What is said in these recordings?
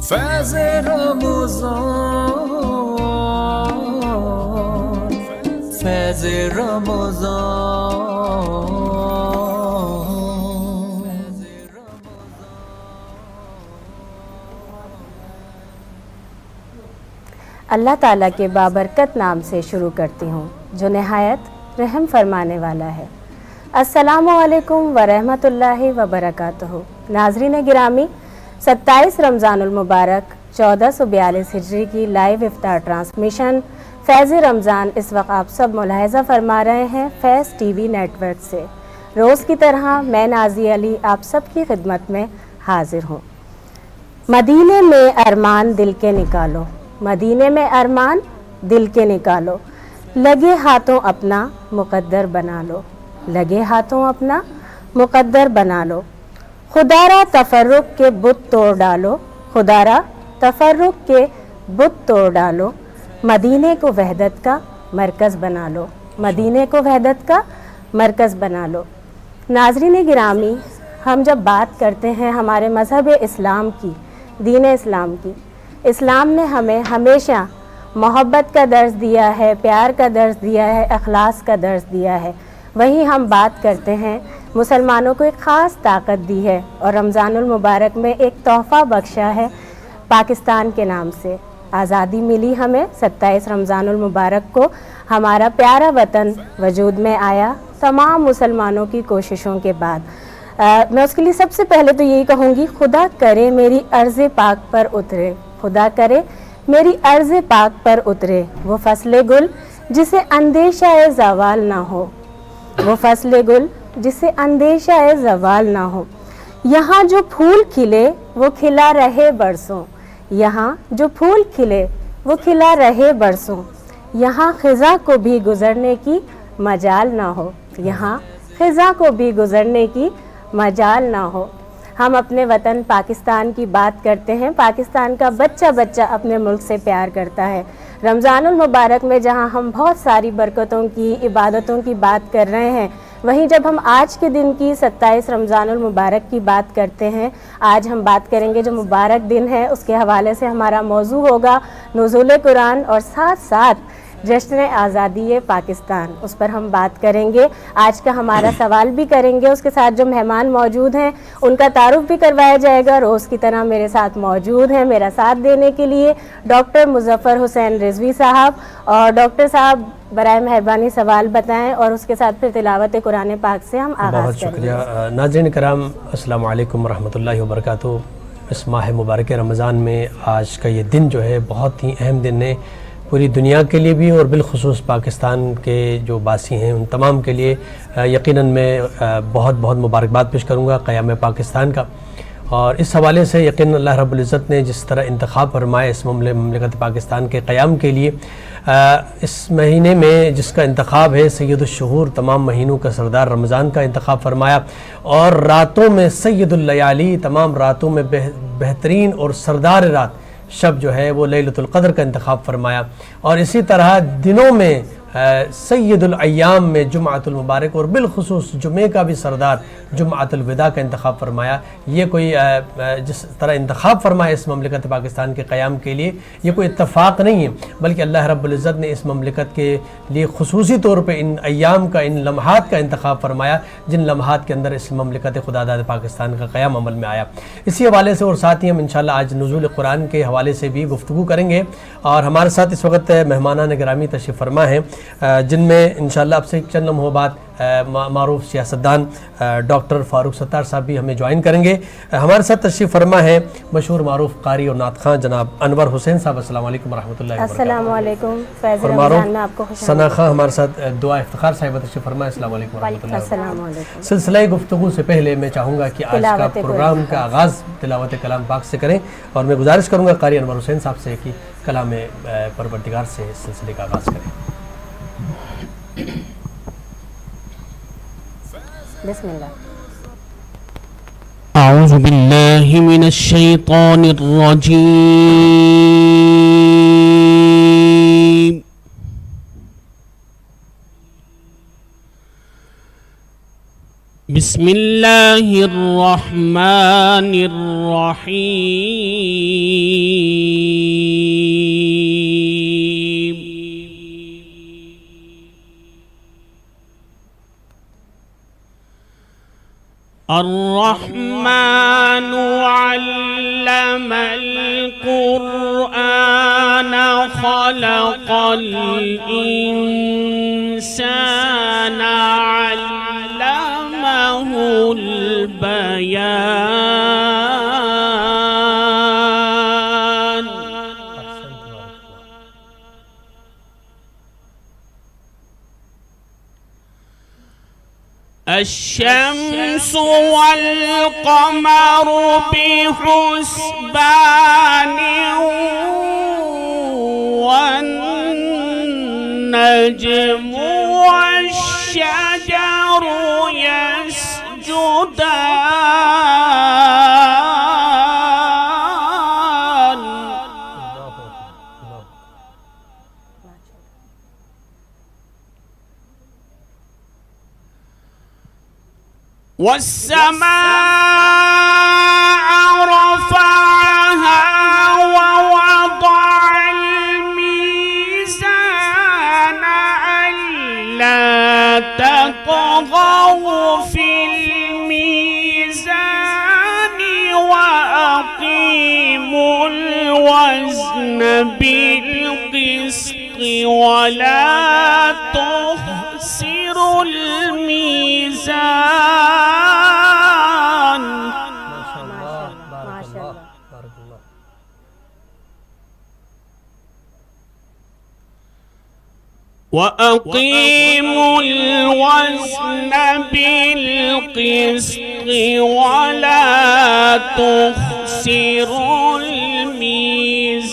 فیض رمضان، فیض رمضان۔ اللہ تعالیٰ کے بابرکت نام سے شروع کرتی ہوں جو نہایت رحم فرمانے والا ہے۔ السلام علیکم ورحمۃ اللہ وبرکاتہ۔ ناظرین گرامی، 27 رمضان المبارک 1442 ہجری کی لائیو افطار ٹرانسمیشن فیض رمضان اس وقت آپ سب ملاحظہ فرما رہے ہیں فیض ٹی وی نیٹ ورک سے۔ روز کی طرح میں نازی علی آپ سب کی خدمت میں حاضر ہوں۔ مدینے میں ارمان دل کے نکالو، مدینے میں ارمان دل کے نکالو، لگے ہاتھوں اپنا مقدر بنا لو، لگے ہاتھوں اپنا مقدر بنا لو۔ خدا را تفرق کے بت توڑ ڈالو، خدا را تفرق کے بت توڑ ڈالو، مدینے کو وحدت کا مرکز بنا لو، مدینے کو وحدت کا مرکز بنا لو۔ ناظرین گرامی، ہم جب بات کرتے ہیں ہمارے مذہب اسلام کی، دین اسلام کی، اسلام نے ہمیں ہمیشہ محبت کا درس دیا ہے، پیار کا درس دیا ہے، اخلاص کا درس دیا ہے۔ وہیں ہم بات کرتے ہیں مسلمانوں کو ایک خاص طاقت دی ہے اور رمضان المبارک میں ایک تحفہ بخشا ہے پاکستان کے نام سے۔ آزادی ملی ہمیں 27 رمضان المبارک کو، ہمارا پیارا وطن وجود میں آیا تمام مسلمانوں کی کوششوں کے بعد۔ میں اس کے لیے سب سے پہلے تو یہی کہوں گی، خدا کرے میری عرض پاک پر اترے، خدا کرے میری عرض پاک پر اترے وہ فصل گل جسے اندیشہ زوال نہ ہو، وہ فصل گل جسے اندیشہ زوال نہ ہو۔ یہاں جو پھول کھلے وہ کھلا رہے برسوں، یہاں جو پھول کھلے وہ کھلا رہے برسوں، یہاں خزاں کو بھی گزرنے کی مجال نہ ہو، یہاں خزاں کو بھی گزرنے کی مجال نہ ہو۔ ہم اپنے وطن پاکستان کی بات کرتے ہیں، پاکستان کا بچہ بچہ اپنے ملک سے پیار کرتا ہے۔ رمضان المبارک میں جہاں ہم بہت ساری برکتوں کی، عبادتوں کی بات کر رہے ہیں، وہیں جب ہم آج کے دن کی 27 رمضان المبارک کی بات کرتے ہیں، آج ہم بات کریں گے جو مبارک دن ہے اس کے حوالے سے ہمارا موضوع ہوگا نزول قرآن اور ساتھ ساتھ جشن آزادی پاکستان، اس پر ہم بات کریں گے۔ آج کا ہمارا سوال بھی کریں گے، اس کے ساتھ جو مہمان موجود ہیں ان کا تعارف بھی کروایا جائے گا۔ روز کی طرح میرے ساتھ موجود ہیں میرا ساتھ دینے کے لیے ڈاکٹر مظفر حسین رضوی صاحب، اور ڈاکٹر صاحب برائے مہربانی سوال بتائیں اور اس کے ساتھ پھر تلاوت قرآن پاک سے ہم آغاز کریں گے۔ بہت شکریہ۔ ناظرین کرام، السلام علیکم ورحمۃ اللہ وبرکاتہ۔ اس ماہ مبارک رمضان میں آج کا یہ دن جو ہے بہت ہی اہم دن ہے پوری دنیا کے لیے بھی، اور بالخصوص پاکستان کے جو باسی ہیں ان تمام کے لیے۔ یقیناً میں بہت بہت مبارکباد پیش کروں گا قیام پاکستان کا، اور اس حوالے سے یقیناً اللہ رب العزت نے جس طرح انتخاب فرمایا اس مملکت پاکستان کے قیام کے لیے، اس مہینے میں جس کا انتخاب ہے سید الشہور، تمام مہینوں کا سردار رمضان کا انتخاب فرمایا، اور راتوں میں سید اللیالی، تمام راتوں میں بہترین اور سردار رات شب جو ہے وہ لیلۃ القدر کا انتخاب فرمایا، اور اسی طرح دنوں میں سید الایام میں جمعۃ المبارک اور بالخصوص جمعے کا بھی سردار جمعۃ الوداع کا انتخاب فرمایا۔ یہ کوئی جس طرح انتخاب فرمایا اس مملکت پاکستان کے قیام کے لیے، یہ کوئی اتفاق نہیں ہے، بلکہ اللہ رب العزت نے اس مملکت کے لیے خصوصی طور پہ ان ایام کا، ان لمحات کا انتخاب فرمایا جن لمحات کے اندر اس مملکت خدا داد پاکستان کا قیام عمل میں آیا۔ اسی حوالے سے اور ساتھ ہی ہم انشاءاللہ آج نزول قرآن کے حوالے سے بھی گفتگو کریں گے، اور ہمارے ساتھ اس وقت مہمانان گرامی تشریف فرما ہیں جن میں انشاءاللہ اب سے چند لمحوں بعد معروف سیاستدان ڈاکٹر فاروق ستار صاحب بھی ہمیں جوائن کریں گے۔ ہمارے ساتھ تشریف فرما ہے مشہور معروف قاری اور نعت خواں جناب انور حسین صاحب۔ السلام علیکم ورحمۃ اللہ وبرکاتہ۔ السلام علیکم، فیض اور رمضان میں آپ کو خوش ثنا خواں ہمارے ساتھ دعا افتخار صاحبہ تشریف فرما۔ السلام علیکم ورحمۃ اللہ وبرکاتہ۔ السلام علیکم۔ سلسلہ گفتگو سے پہلے میں چاہوں گا کہ آج کا پروگرام کا آغاز تلاوت کلام پاک سے کریں، اور میں گزارش کروں گا قاری انور حسین صاحب سے کہ کلام پروردگار سے اس سلسلے کا آغاز کریں۔ بسم اللہ۔ اعوذ باللہ من الشیطان الرجیم، بسم الله الرحمن الرحيم الرحمن علم القرآن خلق الإنسان علمه البيان الشمس والقمر بحسبان والنجم والشجر يسجدان والسماء رفعها ووضع الميزان ألا تطغوا في الميزان وأقيموا الوزن بالقسط ولا تخسروا الميزان وأقيموا الوزن بالقسط ولا تخسروا الميزان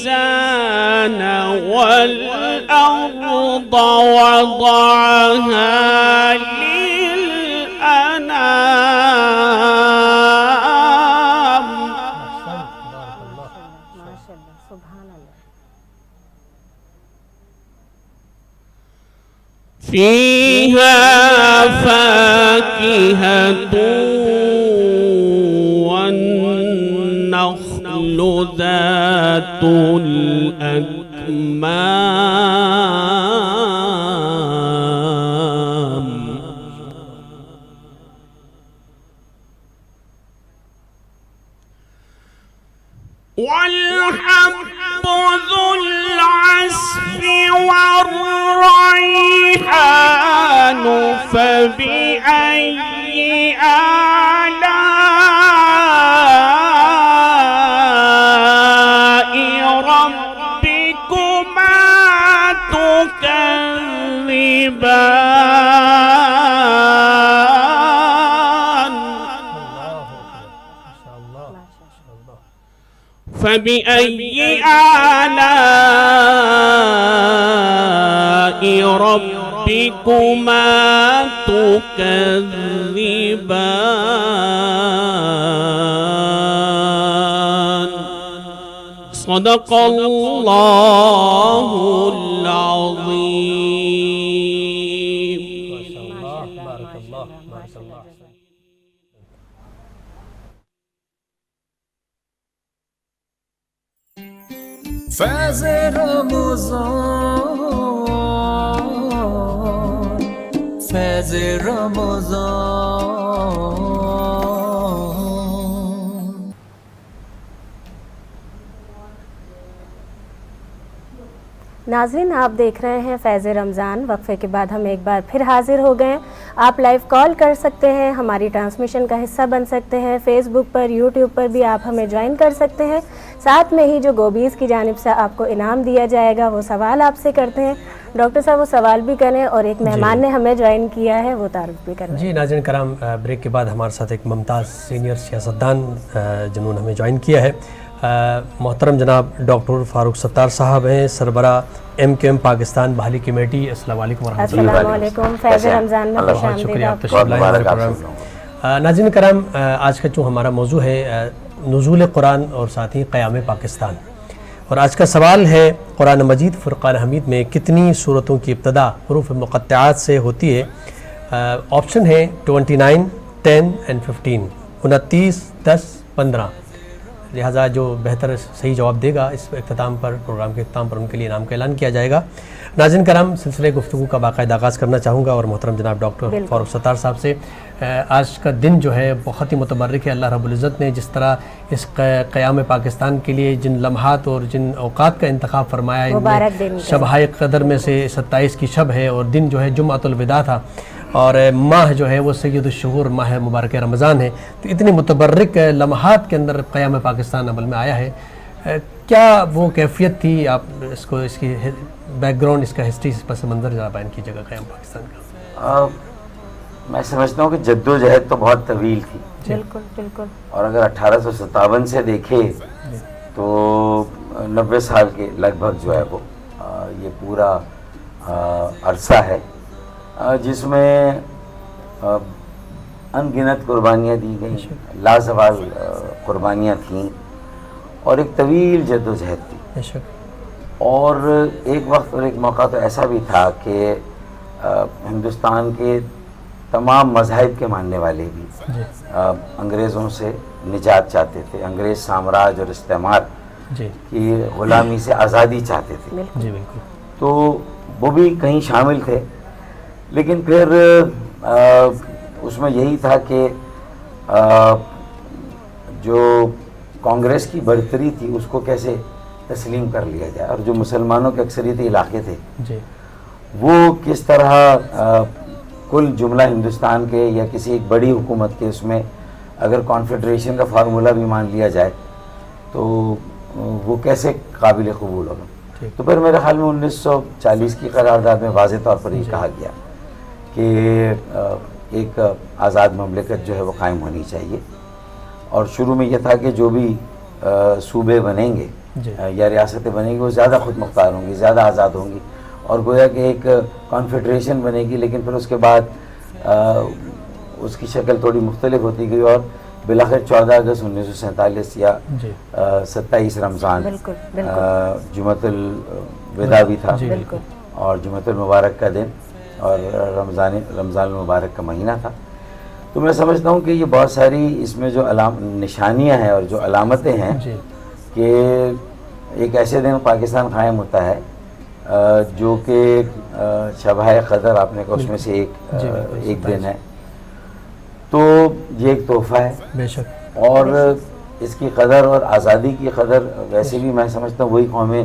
والأرض وضعها للأنام فيها فاكهة والنخل ذات الأكمام والحب ذو العصف والريحان فبأي آلاء ربكما تكذبان فبأي آلاء ربكما تكذبان صدق الله العظيم. بارك الله بارك الله. فیض رمضان فیض رمضان. ناظرین آپ دیکھ رہے ہیں فیض رمضان. وقفے کے بعد ہم ایک بار پھر حاضر ہو گئے. آپ لائیو کال کر سکتے ہیں, ہماری ٹرانسمیشن کا حصہ بن سکتے ہیں. فیس بک پر, یوٹیوب پر بھی آپ ہمیں جوائن کر سکتے ہیں. ساتھ میں ہی جو گوبیز کی جانب سے آپ کو انعام دیا جائے گا وہ سوال آپ سے کرتے ہیں. ڈاکٹر صاحب وہ سوال بھی کریں اور ایک مہمان نے ہمیں جوائن کیا ہے وہ تعارف بھی کریں. جی ناظرین کرام, بریک کے بعد ہمارے ساتھ ایک ممتاز سینئر سیاستدان جنہوں نے ہمیں جوائن کیا ہے. محترم جناب ڈاکٹر فاروق ستار صاحب ہیں, سربراہ MQM پاکستان بحالی کمیٹی. السلام علیکم ورحمۃ اللہ. السلام علیکم. فیض رمضان میں خوش آمدید. شکریہ, آپ تشریف لائے ہمارے پروگرام. ناظرین کرام, آج کا جو ہمارا موضوع ہے نزول قرآن اور ساتھ ہی قیام پاکستان, اور آج کا سوال ہے قرآن مجید فرقان حمید میں کتنی صورتوں کی ابتدا حروف مقطعات سے ہوتی ہے؟ آپشن ہے 29, 10 and 15, 29, 10, 15. لہٰذا جو بہتر صحیح جواب دے گا اس اختتام پر، پروگرام کے اختتام پر، ان کے لیے انعام کا اعلان کیا جائے گا. ناظرین کرام، سلسلے گفتگو کا باقاعدہ آغاز کرنا چاہوں گا اور محترم جناب ڈاکٹر فاروق ستار صاحب سے. آج کا دن جو ہے بہت ہی متبرک ہے. اللہ رب العزت نے جس طرح اس قیام پاکستان کے لیے جن لمحات اور جن اوقات کا انتخاب فرمایا، ان میں شبۂ قدر میں سے 27 کی شب ہے اور دن جو ہے جمعۃ الوداع تھا، اور ماہ جو ہے وہ سید الشہور ماہ مبارک رمضان ہے. تو اتنی متبرک لمحات کے اندر قیام پاکستان عمل میں آیا ہے. کیا وہ کیفیت تھی؟ آپ اس کو، اس کی بیک گراؤنڈ، اس کا ہسٹری، اس پس منظر ذرا بیان کیجیے گا قیام پاکستان کا. میں سمجھتا ہوں کہ جدوجہد تو بہت طویل تھی. بالکل بالکل. اور اگر 1857 سے دیکھے تو 90 سال کے لگ بھگ جو ہے وہ یہ پورا عرصہ ہے جس میں ان گنت قربانیاں دی گئیں، لازوال قربانیاں تھیں، اور ایک طویل جدوجہد تھی. اور ایک وقت اور ایک موقع تو ایسا بھی تھا کہ ہندوستان کے تمام مذاہب کے ماننے والے بھی انگریزوں سے نجات چاہتے تھے، انگریز سامراج اور استعمار کی غلامی سے آزادی چاہتے تھے. تو وہ بھی کہیں شامل تھے، لیکن پھر اس میں یہی تھا کہ جو کانگریس کی برتری تھی اس کو کیسے تسلیم کر لیا جائے، اور جو مسلمانوں کے اکثریتی علاقے تھے وہ کس طرح کل جملہ ہندوستان کے یا کسی ایک بڑی حکومت کے اس میں اگر کانفیڈریشن کا فارمولہ بھی مان لیا جائے تو وہ کیسے قابل قبول ہوگا. تو پھر میرے خیال میں 1940 کی قرارداد میں واضح طور پر یہ کہا گیا کہ ایک آزاد مملکت جو ہے وہ قائم ہونی چاہیے، اور شروع میں یہ تھا کہ جو بھی صوبے بنیں گے یا ریاستیں بنیں گی وہ زیادہ خود مختار ہوں گی، زیادہ آزاد ہوں گی، اور گویا کہ ایک کانفیڈریشن بنے گی. لیکن پھر اس کے بعد اس کی شکل تھوڑی مختلف ہوتی گئی، اور بالآخر 14 اگست 1947 یا 27 رمضان جمعۃ الوداع بھی تھا اور جمعۃ المبارک کا دن اور رمضان المبارک کا مہینہ تھا. تو میں سمجھتا ہوں کہ یہ بہت ساری اس میں جو نشانیاں ہیں اور جو علامتیں ہیں کہ ایک ایسے دن پاکستان قائم ہوتا ہے جو کہ شبۂ قدر آپ نے کہا اس میں سے ایک دن ہے. تو یہ ایک تحفہ ہے بے شک، اور اس کی قدر اور آزادی کی قدر ویسے بھی میں سمجھتا ہوں وہی قومیں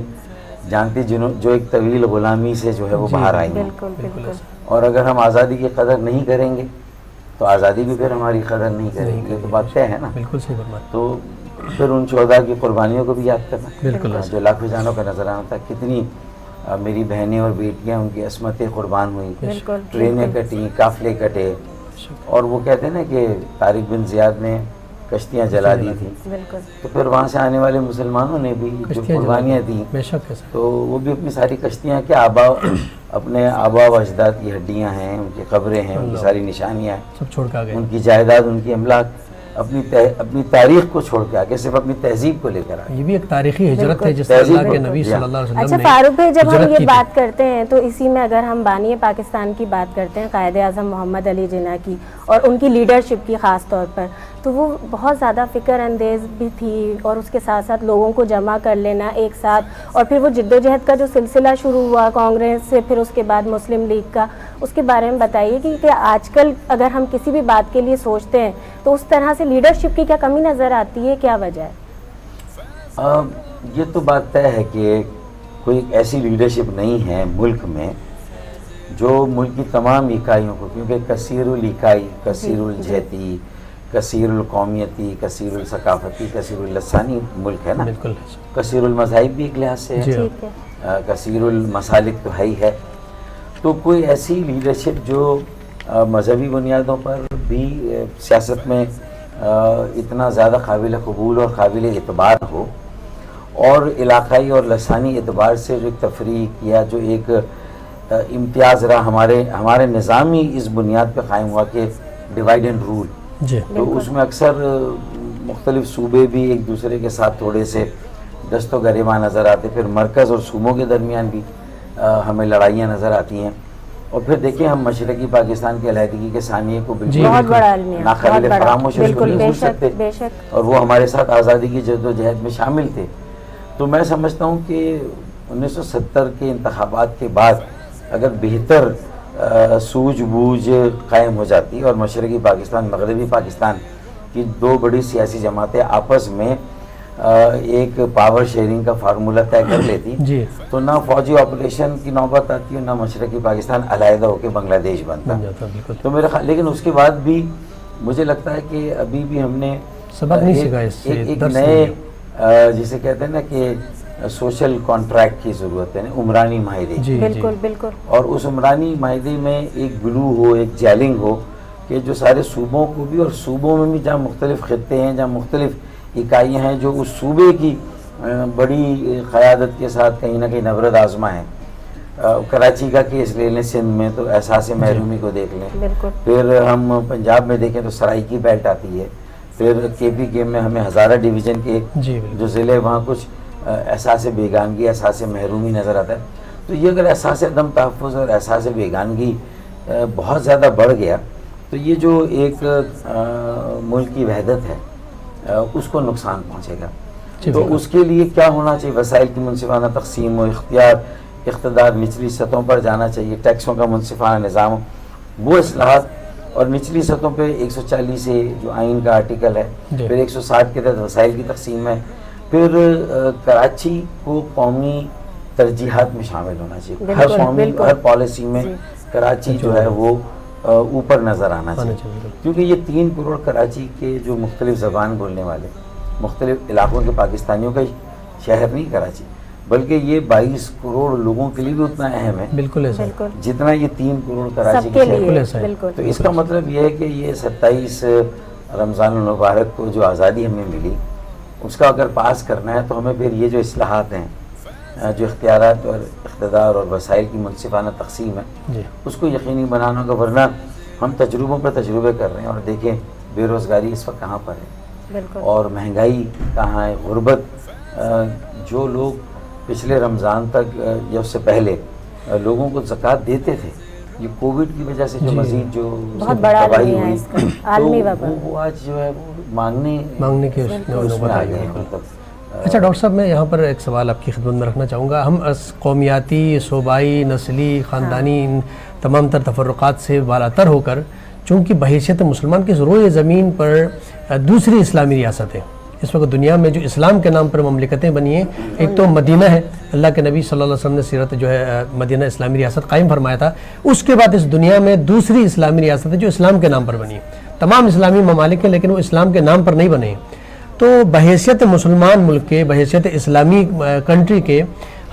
جانتی جو ایک طویل غلامی سے جو ہے وہ باہر آئی ہیں. اور اگر ہم آزادی کی قدر نہیں کریں گے تو آزادی بھی پھر ہماری قدر نہیں کرے گی. یہ تو بات طے ہے نا. بالکل صحیح بات. تو پھر ان 14 کی قربانیوں کو بھی یاد کرنا، جو لاکھوں جانوں کا نظرانہ تھا. کتنی میری بہنیں اور بیٹیاں ان کی عصمتیں قربان ہوئیں، ٹرینیں کٹیں، قافلے کٹے، اور وہ کہتے ہیں نا کہ طارق بن زیاد نے کشتیاں جلا دی تھیں، تو پھر وہاں سے آنے والے مسلمانوں نے بھی جو قربانیاں دیں تو وہ بھی اپنی ساری کشتیاں کے اپنے آبا و اجداد کی ہڈیاں ہیں، ان کی قبریں ہیں، ان کی ساری نشانیاں ہیں، سب چھوڑ کے آ گئے، ان کی جائیداد، ان کی املاک، اپنی تاریخ کو چھوڑ کے آگے صرف اپنی تہذیب کو لے کر آئے. یہ بھی ایک تاریخی ہجرت ہے جس طرح اللہ کے نبی صلی اللہ علیہ وسلم نے. اچھا فاروق بھائی، جب ہم یہ بات کرتے ہیں تو اسی میں اگر ہم بانی پاکستان کی بات کرتے ہیں قائد اعظم محمد علی جناح کی اور ان کی لیڈرشپ کی خاص طور پر، تو وہ بہت زیادہ فکر اندیز بھی تھی، اور اس کے ساتھ ساتھ لوگوں کو جمع کر لینا ایک ساتھ، اور پھر وہ جدوجہد کا جو سلسلہ شروع ہوا کانگریس سے، پھر اس کے بعد مسلم لیگ کا، اس کے بارے میں بتائیے کہ آج کل اگر ہم کسی بھی بات کے لیے سوچتے ہیں تو اس طرح سے لیڈرشپ کی کیا کمی نظر آتی ہے، کیا وجہ ہے؟ یہ تو بات طے ہے کہ کوئی ایسی لیڈرشپ نہیں ہے ملک میں جو ملک کی تمام اکائیوں کو، کیونکہ کثیر الاکائی، کثیر الجہتی، کثیر القومیتی، کثیر الثقافتی، کثیر اللسانی ملک ہے نا. بالکل. کثیر المذاہب بھی ایک لحاظ سے ہے، کثیر المسالک تو ہے ہی ہے. تو کوئی ایسی لیڈرشپ جو مذہبی بنیادوں پر بھی سیاست میں اتنا زیادہ قابل قبول اور قابل اعتبار ہو، اور علاقائی اور لسانی اعتبار سے جو ایک تفریق یا جو ایک امتیاز رہا ہمارے نظام ہی اس بنیاد پہ قائم ہوا کہ ڈیوائڈ اینڈ رول. تو اس میں اکثر مختلف صوبے بھی ایک دوسرے کے ساتھ تھوڑے سے دست و گریباں نظر آتے، پھر مرکز اور صوبوں کے درمیان بھی ہمیں لڑائیاں نظر آتی ہیں. اور پھر دیکھیں ہم مشرقی پاکستان کے علیحدگی کے ثانیے کو بالکل بہت بڑا المیہ، ناقابل بہت بڑا، فراموش ہے، اس کو بالکل، نہیں بے بھول شک، سکتے، بے شک۔ اور وہ ہمارے ساتھ آزادی کی جدوجہد میں شامل تھے۔ تو میں سمجھتا ہوں کہ 1970 کے انتخابات کے بعد اگر بہتر سوجھ بوجھ قائم ہو جاتی اور مشرقی پاکستان مغربی پاکستان کی دو بڑی سیاسی جماعتیں آپس میں ایک پاور شیئرنگ کا فارمولہ طے کر لیتی جی، تو نہ فوجی آپریشن کی نوبت آتی اور نہ مشرقی پاکستان علیحدہ ہو کے بنگلہ دیش بنتا۔ بن جاتا بالکل۔ تو میرا خیال، لیکن اس کے بعد بھی مجھے لگتا ہے کہ ابھی بھی ہم نے سبق نہیں سیکھا اس سے، ایک درس نئے نہیں۔ جسے کہتے ہیں نا کہ سوشل کانٹریکٹ کی ضرورت ہے، عمرانی معاہدے کی، جی بالکل بالکل، اور اس عمرانی معاہدے میں ایک گلو ہو، ایک جیلنگ ہو کہ جو سارے صوبوں کو بھی، اور صوبوں میں بھی جہاں مختلف خطے ہیں، جہاں مختلف اکائیاں ہیں جو اس صوبے کی بڑی قیادت کے ساتھ کہیں نہ کہیں نبرد آزما ہے۔ کراچی کا کیس لے لیں، سندھ میں تو احساس محرومی کو دیکھ لیں، بالکل، پھر ہم پنجاب میں دیکھیں تو سرائیکی بیلٹ آتی ہے، پھر KPK میں ہمیں ہزارہ ڈویژن کے جی بالکل۔ جو ضلع وہاں کچھ احساس بیگانگی، احساس محرومی نظر آتا ہے۔ تو یہ اگر احساس عدم تحفظ اور احساس بیگانگی بہت زیادہ بڑھ گیا تو یہ جو ایک ملک کی وحدت ہے اس کو نقصان پہنچے گا۔ تو اس کے لیے کیا ہونا چاہیے؟ وسائل کی منصفانہ تقسیم و اقتدار نچلی سطحوں پر جانا چاہیے، ٹیکسوں کا منصفانہ نظام، وہ اصلاحات، اور نچلی سطحوں پہ 140 سے جو آئین کا آرٹیکل ہے، پھر 160 کے تحت وسائل کی تقسیم ہے، پھر کراچی کو قومی ترجیحات میں شامل ہونا چاہیے، ہر قومی ہر پالیسی میں کراچی جو ہے وہ اوپر نظر آنا چاہیے، کیونکہ یہ 3 کروڑ کراچی کے جو مختلف زبان بولنے والے مختلف علاقوں کے پاکستانیوں کا شہر نہیں کراچی، بلکہ یہ 22 کروڑ لوگوں کے لیے بھی اتنا اہم ہے بالکل ایسا، جتنا یہ 3 کروڑ کراچی سب کے کے شہر لیے، ایسا ہے۔ بالکل، تو اس کا مطلب یہ ہے کہ یہ 27 رمضان المبارک کو جو آزادی ہمیں ملی اس کا اگر پاس کرنا ہے تو ہمیں پھر یہ جو اصلاحات ہیں، جو اختیارات اور اقتدار اور وسائل کی منصفانہ تقسیم ہے، اس کو یقینی بنانا ہوگا، ورنہ ہم تجربوں پر تجربے کر رہے ہیں اور دیکھیں بے روزگاری اس وقت کہاں پر ہے اور مہنگائی کہاں ہے، غربت، جو لوگ پچھلے رمضان تک یا اس سے پہلے لوگوں کو زکوٰۃ دیتے تھے، یہ کووڈ کی وجہ سے جو مزید جو بہت بڑا تباہی المیہ ہے ہوئی اس کا، عالمی وبا، وہ آج جو ہے وہ مانگنے کے اس میں آ گئے ہیں، مطلب اچھا ڈاکٹر صاحب، میں یہاں پر ایک سوال آپ کی خدمت میں رکھنا چاہوں گا۔ ہم قومیاتی، صوبائی، نسلی، خاندانی ان تمام تر تفرقات سے بالاتر ہو کر چونکہ بحیثیت مسلمان کی روئے زمین پر دوسری اسلامی ریاست ہے، اس وقت دنیا میں جو اسلام کے نام پر مملکتیں بنی ہیں، ایک تو مدینہ ہے، اللہ کے نبی صلی اللہ علیہ وسلم نے سیرت جو ہے مدینہ اسلامی ریاست قائم فرمایا تھا، اس کے بعد اس دنیا میں دوسری اسلامی ریاست ہے جو اسلام کے نام پر بنی ہے۔ تمام اسلامی ممالک ہیں لیکن وہ اسلام کے نام پر نہیں بنے ہیں۔ تو بحیثیت مسلمان ملک کے، بحیثیت اسلامی کنٹری کے،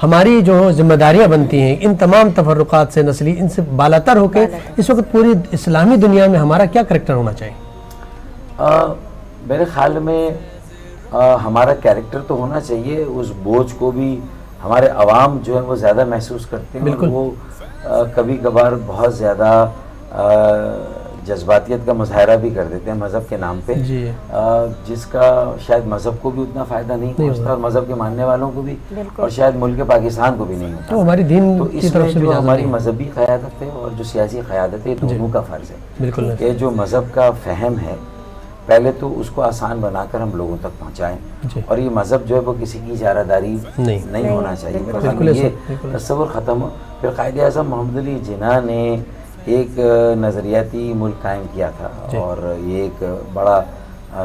ہماری جو ذمہ داریاں بنتی ہیں ان تمام تفرقات سے، نسلی، ان سے بالاتر ہو کے اس وقت پوری اسلامی دنیا میں ہمارا کیا کریکٹر ہونا چاہیے؟ میرے خیال میں ہمارا کریکٹر تو ہونا چاہیے، اس بوجھ کو بھی ہمارے عوام جو ہے وہ زیادہ محسوس کرتے ہیں، اور وہ کبھی کبھار بہت زیادہ جذباتیت کا مظاہرہ بھی کر دیتے ہیں مذہب کے نام پہ، جس کا شاید مذہب کو بھی اتنا فائدہ نہیں پہنچتا اور مذہب کے ماننے والوں کو بھی، اور شاید ملک پاکستان کو بھی نہیں ہوتا۔ تو ہماری دین تو کی اس طرف میں سے بھی جو ہماری مذہبی قیادت ہے اور جو سیاسی قیادت ہے، دونوں کا فرض ہے کہ جو مذہب کا فہم ہے پہلے تو اس کو آسان بنا کر ہم لوگوں تک پہنچائیں، اور یہ مذہب جو ہے وہ کسی کی اجارہ داری نہیں ہونا چاہیے، میرے خیال میں یہ تصور ختم ہو۔ پھر قائد اعظم محمد علی جناح نے ایک نظریاتی ملک قائم کیا تھا، اور یہ ایک بڑا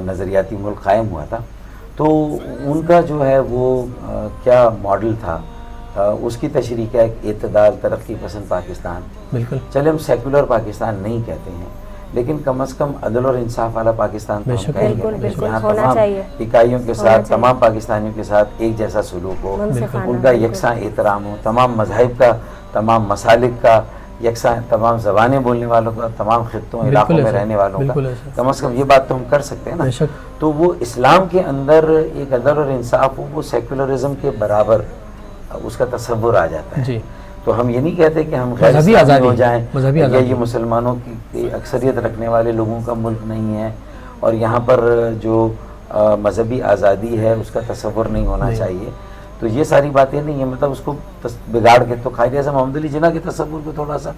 نظریاتی ملک قائم ہوا تھا، تو ان کا جو ہے وہ کیا ماڈل تھا، اس کی تشریح کیا، ایک اعتدال، ترقی پسند پاکستان۔ بالکل، چلے ہم سیکولر پاکستان نہیں کہتے ہیں لیکن کم از کم عدل اور انصاف والا پاکستان تو ہم کہیں گے، جہاں تمام اکائیوں کے ساتھ، تمام پاکستانیوں کے ساتھ ایک جیسا سلوک ہو، ان کا یکساں احترام ہو، تمام مذاہب کا، تمام مسالک کا یکساں، تمام زبانیں بولنے والوں کا، تمام خطوں علاقوں میں رہنے والوں کا، کم از کم یہ بات تو ہم کر سکتے ہیں نا۔ تو وہ اسلام کے اندر ایک عدل اور انصاف ہو، وہ سیکولرزم کے برابر اس کا تصور آ جاتا ہے۔ تو ہم یہ نہیں کہتے کہ ہم غیر اسلامی ہو جائیں یا یہ مسلمانوں کی اکثریت رکھنے والے لوگوں کا ملک نہیں ہے اور یہاں پر جو مذہبی آزادی ہے اس کا تصور نہیں ہونا چاہیے۔ تو تو یہ ساری باتیں نہیں ہیں، مطلب اس کو بگاڑ کے تو قائد اعظم محمد علی جناح کے تصور کو تھوڑا سا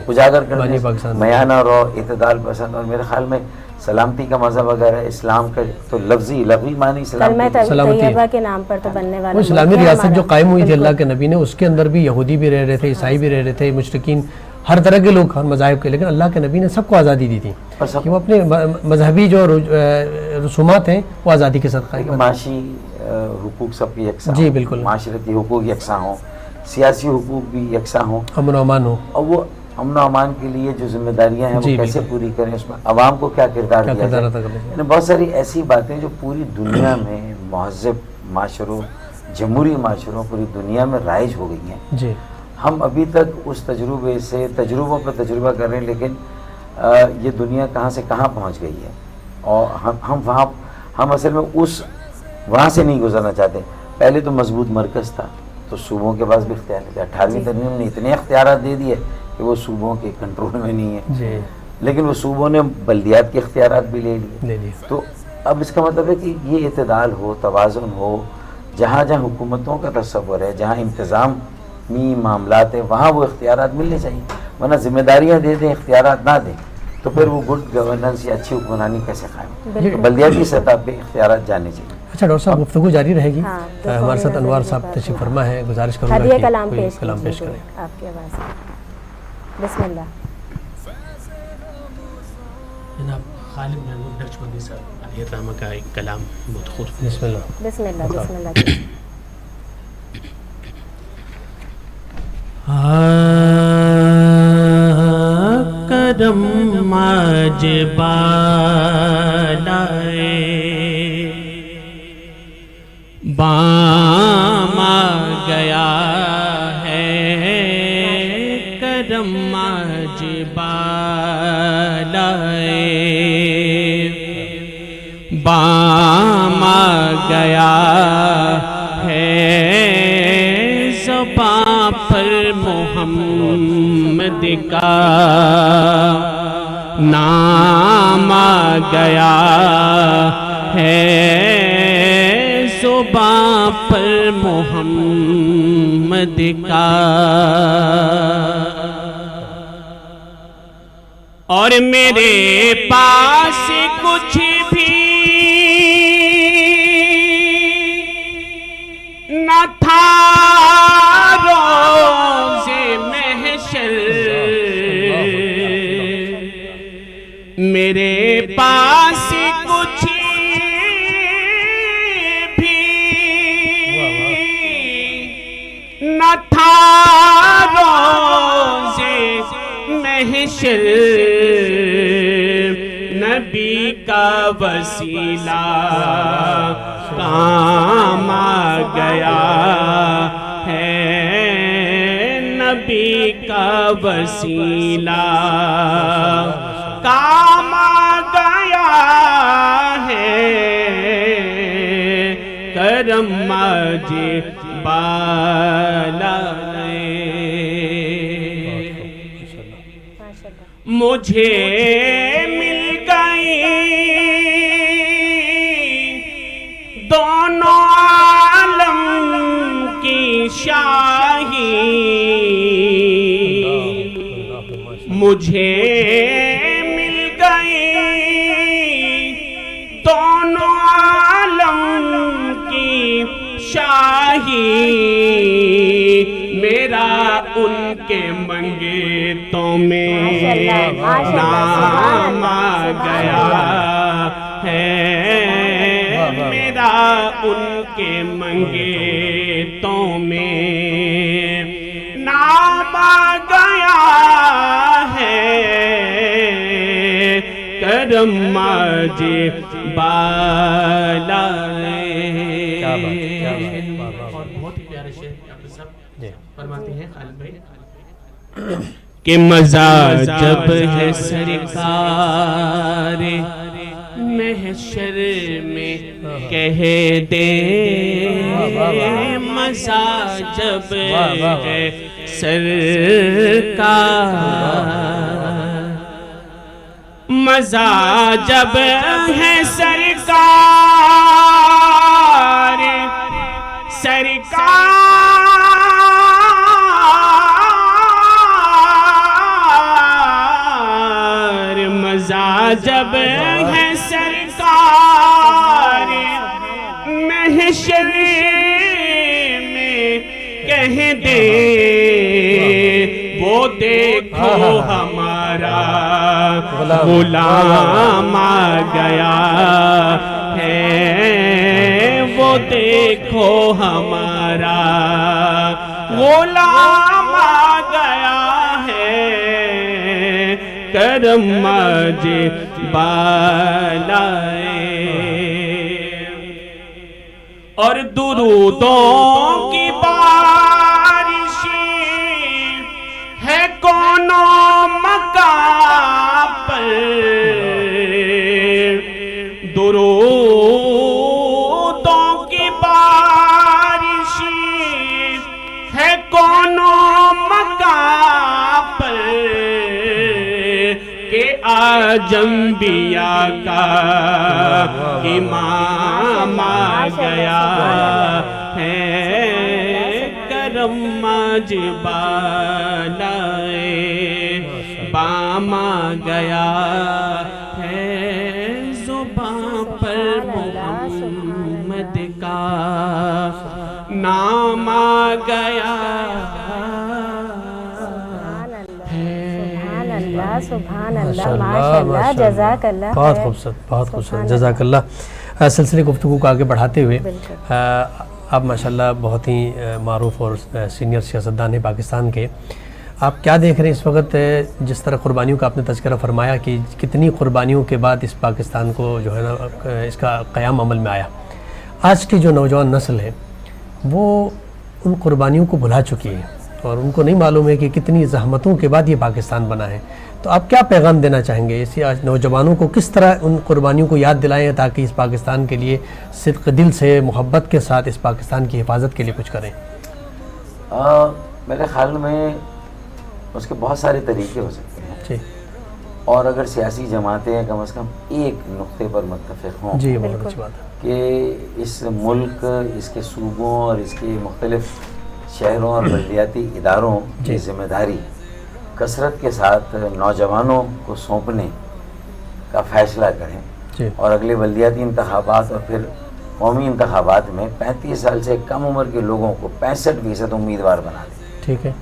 اجاگر کرنے، میانہ اور اعتدال پسند، اور میرے خیال میں سلامتی کا مذہب وغیرہ اسلام کا تو لفظی معنی سلامتی کے نام پر تو بننے والا اسلامی ریاست جو قائم ہوئی تھی اللہ کے نبی نے، اس کے اندر بھی یہودی بھی رہ رہے تھے، عیسائی بھی رہ رہے تھے، مشرکین، ہر طرح کے لوگ، ہر مذاہب کے، لیکن اللہ کے نبی نے سب کو آزادی دی تھی کہ وہ اپنے مذہبی جو رسومات ہیں وہ آزادی کے ساتھ قائم، معاشی حقوق سب کی یکساں، جی بالکل، معاشرتی حقوق یکساں ہوں، سیاسی حقوق بھی یکساں ہوں، امن و امان ہو، اور وہ امن و امان کے لیے جو ذمہ داریاں ہیں وہ کیسے پوری کریں، اس میں عوام کو کیا کردار دیا جائے، یعنی بہت ساری ایسی باتیں جو پوری دنیا میں مہذب معاشروں، جمہوری معاشروں پوری دنیا میں رائج ہو گئی ہیں. جی ہم ابھی تک اس تجربے سے تجربوں پر تجربہ کر رہے ہیں، لیکن یہ دنیا کہاں سے کہاں پہنچ گئی ہے، اور ہم اصل میں وہاں سے نہیں گزرنا چاہتے. پہلے تو مضبوط مرکز تھا تو صوبوں کے پاس بھی اختیار نہیں تھا. 18ویں ترمیم نے اتنے اختیارات دے دیے کہ وہ صوبوں کے کنٹرول میں نہیں ہے، لیکن وہ صوبوں نے بلدیات کے اختیارات بھی لے لیے. تو اب اس کا مطلب ہے کہ یہ اعتدال ہو، توازن ہو، جہاں جہاں حکومتوں کا تصور ہے، جہاں انتظامی معاملات ہیں، وہاں وہ اختیارات ملنے چاہیے. ورنہ ذمہ داریاں دے دیں، اختیارات نہ دیں تو پھر وہ گڈ گورننس یا اچھی حکمرانی کیسے قائم؟ بلدیاتی سطح پہ اختیارات جانے چاہیے. اچھا ڈاکٹر صاحب، گفتگو جاری رہے گی. ہمارے ساتھ انوار صاحب تشریف فرما ہے، گزارش کروں گا کہ کوئی کلام پیش کریں آپ کی آواز میں. بسم اللہ. جناب خالد محمود ڈچمندی صاحب علیہ الرحمہ کا ایک کلام بہت خوب. بسم اللہ. بسم اللہ. بسم اللہ. کرم آج بالائے بام آ گیا ہے، کرم آج بالائے بام آ گیا ہے، زباں پر محمد کا نام آ گیا ہے، زباں پر محمد کا. اور میرے پاس کچھ بھی نہ تھا روز محشر، میرے پاس کچھ بھی نہ تھا روز محشر، نبی کا وسیلہ کام آ گیا ہے، نبی کا وسیلہ کام آ گیا ہے، کرم آج بالائے. مجھے مل گئی دونوں عالم کی شاہی، مجھے مل گئی دونوں عالم کی شاہی، میرا ان کے منگتوں میں نام آ گیا ہے، میرا ان کے منگتوں میں نام آ گیا ہے، کرم آج بالائے. اور بہت ہی پیارے شعر ڈاکٹر صاحب فرماتے ہیں خالد بھائی کہ مزہ جب ہے سرکار محشر میں کہہ دے، مزہ جب ہے سرکار، مزہ جب ہے سرکار سرکار مزہ جب ہے سرکار محشر میں کہہ دے وہ دیکھو ہمارا غلام آ گیا ہے، وہ دیکھو ہمارا غلام آ گیا ہے، کرم مجھے بالائے اور درودوں کی بارش ہے کونوں مکان پر، درودوں کی بارش ہے کونوں مکان پر کہ آج انبیاء کا امام آ گیا ہے، کرم مجھ بالائے بام آ گیا ہے، زباں پر محمد کا نام آ گیا سبحان اللہ ماشاء اللہ جزاک اللہ بہت خوبصورت بہت خوبصورت جزاک اللہ۔ سلسلے گفتگو کو آگے بڑھاتے ہوئے آپ ماشاءاللہ بہت ہی معروف اور سینئر سیاستدان ہیں پاکستان کے، آپ کیا دیکھ رہے ہیں اس وقت؟ جس طرح قربانیوں کا آپ نے تذکرہ فرمایا کہ کتنی قربانیوں کے بعد اس پاکستان کو جو ہے نا اس کا قیام عمل میں آیا، آج کی جو نوجوان نسل ہے وہ ان قربانیوں کو بھلا چکی ہے اور ان کو نہیں معلوم ہے کہ کتنی زحمتوں کے بعد یہ پاکستان بنا ہے، تو آپ کیا پیغام دینا چاہیں گے اسی آج نوجوانوں کو؟ کس طرح ان قربانیوں کو یاد دلائیں تاکہ اس پاکستان کے لیے صدق دل سے محبت کے ساتھ اس پاکستان کی حفاظت کے لیے کچھ کریں؟ میرے خیال میں اس کے بہت سارے طریقے ہو سکتے ہیں جی، اور اگر سیاسی جماعتیں کم از کم ایک نقطے پر متفق ہوں جی بہت اچھی بات ہے کہ اس ملک، اس کے صوبوں اور اس کے مختلف شہروں اور بلدیاتی اداروں کی ذمہ داری کثرت کے ساتھ نوجوانوں کو سونپنے کا فیصلہ کریں اور اگلے بلدیاتی انتخابات اور پھر قومی انتخابات میں 35 سال سے کم عمر کے لوگوں کو 65% امیدوار بنا دیں، ٹھیک ہے،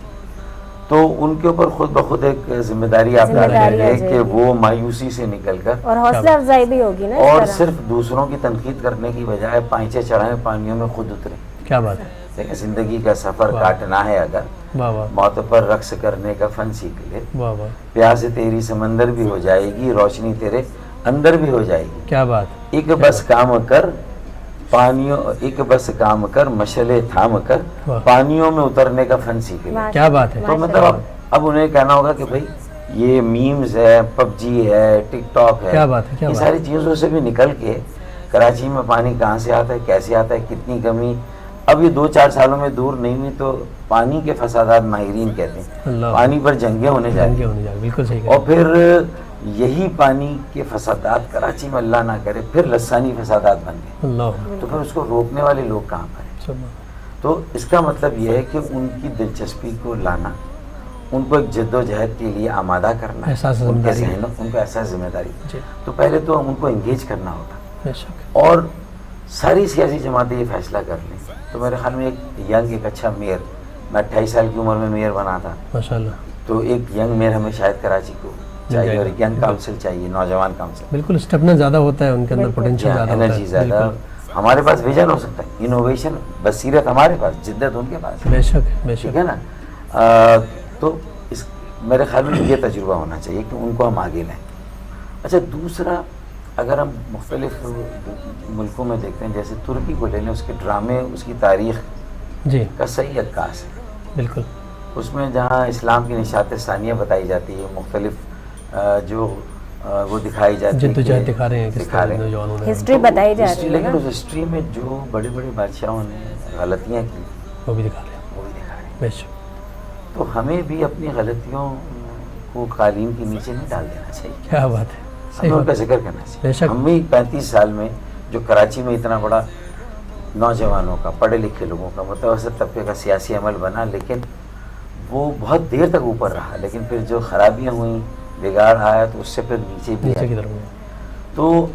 تو ان کے اوپر خود بخود ایک ذمہ داری آپ ڈالیں گے کہ وہ مایوسی سے نکل کر اور حوصلہ افزائی بھی ہوگی نا، اور صرف دوسروں کی تنقید کرنے کی بجائے پائچے چڑھائیں پانیوں میں خود اتریں۔ کیا بات ہے، دیکھیں زندگی کا سفر کاٹنا ہے اگر موت پر رقص کرنے کا فن سیکھ لے، پیاس تیری سمندر بھی ہو جائے گی، روشنی تیرے اندر بھی ہو جائے گی، کیا بات، ایک بس کام کر پانیوں، ایک بس کام کر مشعلے تھام کر پانیوں میں اترنے کا فن سیکھ لے۔ کیا بات ہے، تو مطلب اب انہیں کہنا ہوگا کہ بھائی یہ میمز ہے، پب جی ہے، ٹک ٹاک ہے، یہ ساری چیزوں سے بھی نکل کے کراچی میں پانی کہاں سے آتا ہے، کیسے آتا ہے، کتنی کمی، اب یہ 2-4 سالوں میں دور نہیں ہوئی تو پانی کے فسادات ماہرین کہتے ہیں پانی پر جنگیں ہونے جائیں گی، بالکل صحیح، اور پھر یہی پانی کے فسادات کراچی میں اللہ نہ کرے پھر لسانی فسادات بن گئے، تو پھر اس کو روکنے والے لوگ کہاں پر ہیں؟ تو اس کا مطلب یہ ہے کہ ان کی دلچسپی کو لانا، ان کو ایک جد و جہد کے لیے آمادہ کرنا، ان کے ذہنوں ان کو احساس ذمہ داری، تو پہلے تو ان کو انگیج کرنا ہوگا، اور ساری سیاسی جماعتیں یہ فیصلہ کر لیں تو میرے خیال میں ایک ینگ، ایک اچھا میئر، میں 28 سال کی عمر میں میئر بنا تھا، ماشاءاللہ، تو ایک ینگ میئر ہمیں شاید کراچی کو چاہیے اور ایک ینگ کاؤنسل چاہیے، نوجوان کاؤنسل، بالکل اسٹیمنا زیادہ ہوتا ہے ان کے اندر، پوٹینشیل زیادہ ہوتا ہے، انرجی زیادہ، ہمارے پاس ویژن ہو سکتا ہے، انوویشن، بصیرت ہمارے پاس، جدت ان کے پاس، بے شک بے شک، ٹھیک ہے نا؟ تو اس میرے خیال میں یہ تجربہ ہونا چاہیے کہ ان کو ہم آگے لائیں۔ اچھا دوسرا، اگر ہم مختلف ملکوں میں دیکھتے ہیں جیسے ترکی کو لے لیں، اس کے ڈرامے، اس کی تاریخ کا صحیح عکاس ہے، بالکل، اس میں جہاں اسلام کی نشات ثانیہ بتائی جاتی ہے، مختلف جو وہ دکھائی جاتی ہے، جدوجہد دکھا رہے ہیں، ہسٹری بتائی جا رہی ہے، لیکن اس ہسٹری میں جو بڑے بڑے بادشاہوں نے غلطیاں کی وہ بھی دکھا رہے ہیں، بے شک، تو ہمیں بھی اپنی غلطیوں کو قالین کے نیچے نہیں ڈال دینا چاہیے، کیا بات ہے، ہمیں ان کا ذکر کرنا چاہیے۔ ہم بھی 35 سال میں جو کراچی میں اتنا بڑا نوجوانوں کا, پڑھے لکھے لوگوں کا, متوسط طبقے کا سیاسی عمل بنا, لیکن وہ بہت دیر تک اوپر رہا, لیکن پھر جو خرابیاں ہوئیں, بگاڑ آیا تو اس سے پھر نیچے بھی آیا. تو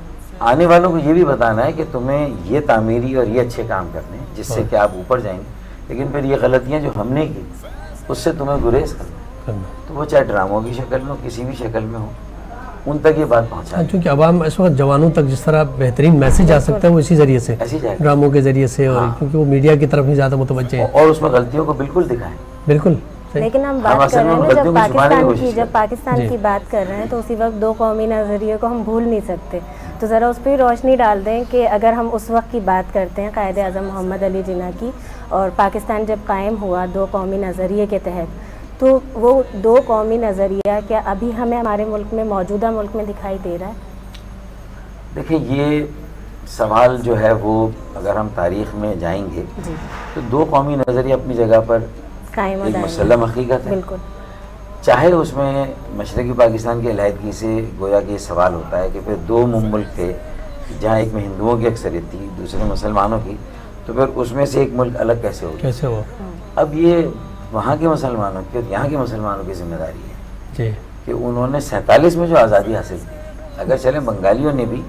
آنے والوں کو یہ بھی بتانا ہے کہ تمہیں یہ تعمیری اور یہ اچھے کام کرنے ہیں جس سے کہ آپ اوپر جائیں گے, لیکن پھر یہ غلطیاں جو ہم نے کی اس سے تمہیں گریز کرنا. تو وہ چاہے ڈراموں کی شکل میں ہو, کسی بھی شکل میں ہو, ان تک یہ بات پہنچا. کیونکہ عوام اس وقت جوانوں تک جس طرح بہترین میسج آ سکتا ہے وہ اسی ذریعے سے, ڈراموں کے ذریعے سے, اور کیونکہ وہ میڈیا کی طرف ہی زیادہ متوجہ ہیں اور اس میں غلطیوں کو بالکل دکھائیں. بالکل. لیکن ہم بات کر رہے ہیں جب پاکستان کی بات کر رہے ہیں تو اسی وقت دو قومی نظریے کو ہم بھول نہیں سکتے. تو ذرا اس پہ روشنی ڈال دیں کہ اگر ہم اس وقت کی بات کرتے ہیں قائد اعظم محمد علی جناح کی, اور پاکستان جب قائم ہوا دو قومی نظریے کے تحت, تو وہ دو قومی نظریہ کیا ابھی ہمیں ہمارے ملک میں, موجودہ ملک میں دکھائی دے رہا ہے؟ دیکھیں یہ سوال جو ہے وہ اگر ہم تاریخ میں جائیں گے تو دو قومی نظریہ اپنی جگہ پر ایک مسلم حقیقت ہے. بالکل. چاہے اس میں مشرقی پاکستان کی علیحدگی سے گویا کہ یہ سوال ہوتا ہے کہ پھر دو ملک تھے جہاں ایک میں ہندوؤں کی اکثریت تھی, دوسرے مسلمانوں کی, تو پھر اس میں سے ایک ملک الگ کیسے ہوا؟ اب یہ وہاں کے مسلمانوں کی اور یہاں کے مسلمانوں کی ذمہ داری ہے کہ انہوں نے 47 میں جو آزادی حاصل کی, اگر چلیں بنگالیوں نے بھی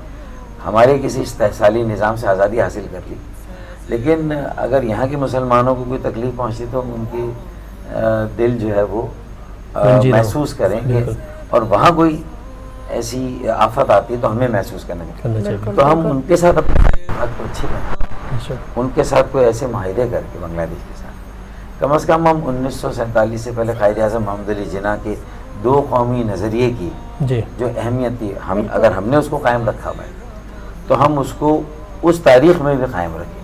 ہمارے کسی استحصالی نظام سے آزادی حاصل کر لی, لیکن اگر یہاں کے مسلمانوں کو کوئی تکلیف پہنچتی تو ان کی دل جو ہے وہ محسوس کریں گے, اور وہاں کوئی ایسی آفت آتی ہے تو ہمیں محسوس کرنا چاہیے. تو ہم ان کے ساتھ اپنی بات کو اچھی کریں, ان کے ساتھ کوئی ایسے معاہدے کر کے بنگلہ دیش کے ساتھ کم از کم ہم 1947 سے پہلے قائد اعظم محمد علی جناح کے دو قومی نظریے کی جو اہمیت تھی, اگر ہم نے اس کو قائم رکھا ہوا ہے تو ہم اس کو اس تاریخ میں بھی قائم رکھیں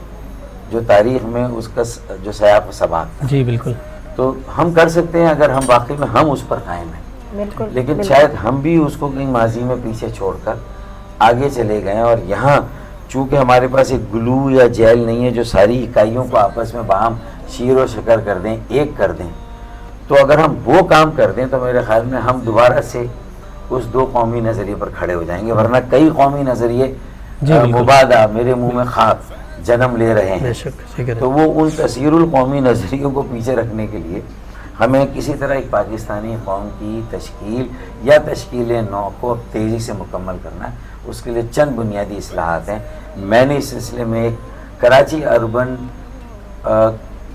جو تاریخ میں اس کا جو سیاق و سباق. جی بالکل. تو ہم کر سکتے ہیں اگر ہم واقعی میں ہم اس پر قائم ہیں, لیکن شاید ہم بھی اس کو کہیں ماضی میں پیچھے چھوڑ کر آگے چلے گئے, اور یہاں چونکہ ہمارے پاس ایک گلو یا جیل نہیں ہے جو ساری اکائیوں کو آپس میں باہم شیر و شکر کر دیں, ایک کر دیں, تو اگر ہم وہ کام کر دیں تو میرے خیال میں ہم دوبارہ سے اس دو قومی نظریے پر کھڑے ہو جائیں گے. ورنہ کئی قومی نظریے مبادہ میرے منہ میں خاک جنم لے رہے ہیں, تو وہ ان تصویر القومی نظریوں کو پیچھے رکھنے کے لیے ہمیں کسی طرح ایک پاکستانی قوم کی تشکیل یا تشکیل نو کو تیزی سے مکمل کرنا ہے. اس کے لیے چند بنیادی اصلاحات ہیں. میں نے اس سلسلے میں ایک کراچی اربن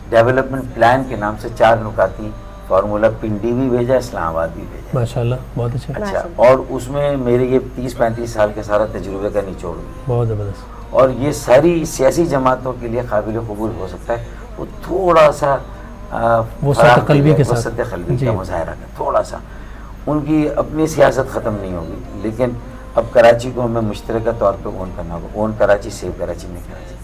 ڈیولپمنٹ پلان کے نام سے 4 نکاتی فارمولہ پنڈی بھی بھیجا, اسلام آباد بھی بھیجا. ماشاءاللہ, بہت اچھا. اور اس میں میرے یہ 30-35 سال کے سارا تجربے کا نچوڑ بھی ہے, بہت زبردست, اور یہ ساری سیاسی جماعتوں کے لیے قابل قبول ہو سکتا ہے. وہ تھوڑا سا وسعت قلبی کے ساتھ, وسعت قلبی کا مظاہرہ کر, تھوڑا سا ان کی اپنی سیاست ختم نہیں ہوگی, لیکن اب کراچی کو ہمیں مشترکہ طور پہ اون کرنا ہوگا. اون کراچی, سیو کراچی, میں کراچی,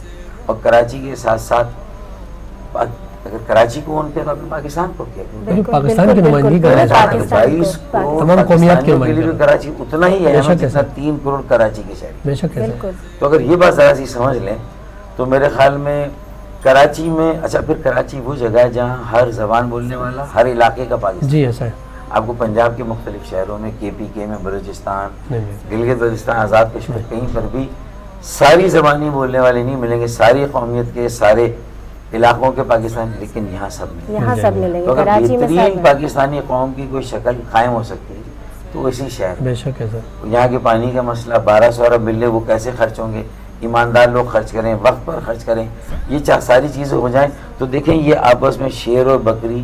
اور کراچی کے ساتھ ساتھ اگر کراچی کو اون کیا تو پاکستان کو کیا, پاکستان کی نمائندگی کر رہے ہیں, تمام قومیات کے لیے بھی کراچی اتنا ہی ہے جتنا 3 کروڑ کراچی کے شہری. بے شک. تو اگر یہ بات ذرا سی سمجھ لیں تو میرے خیال میں کراچی میں, اچھا پھر کراچی وہ جگہ ہے جہاں ہر زبان بولنے والا ہر علاقے کا پاکستان. جی ایسا ہے. آپ کو پنجاب کے مختلف شہروں میں, KPK میں, بلوچستان, گلگت بلتستان, آزاد کشمیر, کہیں پر بھی ساری زبانی بولنے والے نہیں ملیں گے, ساری قومیت کے سارے علاقوں کے پاکستان, لیکن یہاں سب ملیں گے. تو اگر بہترین پاکستانی قوم کی کوئی شکل قائم ہو سکتی ہے تو اسی شہر. بے شک ہے سر. یہاں کے پانی کا مسئلہ 1200 ارب ملے, وہ کیسے خرچ ہوں گے؟ ایماندار لوگ خرچ کریں, وقت پر خرچ کریں, یہ ساری چیزیں ہو جائیں تو دیکھیں یہ آپس میں شیر اور بکری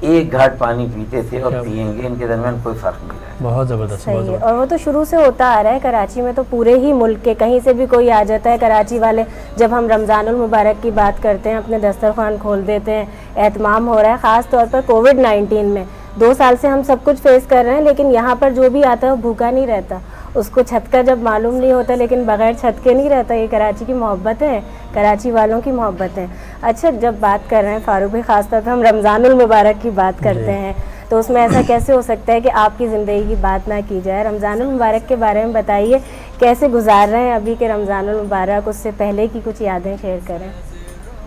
ایک گھاٹ پانی پیتے تھے اور پئیں گے, ان کے درمیان کوئی فرق نہیں رہا. بہت زبردست. صحیح ہے, اور وہ تو شروع سے ہوتا آ رہا ہے. کراچی میں تو پورے ہی ملک کے کہیں سے بھی کوئی آ جاتا ہے, کراچی والے جب ہم رمضان المبارک کی بات کرتے ہیں اپنے دسترخوان کھول دیتے ہیں, اہتمام ہو رہا ہے. خاص طور پر کووڈ-19 میں 2 سال سے ہم سب کچھ فیس کر رہے ہیں, لیکن یہاں پر جو بھی آتا ہے وہ بھوکا نہیں رہتا, اس کو چھت کا جب معلوم نہیں ہوتا, لیکن بغیر چھت کے نہیں رہتا. یہ کراچی کی محبت ہے, کراچی والوں کی محبت ہے. اچھا, جب بات کر رہے ہیں فاروق بھائی, خاص طور پہ ہم رمضان المبارک کی بات کرتے ہیں, تو اس میں ایسا کیسے ہو سکتا ہے کہ آپ کی زندگی کی بات نہ کی جائے؟ رمضان المبارک کے بارے میں بتائیے, کیسے گزار رہے ہیں ابھی کے رمضان المبارک, اس سے پہلے کی کچھ یادیں شیئر کریں.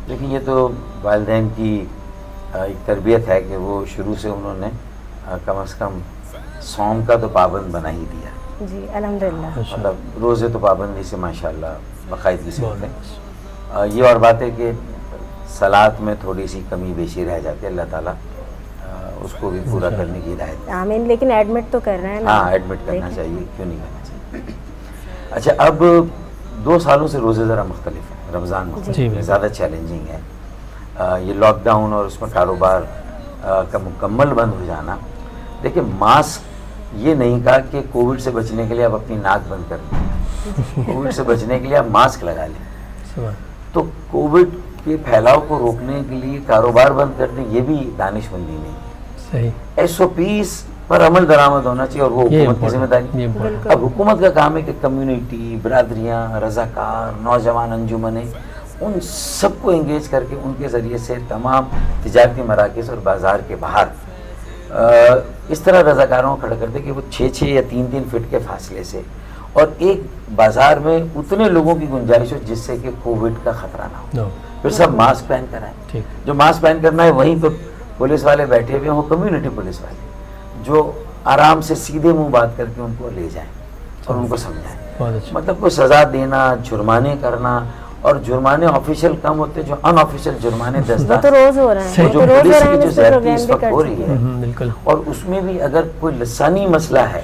لیکن یہ تو والدین کی ایک تربیت ہے کہ وہ شروع سے انہوں نے کم از کم صوم کا تو پابند بنا ہی دیا. جی الحمدللہ. مطلب روزے تو پابندی سے ماشاءاللہ باقاعدگی سے ہوتے ہیں, یہ اور بات ہے کہ صلات میں تھوڑی سی کمی بیشی رہ جاتی ہے، اللہ تعالیٰ اس کو بھی پورا کرنے کی ہدایت. آمین. لیکن ایڈمٹ تو کر رہے ہیں نا. ہاں ایڈمٹ کرنا چاہیے، کیوں نہیں کرنا چاہیے. اچھا اب 2 سالوں سے روزے ذرا مختلف ہیں، رمضان زیادہ چیلنجنگ ہے. یہ لاک ڈاؤن اور اس میں کاروبار کا مکمل بند ہو جانا. دیکھیں ماسک یہ نہیں کہا کہ کووڈ سے بچنے کے لیے آپ اپنی ناک بند کر دیں، کووڈ سے بچنے کے لیے آپ ماسک لگا لیں. تو کووڈ کے پھیلاؤ کو روکنے کے لیے کاروبار بند کر دیں، یہ بھی دانش مندی نہیں. صحیح SOPs پر عمل درآمد ہونا چاہیے اور وہ حکومت کی ذمہ داری. اب حکومت کا کام ہے کہ کمیونٹی، برادریاں، رضاکار، نوجوان انجمنیں، ان سب کو انگیج کر کے ان کے ذریعے سے تمام تجارتی مراکز اور بازار کے باہر اس طرح رضاکاروں کو کھڑا کرتے کہ وہ 6 یا 3 فٹ کے فاصلے سے اور ایک بازار میں اتنے لوگوں کی گنجائش ہو جس سے کہ کووڈ کا خطرہ نہ ہو. پھر سب ماسک پہن کر آئیں. جو ماسک پہن کرنا ہے وہیں پہ پولیس والے بیٹھے ہوئے ہوں، کمیونٹی پولیس والے جو آرام سے سیدھے منہ بات کر کے ان کو لے جائیں اور ان کو سمجھائیں. مطلب کوئی سزا دینا، جرمانے کرنا، اور جرمانے آفیشیل کم ہوتے، جو ان آفیشیل جرمانے 10 تو روز ہو رہے ہیں، جو پولیس کی جو زیادتی اس وقت ہو رہی ہے. اور اس میں بھی اگر کوئی لسانی مسئلہ ہے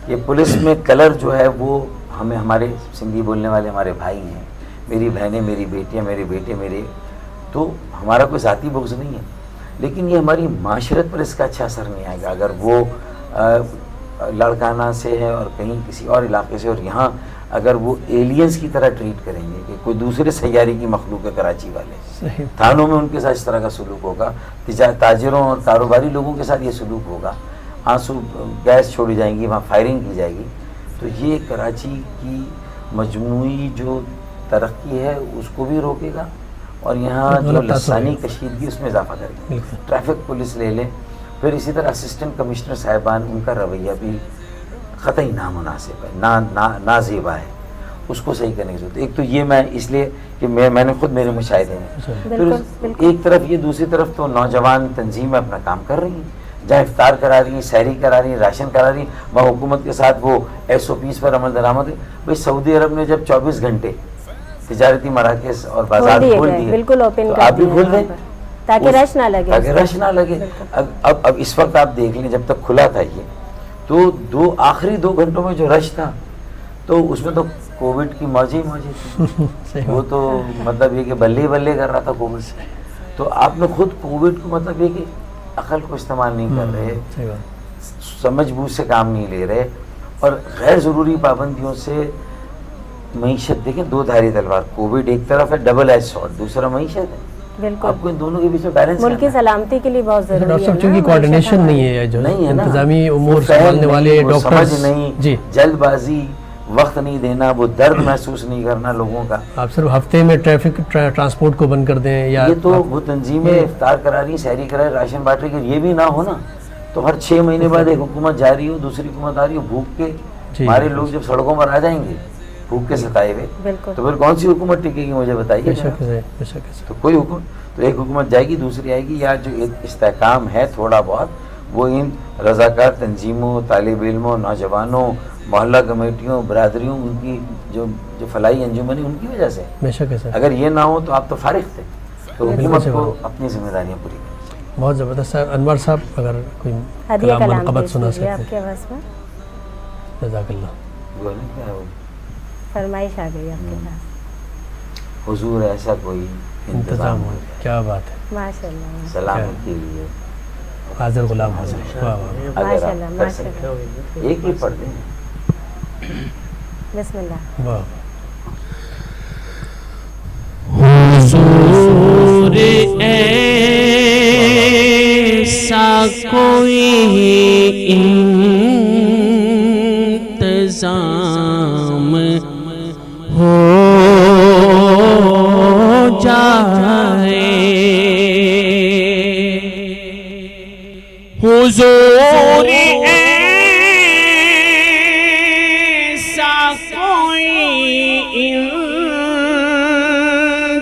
کہ پولیس میں کلر جو ہے وہ ہمیں، ہمارے سندھی بولنے والے ہمارے بھائی ہیں، میری بہنیں، میری بیٹیاں، میرے بیٹے، میرے، تو ہمارا کوئی ذاتی بغض نہیں ہے، لیکن یہ ہماری معاشرت پر اس کا اچھا اثر نہیں آئے گا اگر وہ لڑکانہ سے ہے اور کہیں کسی اور علاقے سے، اور یہاں اگر وہ ایلینز کی طرح ٹریٹ کریں گے کہ کوئی دوسرے سیارے کی مخلوق ہے کراچی والے. تھانوں میں ان کے ساتھ اس طرح کا سلوک ہوگا، تاجروں اور کاروباری لوگوں کے ساتھ یہ سلوک ہوگا، آنسو گیس چھوڑی جائیں گی، وہاں فائرنگ کی جائے گی. تو یہ کراچی کی مجموعی جو ترقی ہے اس کو بھی روکے گا اور یہاں جو لسانی کشیدگی اس میں اضافہ کرے گا. ٹریفک پولیس لے لیں، پھر اسی طرح اسسٹنٹ کمشنر صاحبان، ان کا رویہ بھی قطعی نامناسب ہے، نازیبا ہے، اس کو صحیح کرنے کی ضرورت ہے. ایک تو یہ میں اس لیے کہ میں نے خود میرے مشاہدے میں، پھر ایک طرف یہ، دوسری طرف تو نوجوان تنظیمیں اپنا کام کر رہی ہیں، جہاں افطار کرا رہی ہیں، سحری کرا رہی ہیں، راشن کرا رہی ہیں، وہاں حکومت کے ساتھ وہ SOPs پر عمل درآمد ہے. بھائی سعودی عرب نے جب 24 گھنٹے تجارتی مراکز اور بازار کھول دیے، بالکل اوپن تو آپ بھی کھول دیں تاکہ رش نہ لگے. اب اس وقت آپ دیکھ لیں، جب تک کھلا تھا یہ تو آخری 2 گھنٹوں میں جو رش تھا تو اس میں تو کووڈ کی موجیں تھی. وہ تو مطلب یہ کہ بلے بلے کر رہا تھا کووڈ سے. تو آپ نے خود کووڈ کو مطلب یہ کہ عقل کو استعمال نہیں کر رہے، سمجھ بوجھ سے کام نہیں لے رہے، اور غیر ضروری پابندیوں سے معیشت. دیکھیں 2 دھاری تلوار، کووڈ ایک طرف ہے، ڈبل ایج سورڈ دوسرا معیشت ہے. بالکل آپ کو ان دونوں کے بیچ میں بیلنس ملک کی سلامتی کے لیے بہت ضروری ہے. ڈاکٹر صاحب چونکہ کوارڈینیشن نہیں ہے، جو انتظامی امور سنبھالنے والے ڈاکٹرز، سمجھ نہیں، جی جلد بازی، وقت نہیں دینا، وہ درد محسوس نہیں کرنا لوگوں کا. آپ صرف ہفتے میں ٹرانسپورٹ کو بند کر دیں، یا یہ تو وہ تنظیمیں افطار کرا رہی ہیں، سحری کرا رہی، راشن بانٹ رہی، یہ بھی نہ ہو نا تو ہر 6 مہینے بعد ایک حکومت جا رہی ہو، دوسری حکومت آ رہی ہو، بھوک کے ہمارے لوگ جب سڑکوں پر آ جائیں گے بھوک کے ستائے ہوئے، تو پھر کون سی حکومت ٹکے گی مجھے بتائیے. تو کوئی حکومت، تو ایک حکومت جائے گی دوسری آئے گی. یا جو استحکام ہے تھوڑا بہت وہ ان رضاکار تنظیموں، طالب علموں، نوجوانوں، محلہ کمیٹیوں، برادریوں، ان کی جو فلاحی انجمن ان کی وجہ سے. اگر یہ نہ ہو تو آپ تو فارغ تھے. تو حکومت کو اپنی ذمہ داریاں پوری کرنی چاہیے. بہت زبردست. انور صاحب اگر کوئی کلام منقبت سنا سکتے ہیں. جزاک اللہ. فرمائش آ گئی آپ کے پاس. حضور ایسا کوئی انتظام ہو. کیا بات ہے، ماشاء اللہ. سلامت کے لیے حاضر غلام حاضر. ماشاء اللہ ماشاء اللہ. ایک ہی پڑھ دیں. بسم اللہ. واہ. حضور ایسا کوئی انتظام ہو جائے، حضور ایسا کوئی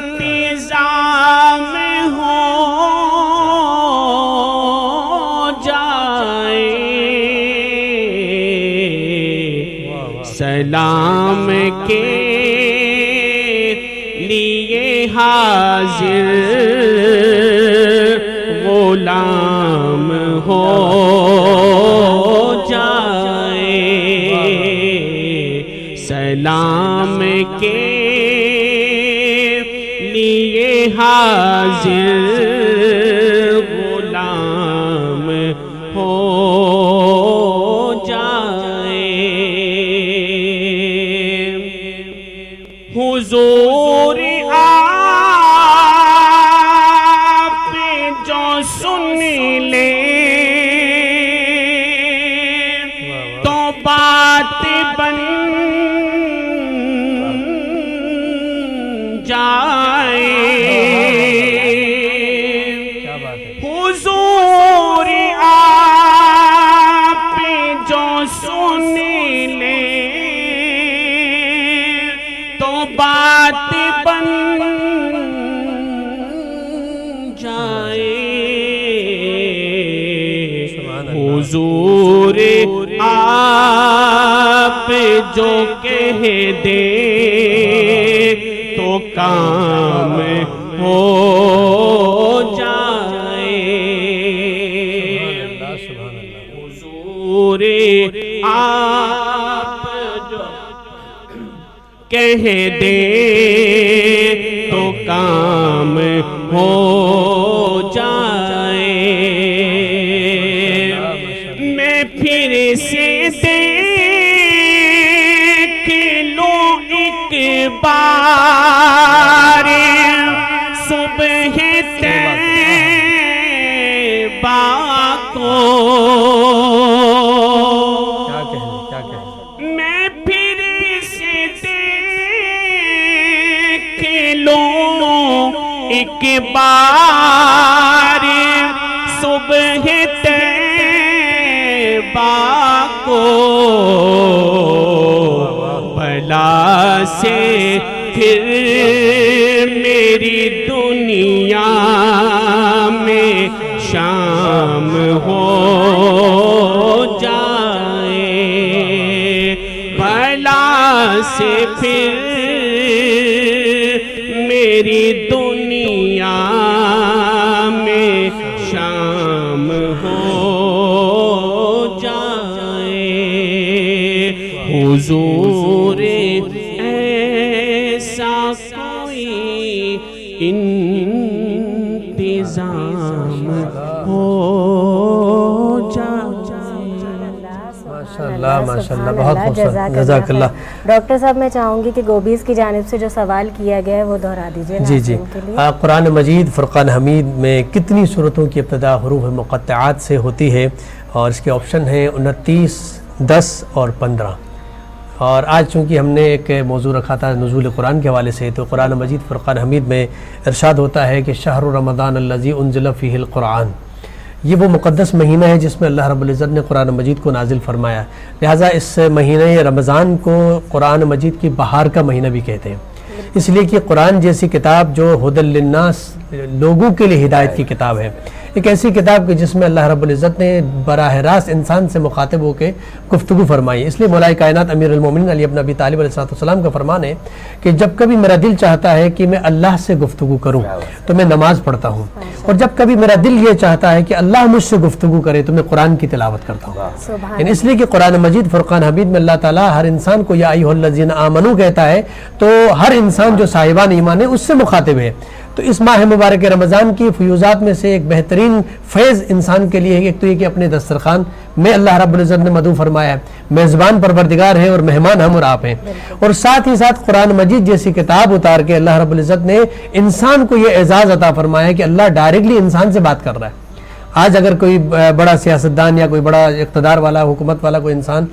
انتظام ہو جائے، سلام کے لیے حاضر غلام ہو جائے، سلام کے لیے حاضر غلام ہو جائے، حضور آپ جو سن لے تو بات بن جائے، حضور آپ جو سن لے تو بات بن جائے، حضور آپ جو کہہ دے تو کام ہو جائے، حضور آپ جو کہہ دے تو کام ہو جائے، میں پھر سے دیکھ لوں ایک بار صبح طیبہ کو، میں پھر سے دیکھ لوں ایک بار صبح طیبہ کو، بھلا سے پھر میری دنیا میں شام ہو جائے، بھلا سے پھر میری دنیا میں شام ہو جائے، حضور ایسا کوئی انتظام ہو ماشاءاللہ بہت خوبصورت، جزاک اللہ۔ ڈاکٹر صاحب میں چاہوں گی کہ گوبیز کی جانب سے جو سوال کیا گیا ہے وہ دہرا دیجیے جی جی۔ قرآن مجید فرقان حمید میں کتنی صورتوں کی ابتدا حروف مقطعات سے ہوتی ہے؟ اور اس کے آپشن ہیں 29، 10 اور 15۔ اور آج چونکہ ہم نے ایک موضوع رکھا تھا نزول قرآن کے حوالے سے، تو قرآن مجید فرقان حمید میں ارشاد ہوتا ہے کہ شہر رمضان الذی انزل فیہ القرآن، یہ وہ مقدس مہینہ ہے جس میں اللہ رب العزت نے قرآن مجید کو نازل فرمایا، لہٰذا اس مہینہ رمضان کو قرآن مجید کی بہار کا مہینہ بھی کہتے ہیں، اس لیے کہ قرآن جیسی کتاب جو ہدی للناس لوگوں کے لیے ہدایت کی کتاب ہے، ایک ایسی کتاب کہ جس میں اللہ رب العزت نے براہ راست انسان سے مخاطب ہو کے گفتگو فرمائی، اس لیے مولا کائنات امیر المومنین علی بن ابی طالب علیہ السلام کا فرمان ہے کہ جب کبھی میرا دل چاہتا ہے کہ میں اللہ سے گفتگو کروں تو میں نماز پڑھتا ہوں، اور جب کبھی میرا دل یہ چاہتا ہے کہ اللہ مجھ سے گفتگو کرے تو میں قرآن کی تلاوت کرتا ہوں۔ یعنی اس لیے کہ قرآن مجید فرقان حمید میں اللہ تعالیٰ ہر انسان کو یا ایھا الذین آمنو کہتا ہے، تو ہر انسان جو صاحبان ایمان ہے اس سے مخاطب ہے۔ تو اس ماہ مبارک رمضان کی فیوزات میں سے ایک بہترین فیض انسان کے لیے ایک تو یہ کہ اپنے دسترخوان میں اللہ رب العزت نے مدعو فرمایا ہے، میزبان پروردگار ہے اور مہمان ہم اور آپ ہیں، اور ساتھ ہی ساتھ قرآن مجید جیسی کتاب اتار کے اللہ رب العزت نے انسان کو یہ اعزاز عطا فرمایا ہے کہ اللہ ڈائریکٹلی انسان سے بات کر رہا ہے۔ آج اگر کوئی بڑا سیاستدان یا کوئی بڑا اقتدار والا حکومت والا کوئی انسان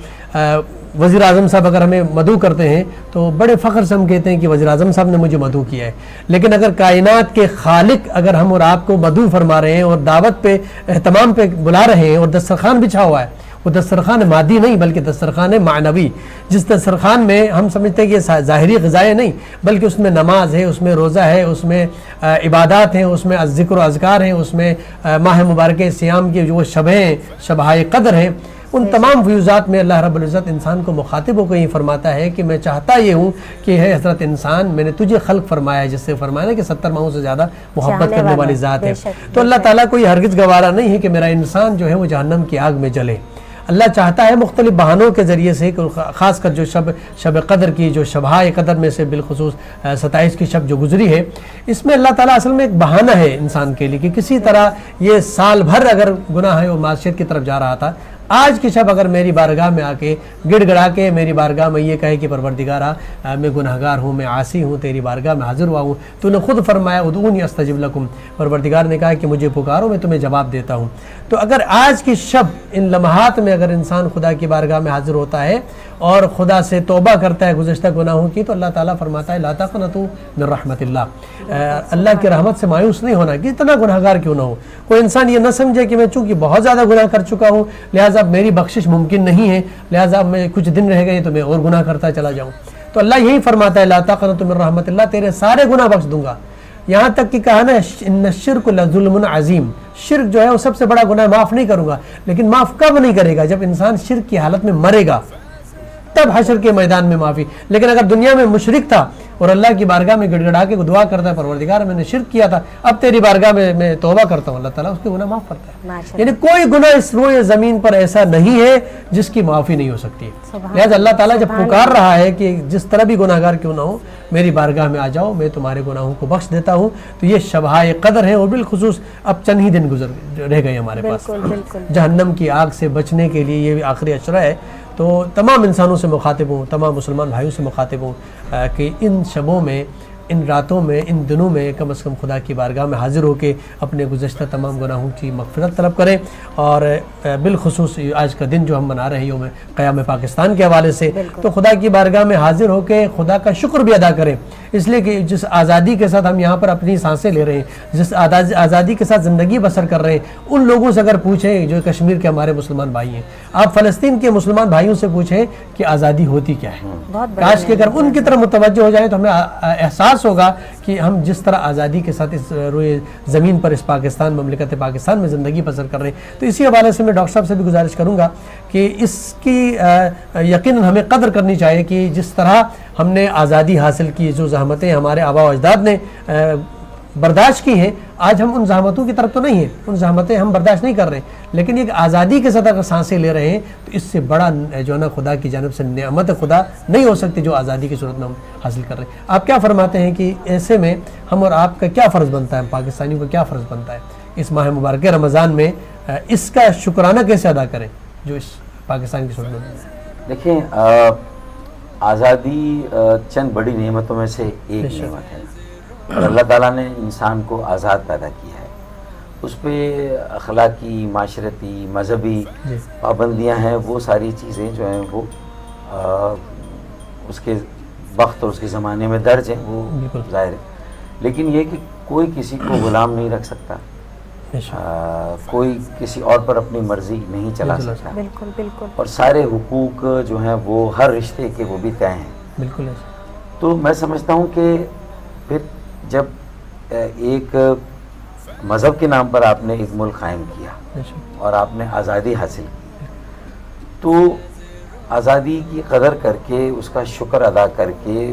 وزیر اعظم صاحب اگر ہمیں مدعو کرتے ہیں تو بڑے فخر سے ہم کہتے ہیں کہ وزیر اعظم صاحب نے مجھے مدعو کیا ہے، لیکن اگر کائنات کے خالق اگر ہم اور آپ کو مدعو فرما رہے ہیں اور دعوت پہ اہتمام پہ بلا رہے ہیں اور دسترخوان بچھا ہوا ہے، وہ دسترخوان مادی نہیں بلکہ دسترخوان معنوی، جس دسترخوان میں ہم سمجھتے ہیں کہ ظاہری غذائیں نہیں بلکہ اس میں نماز ہے، اس میں روزہ ہے، اس میں عبادات ہیں، اس میں ذکر و اذکار ہیں، اس میں ماہ مبارک سیام کی جو شبیں شبہائے قدر ہیں، ان تمام فیوزات میں اللہ رب العزت انسان کو مخاطب ہو کے یہ فرماتا ہے کہ میں چاہتا یہ ہوں کہ ہے حضرت انسان، میں نے تجھے خلق فرمایا ہے، جس سے فرمایا نا کہ 70 ماہوں سے زیادہ محبت کرنے والی ذات ہے. تو اللہ تعالیٰ کو یہ ہرگز گوارا نہیں ہے کہ میرا انسان جو ہے وہ جہنم کی آگ میں جلے. اللہ چاہتا ہے مختلف بہانوں کے ذریعے سے، خاص کر جو شب قدر کی، جو شبہائے قدر میں سے بالخصوص 27 کی شب جو گزری ہے، اس میں اللہ تعالیٰ اصل میں ایک بہانہ ہے انسان کے لیے کہ کسی طرح یہ سال بھر اگر گناہ اور معصیت کی طرف جا رہا تھا، آج کی شب اگر میری بارگاہ میں آ کے گڑ گڑا کے میری بارگاہ میں یہ کہے کہ پروردگارا میں گناہگار ہوں، میں عاصی ہوں، تیری بارگاہ میں حاضر ہوا ہوں، تو نے خود فرمایا ادعونی استجب لکم، پروردگار نے کہا کہ مجھے پکارو میں تمہیں جواب دیتا ہوں. تو اگر آج کی شب ان لمحات میں اگر انسان خدا کی بارگاہ میں حاضر ہوتا ہے اور خدا سے توبہ کرتا ہے گزشتہ گناہوں کی، تو اللہ تعالیٰ فرماتا ہے لا تقنطوا من رحمت اللہ، اللہ کی رحمت سے مایوس نہیں ہونا کہ اتنا گناہگار کیوں نہ ہو. کوئی انسان یہ نہ سمجھے کہ میں چونکہ بہت زیادہ گناہ کر چکا ہوں لہٰذا میری بخشش ممکن نہیں ہے، لہٰذا میں کچھ دن رہ گئے تو میں اور گناہ کرتا چلا جاؤں. تو اللہ یہی فرماتا ہے لا تقنطوا من رحمت اللہ، تیرے سارے گناہ بخش دوں گا. یہاں تک کہ کہا نا ان الشرک لظلم عظیم، شرک جو ہے وہ سب سے بڑا گناہ، معاف نہیں کروں گا. لیکن معاف کب نہیں کرے گا؟ جب انسان شرک کی حالت میں مرے گا، تب حشر کے میدان میں معافی. لیکن اگر دنیا میں مشرک تھا اور اللہ کی بارگاہ میں گڑ گڑا کے دعا کرتا ہے پروردگار میں نے شرک کیا تھا، اب تیری بارگاہ میں توبہ کرتا ہوں، اللہ تعالیٰ اس کے گناہ معاف کرتا ہے. یعنی کوئی گناہ اس روئے زمین پر ایسا نہیں ہے جس کی معافی نہیں ہو سکتی ہے. لہٰذا اللہ تعالیٰ جب پکار رہا ہے کہ جس طرح بھی گناہگار کیوں نہ ہو میری بارگاہ میں آ جاؤ، میں تمہارے گناہوں کو بخش دیتا ہوں، تو یہ شبہائے قدر ہے. اور بالخصوص اب چند ہی دن گزر رہ گئے ہمارے پاس جہنم کی آگ سے بچنے کے لیے، یہ آخری عشرہ ہے. تو تمام انسانوں سے مخاطب ہوں، تمام مسلمان بھائیوں سے مخاطب ہوں کہ ان شبوں میں، ان راتوں میں، ان دنوں میں کم از کم خدا کی بارگاہ میں حاضر ہو کے اپنے گزشتہ تمام گناہوں کی مغفرت طلب کریں. اور بالخصوص آج کا دن جو ہم منا رہے ہیں یوم قیام پاکستان کے حوالے سے، تو خدا کی بارگاہ میں حاضر ہو کے خدا کا شکر بھی ادا کریں، اس لیے کہ جس آزادی کے ساتھ ہم یہاں پر اپنی سانسیں لے رہے ہیں، جس آزادی کے ساتھ زندگی بسر کر رہے ہیں، ان لوگوں سے اگر پوچھیں جو کشمیر کے ہمارے مسلمان بھائی ہیں، آپ فلسطین کے مسلمان بھائیوں سے پوچھیں کہ آزادی ہوتی کیا ہے. کاش کہ اگر ان کی طرف متوجہ ہو جائیں تو ہمیں احساس ہوگا کہ ہم جس طرح آزادی کے ساتھ اس روئے زمین پر اس پاکستان، مملکت پاکستان میں زندگی بسر کر رہے ہیں. تو اسی حوالے سے میں ڈاکٹر صاحب سے بھی گزارش کروں گا کہ اس کی یقیناً ہمیں قدر کرنی چاہیے کہ جس طرح ہم نے آزادی حاصل کی، جو زحمتیں ہمارے آباء و اجداد نے برداشت کی ہیں، آج ہم ان زحمتوں کی طرف تو نہیں ہیں، ان زحمتیں ہم برداشت نہیں کر رہے ہیں، لیکن ایک آزادی کے ساتھ اگر سانسیں لے رہے ہیں تو اس سے بڑا جو ہے نا خدا کی جانب سے نعمت خدا نہیں ہو سکتی جو آزادی کی صورت میں ہم حاصل کر رہے ہیں. آپ کیا فرماتے ہیں کہ ایسے میں ہم اور آپ کا کیا فرض بنتا ہے، پاکستانیوں کا کیا فرض بنتا ہے اس ماہ مبارک رمضان میں اس کا شکرانہ کیسے ادا کریں جو اس پاکستان کی صورت میں؟ دیکھیں، آزادی چند بڑی نعمتوں میں سے ایک نعمت ہے. اللہ تعالیٰ نے انسان کو آزاد پیدا کیا ہے، اس پہ اخلاقی، معاشرتی، مذہبی پابندیاں ہیں، وہ ساری چیزیں جو ہیں وہ اس کے وقت اور اس کے زمانے میں درج ہیں، وہ ظاہر ہے. لیکن یہ کہ کوئی کسی کو غلام نہیں رکھ سکتا، کوئی کسی اور پر اپنی مرضی نہیں چلا سکتا، بالکل بالکل. اور سارے حقوق جو ہیں وہ ہر رشتے کے وہ بھی طے ہیں. بالکل. تو میں سمجھتا ہوں کہ پھر جب ایک مذہب کے نام پر آپ نے ایک ملک قائم کیا اور آپ نے آزادی حاصل کی، تو آزادی کی قدر کر کے، اس کا شکر ادا کر کے،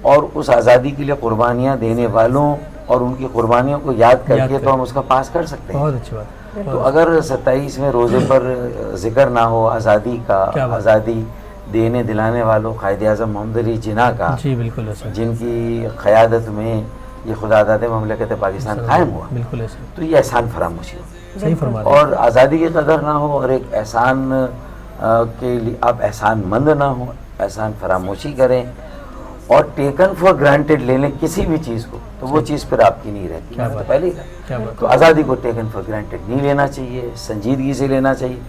اور اس آزادی کے لیے قربانیاں دینے والوں اور ان کی قربانیوں کو یاد کر کے تو ہم اس کا پاس کر سکتے ہیں. بہت اچھی بات. تو اگر 27ویں روزے پر ذکر نہ ہو آزادی کا، آزادی دینے دلانے والوں قائد اعظم محمد علی جناح کا، جی بالکل ایسا، جن کی قیادت میں یہ خدا داد مملکت پاکستان قائم ہوا، بالکل ایسا، تو یہ احسان فراموشی ہو. صحیح فرما رہے ہیں. اور آزادی کی قدر نہ ہو اور ایک احسان کے لیے آپ احسان مند نہ ہو، احسان فراموشی کریں اور ٹیکن فار گرانٹیڈ لے لیں کسی بھی چیز کو، تو وہ چیز پھر آپ کی نہیں رہتی. میں تو پہلے ہی تو آزادی کو ٹیکن فار گرانٹیڈ نہیں لینا چاہیے، سنجیدگی سے لینا چاہیے،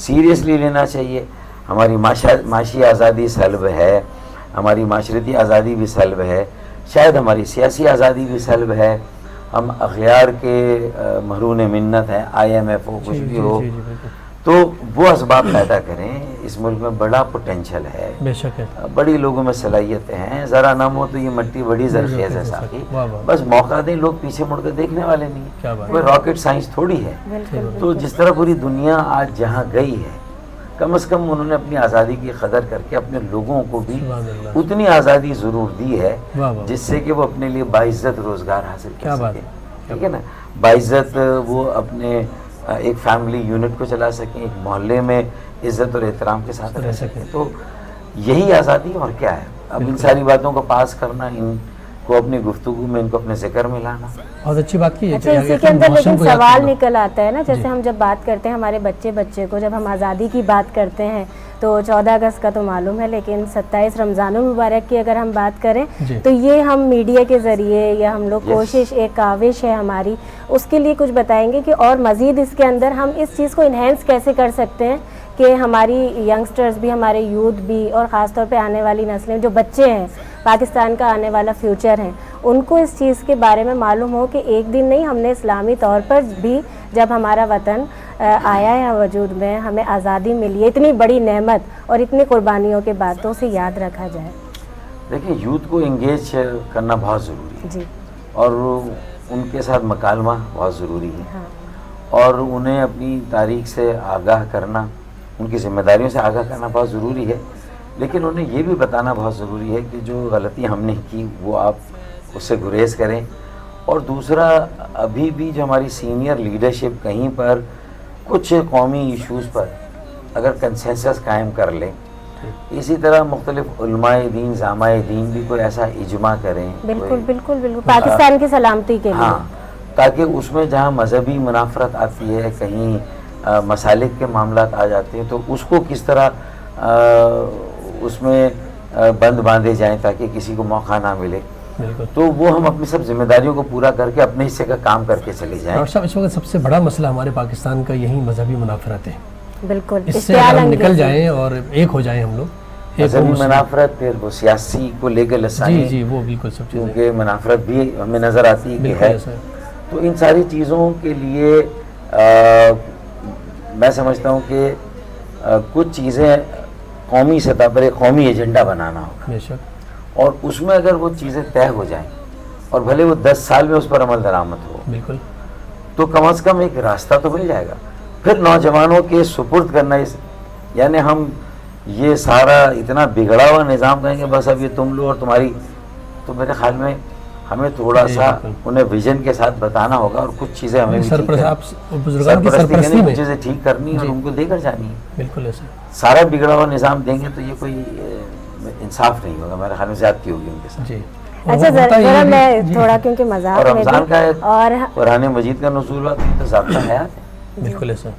سیریسلی لینا چاہیے. ہماری معاشی آزادی سلب ہے، ہماری معاشرتی آزادی بھی سلب ہے، شاید ہماری سیاسی آزادی بھی سلب ہے. ہم اغیار کے محرون منت ہیں، IMF ہو، کچھ بھی ہو. تو وہ اسباب پیدا کریں. اس ملک میں بڑا پوٹینشل ہے, بے شک ہے, بڑی لوگوں میں صلاحیتیں ہیں, ذرا نام ہو تو یہ مٹی بڑی زرخیز ہے ساقی, بس موقع دیں, لوگ پیچھے مڑ کر دیکھنے والے نہیں ہیں, کوئی راکٹ سائنس تھوڑی ہے. تو جس طرح پوری دنیا آج جہاں گئی ہے, کم از کم انہوں نے اپنی آزادی کی قدر کر کے اپنے لوگوں کو بھی اتنی آزادی ضرور دی ہے جس سے کہ وہ اپنے لیے باعزت روزگار حاصل کر سکیں, ٹھیک ہے نا, باعزت وہ اپنے ایک فیملی یونٹ کو چلا سکیں, ایک محلے میں عزت اور احترام کے ساتھ رہ سکیں. تو یہی آزادی اور کیا ہے. اب ان ساری باتوں کو پاس کرنا, ان کو اپنی گفتگو میں, ان کو اپنے ذکر میں لانا بہت اچھی بات کی ہے. اچھا, اسی کے اندر لیکن سوال نکل آتا ہے نا, جیسے ہم جب بات کرتے ہیں ہمارے بچے کو, جب ہم آزادی کی بات کرتے ہیں تو 14 اگست کا تو معلوم ہے, لیکن 27 رمضان المبارک کی اگر ہم بات کریں تو یہ ہم میڈیا کے ذریعے یا ہم لوگ کوشش, ایک کاوش ہے ہماری, اس کے لیے کچھ بتائیں گے کہ اور مزید اس کے اندر ہم اس چیز کو انہینس کیسے کر سکتے ہیں کہ ہماری ینگسٹرز بھی, ہمارے یوتھ بھی, اور خاص طور پہ آنے والی نسلیں, جو بچے ہیں, پاکستان کا آنے والا فیوچر ہے, ان کو اس چیز کے بارے میں معلوم ہو کہ ایک دن نہیں, ہم نے اسلامی طور پر بھی جب ہمارا وطن آیا ہے وجود میں, ہمیں آزادی ملی ہے, اتنی بڑی نعمت اور اتنی قربانیوں کے بعد, تو اسے یاد رکھا جائے. دیکھیں, یوتھ کو انگیج کرنا بہت ضروری ہے, اور ان کے ساتھ مکالمہ بہت ضروری ہے, اور انہیں اپنی تاریخ سے آگاہ کرنا, ان کی ذمہ داریوں سے آگاہ کرنا بہت ضروری ہے. لیکن انہیں یہ بھی بتانا بہت ضروری ہے کہ جو غلطی ہم نے کی وہ آپ اس سے گریز کریں. اور دوسرا, ابھی بھی جو ہماری سینئر لیڈرشپ کہیں پر کچھ قومی ایشوز پر اگر کنسنسس قائم کر لیں, اسی طرح مختلف علماء دین, زعماء دین بھی کوئی ایسا اجماع کریں, بالکل بالکل بالکل, پاکستان کی سلامتی کے لیے, ہاں, تاکہ اس میں جہاں مذہبی منافرت آتی ہے, کہیں مسالک کے معاملات آ جاتے ہیں, تو اس کو کس طرح اس میں بند باندھے جائیں تاکہ کسی کو موقع نہ ملے. تو وہ ہم اپنی سب ذمہ داریوں کو پورا کر کے اپنے حصے کا کام کر کے چلے جائیں. ڈاکٹر صاحب, اس وقت سب سے بڑا مسئلہ ہمارے پاکستان کا یہی مذہبی منافرت ہے. بالکل, اس سے ہم نکل جائیں اور ایک ہو جائیں ہم لوگ. مذہبی منافرت, پھر وہ سیاسی کو لے کے لسانی, جی وہ بالکل سب چیزیں, کیونکہ منافرت بھی ہمیں نظر آتی ہے کہ ہے. تو ان ساری چیزوں کے لیے میں سمجھتا ہوں کہ کچھ چیزیں قومی سطح پر ایک قومی ایجنڈا بنانا ہوگا, بے شک, اور اس میں اگر وہ چیزیں طے ہو جائیں, اور بھلے وہ 10 سال میں اس پر عمل درآمد ہو, بالکل, تو کم از کم ایک راستہ تو مل جائے گا. پھر نوجوانوں کے سپرد کرنا, یعنی ہم یہ سارا اتنا بگڑا ہوا نظام کہیں گے بس اب یہ تم لو اور تمہاری, تو میرے خیال میں ہمیں تھوڑا سا انہیں ویژن کے ساتھ بتانا ہوگا, اور کچھ چیزیں ہمیں کچھ چیزیں ٹھیک کرنی اور ان کو دے کر جانی ہے. بالکل ایسا, سارا بگڑا ہوا نظام دیں گے تو یہ کوئی انصاف نہیں ہوگا, میرے خیال میں زیادتی ہوگی ان کے ساتھ. جی, اچھا ذرا میں تھوڑا, کیونکہ مذاق اور رمضان کا اور قرآن مجید کا نزول ہوا تو ضابطہ حیات ہے. بالکل ایسا,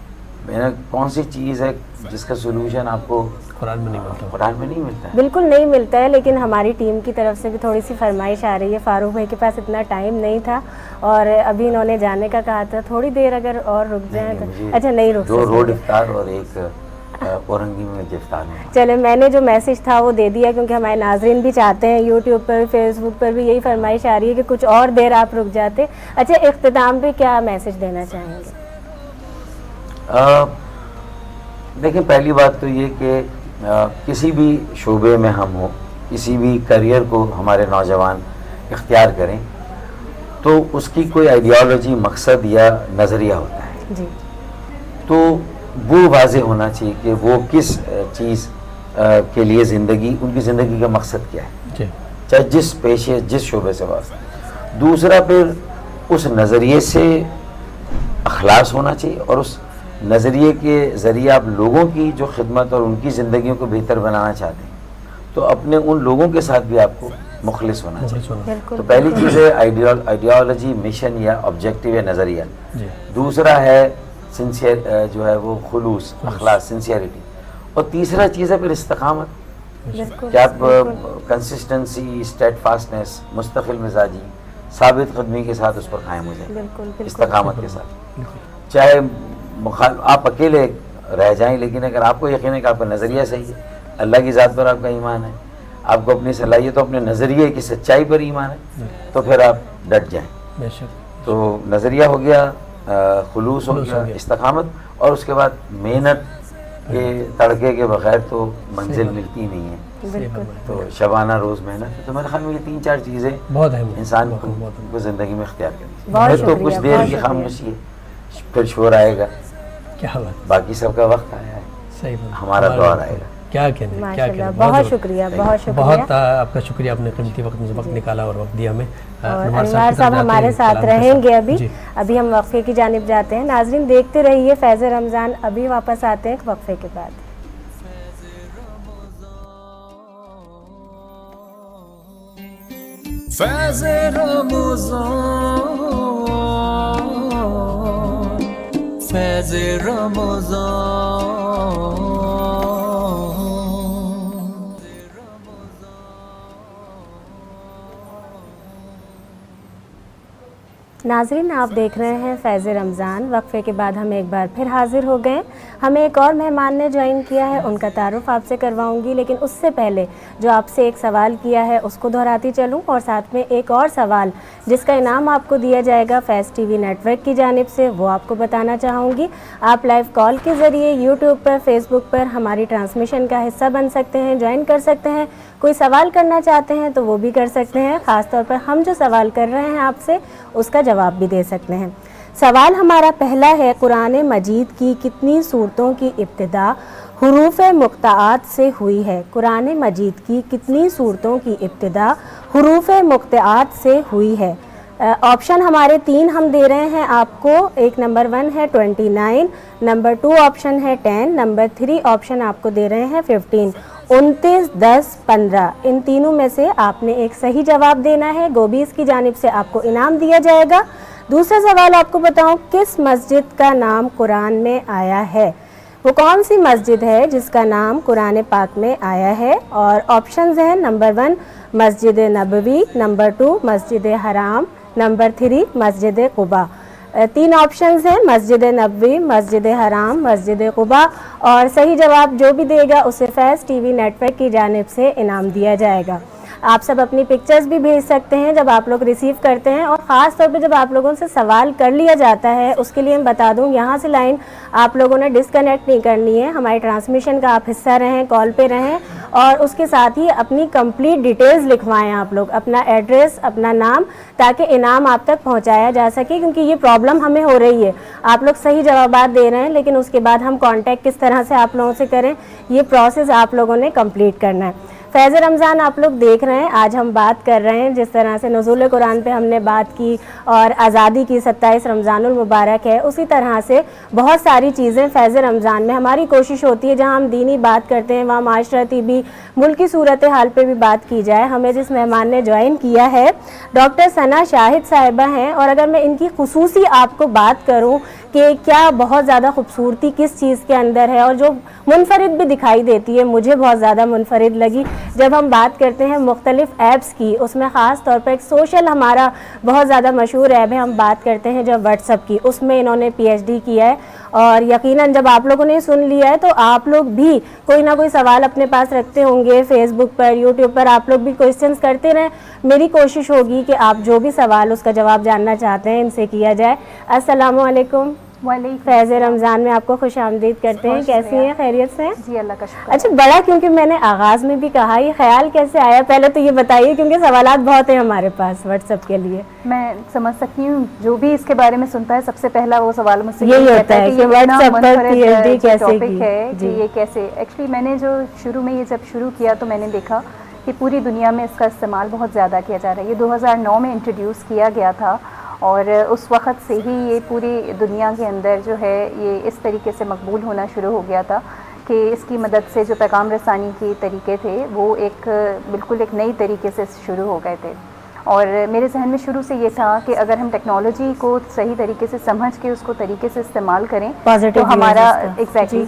کون سی چیز ہے جس کا سولوشن آپ کو قرآن میں نہیں ملتا, قرآن میں نہیں ملتا ہے. بالکل نہیں ملتا ہے. لیکن ہماری ٹیم کی طرف سے بھی تھوڑی سی فرمائش آ رہی ہے, فاروق بھائی کے پاس اتنا ٹائم نہیں تھا اور ابھی انہوں نے جانے کا کہا تھا, تھوڑی دیر اگر اور رک جائیں تو. اچھا نہیں رک سکتے, 2 روڈ افطار اور ایک اورنگی میں افطار میں. چلے, میں نے جو میسج تھا وہ دے دیا, کیونکہ ہمارے ناظرین بھی چاہتے ہیں, یوٹیوب پر, فیس بک پر بھی یہی فرمائش آ رہی ہے کہ کچھ اور دیر آپ رک جاتے. اچھا, اختتام پہ کیا میسج دینا چاہیں گے؟ دیکھیں, پہلی بات تو یہ کہ کسی بھی شعبے میں ہم ہوں, کسی بھی کریئر کو ہمارے نوجوان اختیار کریں تو اس کی کوئی آئیڈیالوجی, مقصد یا نظریہ ہوتا ہے. جی, تو وہ واضح ہونا چاہیے کہ وہ کس چیز کے لیے زندگی, ان کی زندگی کا مقصد کیا ہے, چاہے جس پیشے, جس شعبے سے واسطہ. دوسرا, پھر اس نظریے سے اخلاص ہونا چاہیے, اور اس نظریے کے ذریعے آپ لوگوں کی جو خدمت اور ان کی زندگیوں کو بہتر بنانا چاہتے ہیں تو اپنے ان لوگوں کے ساتھ بھی آپ کو مخلص ہونا چاہیے. تو پہلی چیز ہے آئیڈیالوجی, مشن یا آبجیکٹیو یا نظریہ. دوسرا ہے سنسیئر, جو ہے وہ خلوص, اخلاص, سنسیئرٹی. اور تیسرا چیز ہے پھر استقامت, کہ آپ کنسسٹنسی, اسٹیٹ فاسٹنس, مستقل مزاجی, ثابت قدمی کے ساتھ اس پر قائم ہو جائیں, استقامت کے ساتھ. چاہے آپ اکیلے رہ جائیں, لیکن اگر آپ کو یقین ہے کہ آپ کا نظریہ صحیح ہے, اللہ کی ذات پر آپ کا ایمان ہے, آپ کو اپنی صلاحیت, اپنے نظریے کی سچائی پر ایمان ہے, تو پھر آپ ڈٹ جائیں. تو نظریہ ہو گیا, خلوص ہو گیا, استقامت, اور اس کے بعد محنت کے تڑکے کے بغیر تو منزل ملتی نہیں ہے. تو شبانہ روز محنت, تو میرے خیال میں یہ 3-4 چیزیں بہت اہم انسان کو زندگی میں اختیار کرنی چاہیے. تو کچھ دیر کی خاموشی ہے, پھر شور آئے گا, کیا بات, باقی سب کا وقت آیا ہے, صحیح بات, ہمارا دور آئے گا. کیا کہنے, کیا کہنے, بہت شکریہ, بہت شکریہ, بہت آپ کا شکریہ, آپ نے قیمتی وقت نکالا اور وقت دیا ہمیں. انوار صاحب ہمارے ساتھ رہیں گے ابھی ہم وقفے کی جانب جاتے ہیں. ناظرین دیکھتے رہیے فیض رمضان, ابھی واپس آتے ہیں وقفے کے بعد. فیض رمضان, فیض رمضان. ناظرین آپ دیکھ رہے ہیں فیض رمضان. وقفے کے بعد ہم ایک بار پھر حاضر ہو گئے. ہمیں ایک اور مہمان نے جوائن کیا ہے, ان کا تعارف آپ سے کرواؤں گی, لیکن اس سے پہلے جو آپ سے ایک سوال کیا ہے اس کو دہراتی چلوں, اور ساتھ میں ایک اور سوال جس کا انعام آپ کو دیا جائے گا فیض ٹی وی نیٹ ورک کی جانب سے, وہ آپ کو بتانا چاہوں گی. آپ لائیو کال کے ذریعے یوٹیوب پر, فیس بک پر ہماری ٹرانسمیشن کا حصہ بن سکتے ہیں, جوائن کر سکتے ہیں. کوئی سوال کرنا چاہتے ہیں تو وہ بھی کر سکتے ہیں, خاص طور پر ہم جو سوال کر رہے ہیں آپ سے اس کا جواب بھی دے سکتے ہیں. سوال ہمارا پہلا ہے, قرآن مجید کی کتنی صورتوں کی ابتدا حروف مقطعات سے ہوئی ہے؟ قرآن مجید کی کتنی صورتوں کی ابتدا حروف مقطعات سے ہوئی ہے؟ آپشن ہمارے 3 ہم دے رہے ہیں آپ کو. ایک نمبر 1 ہے 29, نمبر 2 آپشن ہے 10, نمبر 3 آپشن آپ کو دے رہے ہیں 15. 29, 10, 15 ان تینوں میں سے آپ نے ایک صحیح جواب دینا ہے. گوبیز کی جانب سے آپ کو انعام دیا جائے گا. دوسرا سوال آپ کو بتاؤں, کس مسجد کا نام قرآن میں آیا ہے؟ وہ کون سی مسجد ہے جس کا نام قرآن پاک میں آیا ہے؟ اور آپشنز ہیں نمبر 1 مسجد نبوی, نمبر 2 مسجد حرام, نمبر 3 مسجد قباء. 3 آپشنز ہیں, مسجد نبوی, مسجد حرام, مسجد قباء, اور صحیح جواب جو بھی دے گا اسے فیض ٹی وی نیٹ ورک کی جانب سے انعام دیا جائے گا. آپ سب اپنی پکچرز بھی بھیج سکتے ہیں جب آپ لوگ ریسیو کرتے ہیں, اور خاص طور پہ جب آپ لوگوں سے سوال کر لیا جاتا ہے اس کے لیے میں بتا دوں, یہاں سے لائن آپ لوگوں نے ڈسکنیکٹ نہیں کرنی ہے. ہماری ٹرانسمیشن کا آپ حصہ رہیں, کال پہ رہیں, اور اس کے ساتھ ہی اپنی کمپلیٹ ڈیٹیلز لکھوائیں آپ لوگ, اپنا ایڈریس, اپنا نام, تاکہ انعام آپ تک پہنچایا جا سکے. کیونکہ یہ پرابلم ہمیں ہو رہی ہے, آپ لوگ صحیح جوابات دے رہے ہیں لیکن اس کے بعد ہم کانٹیکٹ کس طرح سے آپ لوگوں سے کریں, یہ پروسیس آپ لوگوں نے کمپلیٹ کرنا ہے. فیض رمضان آپ لوگ دیکھ رہے ہیں, آج ہم بات کر رہے ہیں جس طرح سے نزول قرآن پہ ہم نے بات کی اور آزادی کی 27 رمضان المبارک ہے, اسی طرح سے بہت ساری چیزیں فیض رمضان میں ہماری کوشش ہوتی ہے جہاں ہم دینی بات کرتے ہیں وہاں معاشرتی بھی, ملکی صورتحال پہ بھی بات کی جائے. ہمیں جس مہمان نے جوائن کیا ہے ڈاکٹر ثنا شاہد صاحبہ ہیں, اور اگر میں ان کی خصوصی آپ کو بات کروں کہ کیا بہت زیادہ خوبصورتی کس چیز کے اندر ہے اور جو منفرد بھی دکھائی دیتی ہے, مجھے بہت زیادہ منفرد لگی جب ہم بات کرتے ہیں مختلف ایپس کی, اس میں خاص طور پر ایک سوشل ہمارا بہت زیادہ مشہور ایپ ہے, ہم بات کرتے ہیں جب واٹس ایپ کی, اس میں انہوں نے PhD کیا ہے. اور یقیناً جب آپ لوگوں نے سن لیا ہے تو آپ لوگ بھی کوئی نہ کوئی سوال اپنے پاس رکھتے ہوں گے, فیس بک پر, یوٹیوب پر آپ لوگ بھی کوئسچنس کرتے رہیں. میری کوشش ہوگی کہ آپ جو بھی سوال اس کا جواب جاننا چاہتے ہیں ان سے کیا جائے. السلام علیکم. فیض رمضان میں آپ کو خوش آمدید کرتے ہیں. کیسی ہیں, خیریت سے ہیں؟ جی اللہ کا شکر. اچھا, بڑا کیونکہ میں نے آغاز میں بھی کہا, یہ خیال کیسے آیا پہلے تو یہ بتائیے, کیونکہ سوالات بہت ہیں ہمارے پاس واٹس ایپ کے لیے. میں سمجھ سکتی ہوں جو بھی اس کے بارے میں سنتا ہے سب سے پہلا وہ سوال مجھ سے یہی ہوتا ہے کہ واٹس ایپ پر PhD کیسے ٹاپک ہے کہ یہ کیسے. ایکچولی میں نے جو شروع میں یہ جب شروع کیا تو میں نے دیکھا کہ پوری دنیا میں اس کا استعمال بہت زیادہ کیا جا رہا ہے. یہ 2009 میں انٹروڈیوس کیا گیا تھا اور اس وقت سے ہی یہ پوری دنیا کے اندر جو ہے یہ اس طریقے سے مقبول ہونا شروع ہو گیا تھا کہ اس کی مدد سے جو پیغام رسانی کے طریقے تھے وہ بالکل ایک نئی طریقے سے شروع ہو گئے تھے. اور میرے ذہن میں شروع سے یہ تھا کہ اگر ہم ٹیکنالوجی کو صحیح طریقے سے سمجھ کے اس کو طریقے سے استعمال کریں تو ہمارا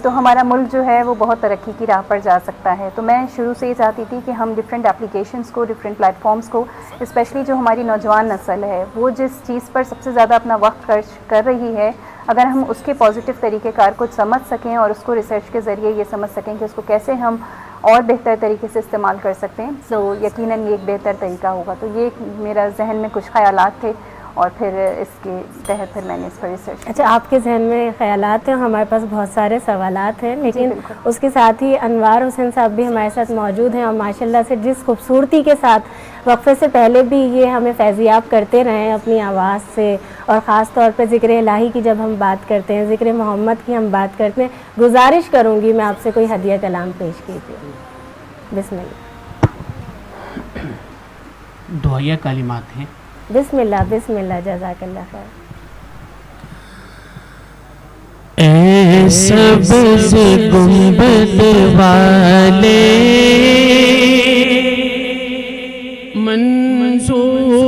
تو ہمارا ملک جو ہے وہ بہت ترقی کی راہ پر جا سکتا ہے. تو میں شروع سے یہ چاہتی تھی کہ ہم ڈفرینٹ اپلیکیشنس کو, ڈفرینٹ پلیٹ فارمس کو, اسپیشلی جو ہماری نوجوان نسل ہے وہ جس چیز پر سب سے زیادہ اپنا وقت خرچ کر رہی ہے, اگر ہم اس کے پازیٹیو طریقہ کار کو سمجھ سکیں اور اس کو ریسرچ کے ذریعے یہ سمجھ سکیں کہ اس کو کیسے ہم اور بہتر طریقے سے استعمال کر سکتے ہیں, تو یقیناً یہ ایک بہتر طریقہ ہوگا. تو یہ میرا ذہن میں کچھ خیالات تھے اور پھر اس کے تحت پھر میں نے اس پر ریسرچ. اچھا، آپ کے ذہن میں خیالات ہیں، ہمارے پاس بہت سارے سوالات ہیں، لیکن بالکل. اس کے ساتھ ہی انوار حسین صاحب بھی ہمارے ساتھ موجود ہیں، اور ماشاءاللہ سے جس خوبصورتی کے ساتھ وقفے سے پہلے بھی یہ ہمیں فیضیاب کرتے رہے ہیں اپنی آواز سے، اور خاص طور پہ ذکر الہی کی جب ہم بات کرتے ہیں، ذکر محمد کی ہم بات کرتے ہیں، گزارش کروں گی میں آپ سے کوئی ہدیہ کلام پیش کیجیے. بسم اللہ. دعائیہ کلمات ہیں. بسم اللہ بسم اللہ. جزاک اللہ خیر. اے سبز گنبد والے منظور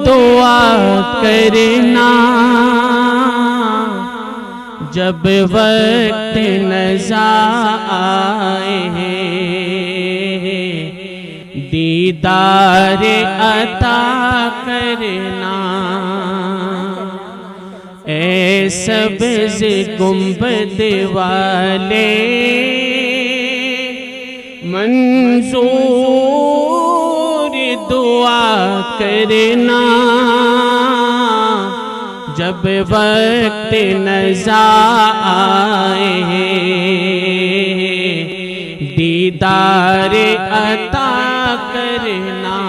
دعا کرنا، جب وقت نزا آئے دیدار عطا کرنا. اے سبز گنبد والے منظور دعا کرنا، جب وقت نزا آئے دیدار عطا کرنا.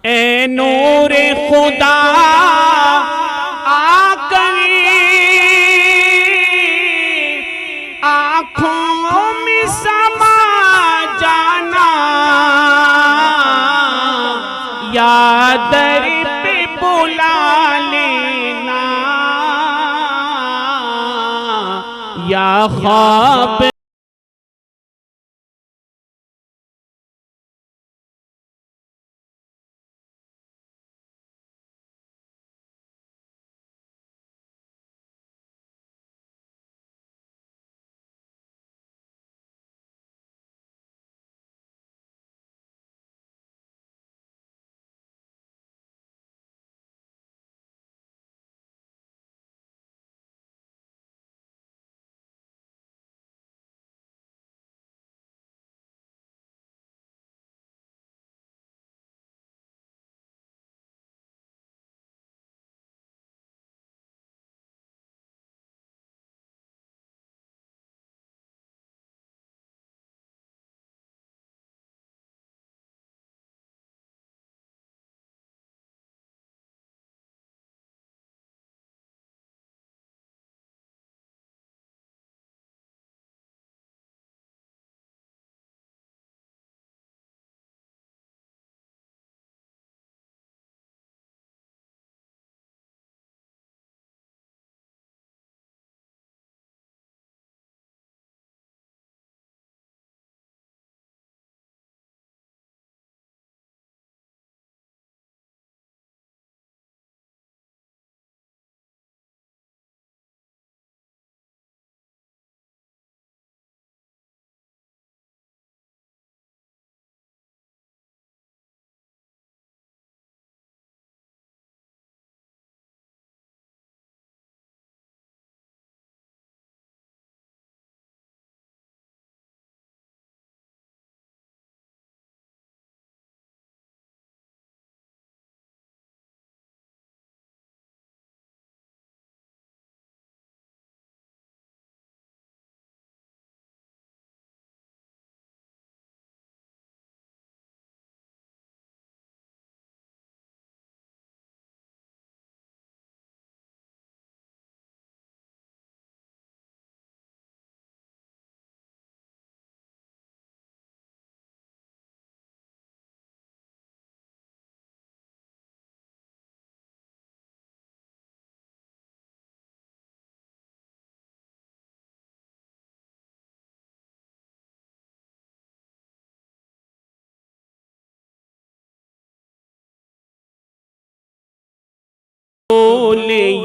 اے نور خدا آ گئی آنکھوں میں سما جانا، یا در پہ بلا لینا، یا خواب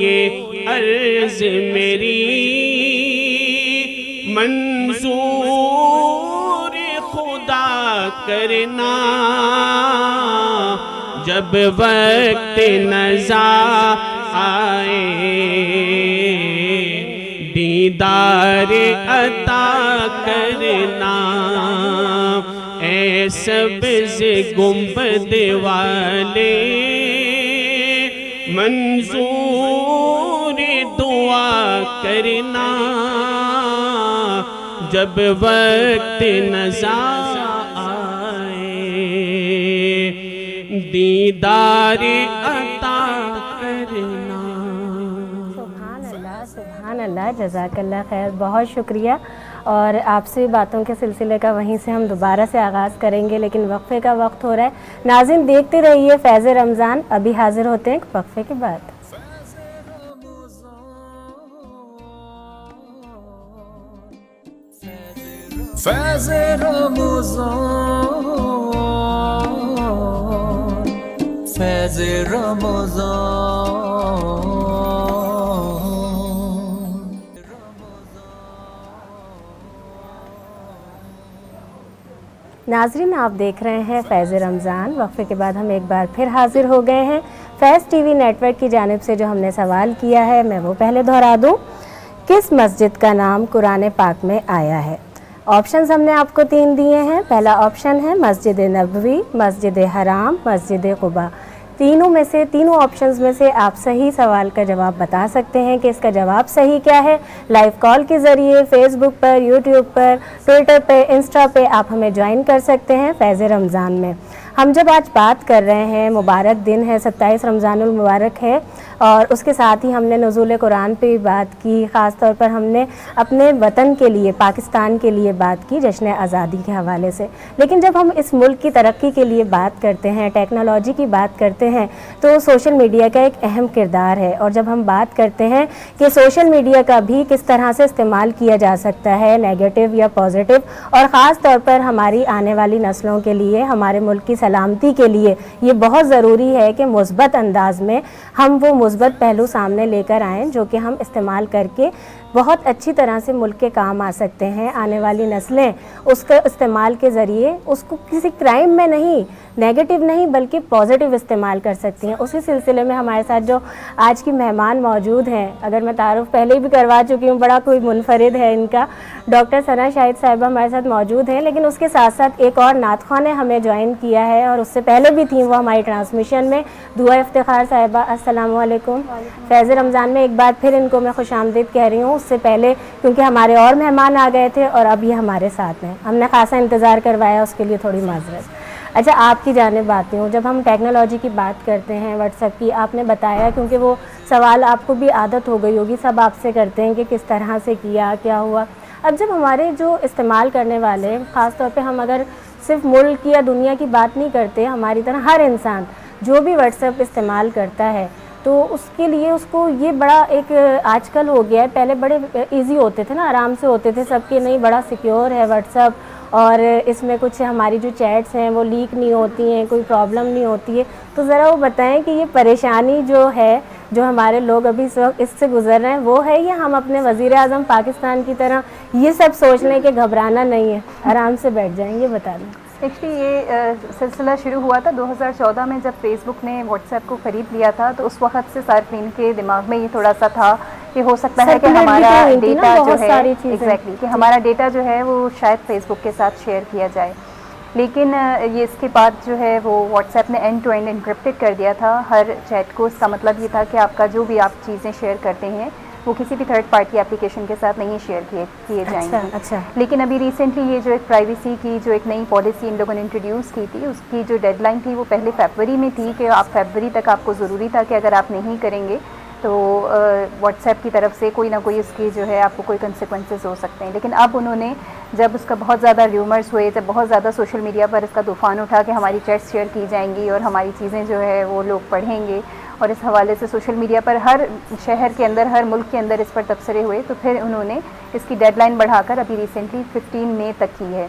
یہ عرض میری منظور خدا کرنا، جب وقت نزا آئے دیدار عطا کرنا. اے سبز گنبد والے منظور دعا کرنا جب وقت نظر آئے دیدار عطا کرنا. سبحان اللہ، جزاک اللہ خیر، بہت شکریہ. اور آپ سے باتوں کے سلسلے کا وہیں سے ہم دوبارہ سے آغاز کریں گے، لیکن وقفے کا وقت ہو رہا ہے. ناظرین دیکھتے رہیے فیض رمضان، ابھی حاضر ہوتے ہیں وقفے کے بعد. فیض رمضان، فیض رمضان. ناظرین آپ دیکھ رہے ہیں فیض رمضان. وقفے کے بعد ہم ایک بار پھر حاضر ہو گئے ہیں. فیض ٹی وی نیٹ ورک کی جانب سے جو ہم نے سوال کیا ہے میں وہ پہلے دہرا دوں. کس مسجد کا نام قرآن پاک میں آیا ہے؟ آپشنز ہم نے آپ کو 3 دیے ہیں. پہلا آپشن ہے مسجد نبوی، مسجد حرام، مسجد قباء. تینوں آپشنز میں سے آپ صحیح سوال کا جواب بتا سکتے ہیں کہ اس کا جواب صحیح کیا ہے. لائیو کال کے ذریعے فیس بک پر، یوٹیوب پر، ٹویٹر پہ، انسٹا پہ آپ ہمیں جوائن کر سکتے ہیں فیض رمضان میں. ہم جب آج بات کر رہے ہیں، مبارک دن ہے، 27 رمضان المبارک ہے، اور اس کے ساتھ ہی ہم نے نزول قرآن پہ بھی بات کی. خاص طور پر ہم نے اپنے وطن کے لیے، پاکستان کے لیے بات کی جشن آزادی کے حوالے سے. لیکن جب ہم اس ملک کی ترقی کے لیے بات کرتے ہیں، ٹیکنالوجی کی بات کرتے ہیں، تو سوشل میڈیا کا ایک اہم کردار ہے. اور جب ہم بات کرتے ہیں کہ سوشل میڈیا کا بھی کس طرح سے استعمال کیا جا سکتا ہے، نیگیٹو یا پازیٹیو، اور خاص طور پر ہماری آنے والی نسلوں کے لیے، ہمارے ملک کی سلامتی کے لیے یہ بہت ضروری ہے کہ مثبت انداز میں ہم وہ مثبت پہلو سامنے لے کر آئیں جو کہ ہم استعمال کر کے بہت اچھی طرح سے ملک کے کام آ سکتے ہیں. آنے والی نسلیں اس کا استعمال کے ذریعے اس کو کسی کرائم میں نہیں، نیگیٹو نہیں، بلکہ پازیٹیو استعمال کر سکتی ہیں. اسی سلسلے میں ہمارے ساتھ جو آج کی مہمان موجود ہیں، اگر میں تعارف پہلے بھی کروا چکی ہوں، بڑا کوئی منفرد ہے ان کا، ڈاکٹر ثنا شاہد صاحبہ ہمارے ساتھ موجود ہیں. لیکن اس کے ساتھ ساتھ ایک اور نعت خواں نے ہمیں جوائن کیا ہے، اور اس سے پہلے بھی تھیں وہ ہماری ٹرانسمیشن میں. دعا افتخار صاحبہ، السلام علیکم. فیض رمضان میں ایک بار پھر ان کو میں خوش آمدید کہہ رہی ہوں. اس سے پہلے کیونکہ ہمارے اور مہمان آ گئے تھے اور اب یہ ہمارے ساتھ ہیں، ہم نے خاصا انتظار کروایا، اس کے لیے تھوڑی معذرت. اچھا، آپ کی جانب آتی ہوں. جب ہم ٹیکنالوجی کی بات کرتے ہیں، واٹس ایپ کی، آپ نے بتایا کیونکہ وہ سوال آپ کو بھی عادت ہو گئی ہوگی، سب آپ سے کرتے ہیں کہ کس طرح سے کیا، کیا ہوا. اب جب ہمارے جو استعمال کرنے والے، خاص طور پہ ہم اگر صرف ملک یا دنیا کی بات نہیں کرتے، ہماری طرح ہر انسان جو بھی واٹس ایپ استعمال کرتا ہے، تو اس کے لیے اس کو یہ بڑا ایک آج کل ہو گیا ہے. پہلے بڑے ایزی ہوتے تھے نا، آرام سے ہوتے تھے سب کے، نہیں بڑا سیکیور ہے واٹس ایپ، اور اس میں کچھ ہماری جو چیٹس ہیں وہ لیک نہیں ہوتی ہیں، کوئی پرابلم نہیں ہوتی ہے. تو ذرا وہ بتائیں کہ یہ پریشانی جو ہے، جو ہمارے لوگ ابھی اس وقت اس سے گزر رہے ہیں، وہ ہے یا ہم اپنے وزیر اعظم پاکستان کی طرح یہ سب سوچ لیں کہ گھبرانا نہیں ہے، آرام سے بیٹھ جائیں؟ یہ بتا دیں. ایکچولی یہ سلسلہ شروع ہوا تھا 2014 میں، جب فیس بک نے واٹس ایپ کو خرید لیا تھا. تو اس وقت سے صارفین کے دماغ میں یہ تھوڑا سا تھا کہ ہو سکتا ہے کہ ہمارا ڈیٹا جو ہے ایگزیکٹلی کہ ہمارا ڈیٹا جو ہے وہ شاید فیس بک کے ساتھ شیئر کیا جائے. لیکن یہ اس کے بعد جو ہے وہ واٹس ایپ نے اینڈ ٹو اینڈ انکرپٹڈ کر دیا تھا ہر چیٹ کو. اس کا مطلب یہ تھا کہ آپ کا جو بھی آپ چیزیں شیئر کرتے ہیں وہ کسی بھی تھرڈ پارٹی اپلیکیشن کے ساتھ نہیں شیئر کیے جائیں گے. لیکن ابھی ریسنٹلی یہ جو ایک پرائیویسی کی جو ایک نئی پالیسی ان لوگوں نے انٹروڈیوس کی تھی، اس کی جو ڈیڈ لائن تھی وہ پہلے فیبروری میں تھی کہ آپ فیبروری تک آپ کو ضروری تھا کہ اگر آپ نہیں کریں گے تو واٹس ایپ کی طرف سے کوئی نہ کوئی اس کی جو ہے آپ کو کوئی کنسیکوینسز ہو سکتے ہیں. لیکن اب انہوں نے جب اس کا بہت زیادہ ریومرز ہوئے، جب بہت زیادہ سوشل میڈیا پر اس کا طوفان اٹھا کہ ہماری چیٹس شیئر کی جائیں گی اور ہماری چیزیں جو ہے وہ لوگ پڑھیں گے، اور اس حوالے سے سوشل میڈیا پر ہر شہر کے اندر، ہر ملک کے اندر اس پر تبصرے ہوئے، تو پھر انہوں نے اس کی ڈیڈ لائن بڑھا کر ابھی ریسنٹلی 15 مئی تک کی ہے.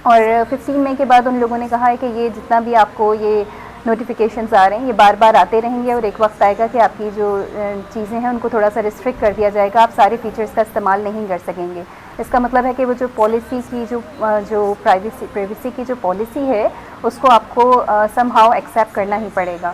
اور 15 مئی کے بعد ان لوگوں نے کہا ہے کہ یہ جتنا بھی آپ کو یہ نوٹیفیکیشنز آ رہے ہیں یہ بار بار آتے رہیں گے، اور ایک وقت آئے گا کہ آپ کی جو چیزیں ہیں ان کو تھوڑا سا ریسٹرکٹ کر دیا جائے گا، آپ سارے فیچرز کا استعمال نہیں کر سکیں گے. اس کا مطلب ہے کہ وہ جو پالیسی کی جو پرائیویسی کی جو پالیسی ہے اس کو آپ کو سم ہاؤ ایکسیپٹ کرنا ہی پڑے گا.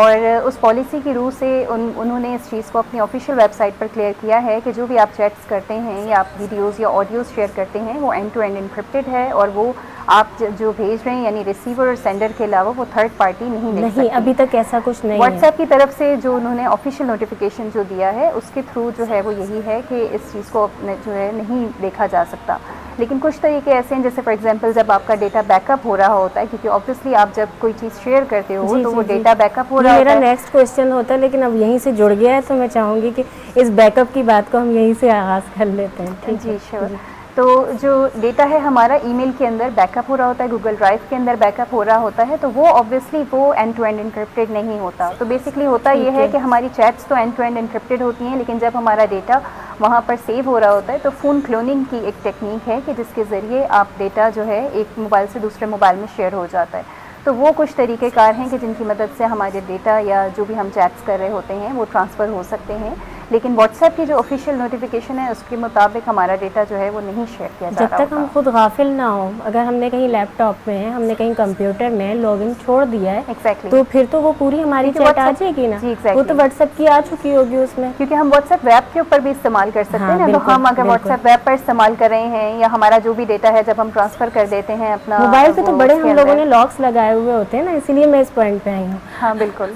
اور اس پالیسی کی روح سے انہوں نے اس چیز کو اپنی آفیشیل ویب سائٹ پر کلیئر کیا ہے کہ جو بھی آپ چیٹس کرتے ہیں یا آپ ویڈیوز یا آڈیوز شیئر کرتے ہیں وہ اینڈ ٹو اینڈ انکرپٹڈ ہے، اور وہ آپ جو بھیج رہے ہیں یعنی ریسیور اور سینڈر کے علاوہ وہ تھرڈ پارٹی نہیں دیکھ سکتی۔ ابھی تک ایسا کچھ نہیں ہے۔ واٹس ایپ کی طرف سے جو انہوں نے آفیشیل نوٹیفیکیشن جو دیا ہے اس کے تھرو جو ہے وہ یہی ہے کہ اس چیز کو جو ہے نہیں دیکھا جا سکتا، لیکن کچھ طریقے ایسے ہیں جیسے فار ایگزامپل جب آپ کا ڈیٹا بیک اپ ہو رہا ہوتا ہے، کیونکہ آبویسلی آپ جب کوئی چیز شیئر کرتے ہو تو وہ ڈیٹا بیک اپ ہو رہا ہوتا ہے۔ میرا نیکسٹ کویشچن ہوتا ہے لیکن اب یہیں سے جڑ گیا ہے تو میں چاہوں گی کہ اس بیک اپ کی بات کو ہم یہیں سے آغاز کر لیتے ہیں۔ جی شیور۔ تو جو ڈیٹا ہے ہمارا ای میل کے اندر بیک اپ ہو رہا ہوتا ہے، گوگل ڈرائیو کے اندر بیک اپ ہو رہا ہوتا ہے، تو وہ آبویسلی وہ اینڈ ٹو اینڈ انکرپٹڈ نہیں ہوتا۔ تو بیسکلی ہوتا یہ ہے کہ ہماری چیٹس تو اینڈ ٹو اینڈ انکرپٹڈ ہوتی ہیں، لیکن جب ہمارا ڈیٹا وہاں پر سیو ہو رہا ہوتا ہے تو فون کلوننگ کی ایک ٹیکنیک ہے کہ جس کے ذریعے آپ ڈیٹا جو ہے ایک موبائل سے دوسرے موبائل میں شیئر ہو جاتا ہے۔ تو وہ کچھ طریقہ کار ہیں کہ جن کی مدد سے ہمارے ڈیٹا یا جو بھی ہم چیٹس کر رہے ہوتے ہیں وہ ٹرانسفر ہو سکتے ہیں، لیکن واٹس ایپ کی جو آفیشیل نوٹیفیکیشن ہے اس کے مطابق ہمارا ڈیٹا جو ہے وہ نہیں شیئر کیا جا رہا جب تک ہم خود غافل نہ ہوں، اگر ہم نے کہیں لیپ ٹاپ میں ہم نے کہیں کمپیوٹر میں لاگ ان چھوڑ دیا ہے تو پھر تو وہ پوری ہماری چیٹ آ جائے گی نا۔ وہ تو واٹس ایپ کی آ چکی ہوگی اس میں، کیونکہ ہم واٹس ایپ ویب کے اوپر بھی استعمال کر سکتے ہیں نا۔ تو ہم اگر واٹس ایپ ویب پر استعمال کر رہے ہیں یا ہمارا جو بھی ڈیٹا ہے جب ہم ٹرانسفر کر دیتے ہیں اپنا موبائل پہ، تو بڑے ہم لوگوں نے لاکس لگائے ہوئے ہوتے ہیں نا، اسی لیے میں اس پوائنٹ پہ آئی ہوں۔ ہاں بالکل،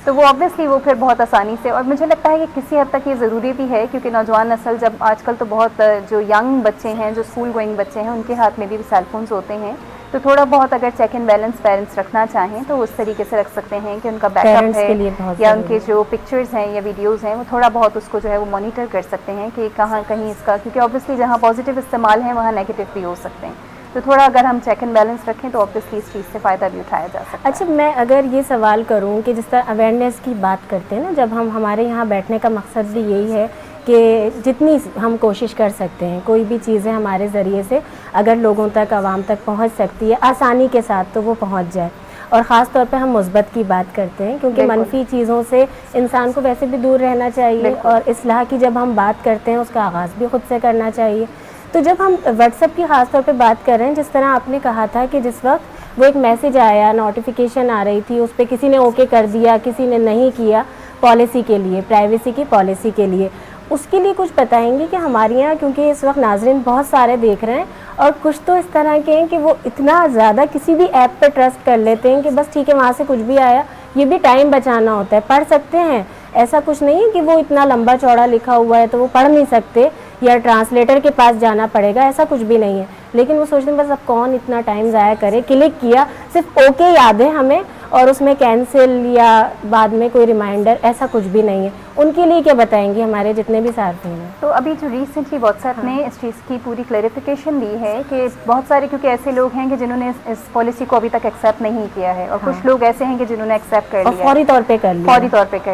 تو وہ آبویسلی وہ پھر بہت آسانی سے، اور مجھے لگتا ہے کہ کسی حد تک یہ ضروری بھی ہے کیونکہ نوجوان نسل جب آج کل تو بہت جو ینگ بچے ہیں جو اسکول گوئنگ بچے ہیں ان کے ہاتھ میں بھی سیل فونز ہوتے ہیں، تو تھوڑا بہت اگر چیک اینڈ بیلنس پیرنٹس رکھنا چاہیں تو اس طریقے سے رکھ سکتے ہیں کہ ان کا بیک اپ ہے یا ان کے جو پکچرز ہیں یا ویڈیوز ہیں وہ تھوڑا بہت اس کو جو ہے وہ مانیٹر کر سکتے ہیں کہ کہاں کہیں اس کا، کیونکہ آبویسلی جہاں پازیٹیو استعمال ہے وہاں نیگیٹو بھی ہو سکتے ہیں، تو تھوڑا اگر ہم چیک اینڈ بیلنس رکھیں تو آبویسلی اس چیز سے فائدہ بھی اٹھایا جا سکتا ہے۔ اچھا، میں اگر یہ سوال کروں کہ جس طرح اویئرنیس کی بات کرتے ہیں نا، جب ہمارے یہاں بیٹھنے کا مقصد بھی یہی ہے کہ جتنی ہم کوشش کر سکتے ہیں کوئی بھی چیزیں ہمارے ذریعے سے اگر لوگوں تک، عوام تک پہنچ سکتی ہے آسانی کے ساتھ تو وہ پہنچ جائے، اور خاص طور پہ ہم مثبت کی بات کرتے ہیں کیونکہ منفی چیزوں سے انسان کو ویسے بھی دور رہنا چاہیے، اور اصلاح کی جب ہم بات کرتے ہیں اس کا آغاز بھی خود سے کرنا چاہیے۔ تو جب ہم واٹس ایپ کی خاص طور پہ بات کر رہے ہیں، جس طرح آپ نے کہا تھا کہ جس وقت وہ ایک میسیج آیا، نوٹیفیکیشن آ رہی تھی، اس پہ کسی نے اوکے کر دیا، کسی نے نہیں کیا، پالیسی کے لیے، پرائیویسی کی پالیسی کے لیے، اس کے لیے کچھ بتائیں گے کہ ہمارے یہاں کیونکہ اس وقت ناظرین بہت سارے دیکھ رہے ہیں اور کچھ تو اس طرح کے ہیں کہ وہ اتنا زیادہ کسی بھی ایپ پہ ٹرسٹ کر لیتے ہیں کہ بس ٹھیک ہے وہاں سے کچھ بھی آیا، یہ بھی ٹائم بچانا ہوتا ہے، پڑھ سکتے ہیں، ایسا کچھ نہیں ہے کہ وہ اتنا لمبا چوڑا لکھا ہوا ہے تو وہ پڑھ نہیں سکتے یا ٹرانسلیٹر کے پاس جانا پڑے گا، ایسا کچھ بھی نہیں ہے، لیکن وہ سوچتے ہیں بس اب کون اتنا ٹائم ضائع کرے، کلک کیا، صرف اوکے یاد ہے ہمیں اور اس میں کینسل یا بعد میں کوئی ریمائنڈر، ایسا کچھ بھی نہیں ہے۔ ان کے لیے کیا بتائیں گے ہمارے جتنے بھی صارفین ہیں؟ تو ابھی جو ریسنٹلی واٹس ایپ نے اس چیز کی پوری کلیریفیکیشن دی ہے کہ بہت سارے کیونکہ ایسے لوگ ہیں کہ جنہوں نے اس پالیسی کو ابھی تک ایکسیپٹ نہیں کیا ہے، اور کچھ لوگ ایسے ہیں کہ جنہوں نے ایکسیپٹ کر لیا، فوری طور پہ کر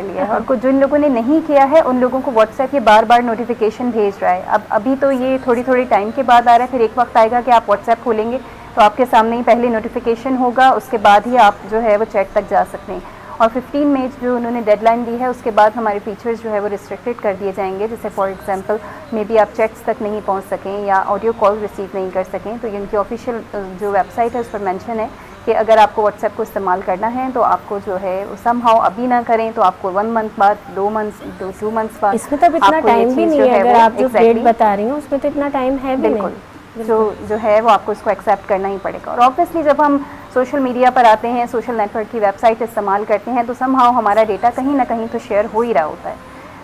لیا ہے، اور جن لوگوں نے نہیں کیا ہے ان لوگوں کو واٹس ایپ یہ بار بار نوٹیفیکیشن بھیج رہا ہے۔ ابھی تو یہ تھوڑی ٹائم کے بعد آ رہا ہے، پھر ایک وقت آئے گا کہ آپ واٹس ایپ کھولیں گے تو آپ کے سامنے ہی پہلے نوٹیفیکیشن ہوگا، اس کے بعد ہی آپ جو ہے وہ چیٹ تک جا سکتے ہیں، اور 15 مئی جو انہوں نے ڈیڈ لائن دی ہے اس کے بعد ہمارے فیچرز جو ہے وہ ریسٹرکٹیڈ کر دیے جائیں گے، جیسے فار ایگزامپل مے بی آپ چیٹس تک نہیں پہنچ سکیں یا آڈیو کال ریسیو نہیں کر سکیں، تو ان کی آفیشیل جو ویب سائٹ ہے اس پر مینشن ہے کہ اگر آپ کو واٹس ایپ کو استعمال کرنا ہے تو آپ کو جو ہے سم ہاؤ ابھی نہ کریں تو آپ کو 1 منتھ بعد 2 منتھس بعد، اس میں تو اتنا ٹائم بھی نہیں ہے، اگر آپ جو ڈیٹ بتا رہی ہیں اس میں تو اتنا ٹائم ہے بھی نہیں، جو ہے وہ آپ کو اس کو ایکسیپٹ کرنا ہی پڑے گا۔ اور آبویسلی جب ہم سوشل میڈیا پر آتے ہیں، سوشل نیٹ ورک کی ویب سائٹ استعمال کرتے ہیں تو سم ہاؤ ہمارا ڈیٹا کہیں نہ کہیں تو شیئر ہو ہی رہا ہوتا ہے،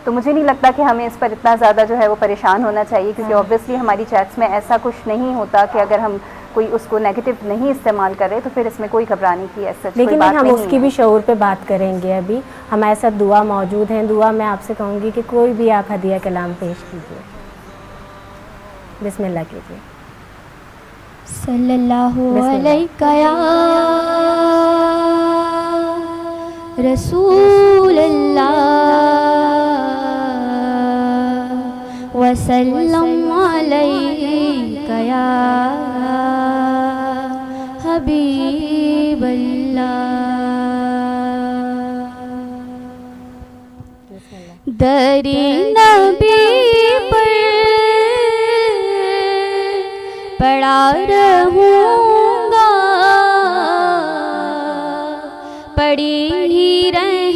تو مجھے نہیں لگتا کہ ہمیں اس پر اتنا زیادہ جو ہے وہ پریشان ہونا چاہیے، کیونکہ آبویسلی ہماری چیٹس میں ایسا کچھ نہیں ہوتا کہ اگر ہم کوئی اس کو نیگیٹو نہیں استعمال کرے تو پھر اس میں کوئی گھبرانے کی ایسا لیکن ہم اس کی بھی شعور پہ بات کریں گے۔ ابھی ہمارے ساتھ دعا موجود ہیں، دعا میں آپ سے کہوں گی کہ کوئی بھی آپ ہدیہ کلام پیش کیجیے، بسم اللہ کیجیے۔ صلی اللہ علیہ یا رسول اللہ وسلم علیہ یا حبیب اللہ۔ دری نبی پر پڑا رہوں گا، پڑی ہی رہے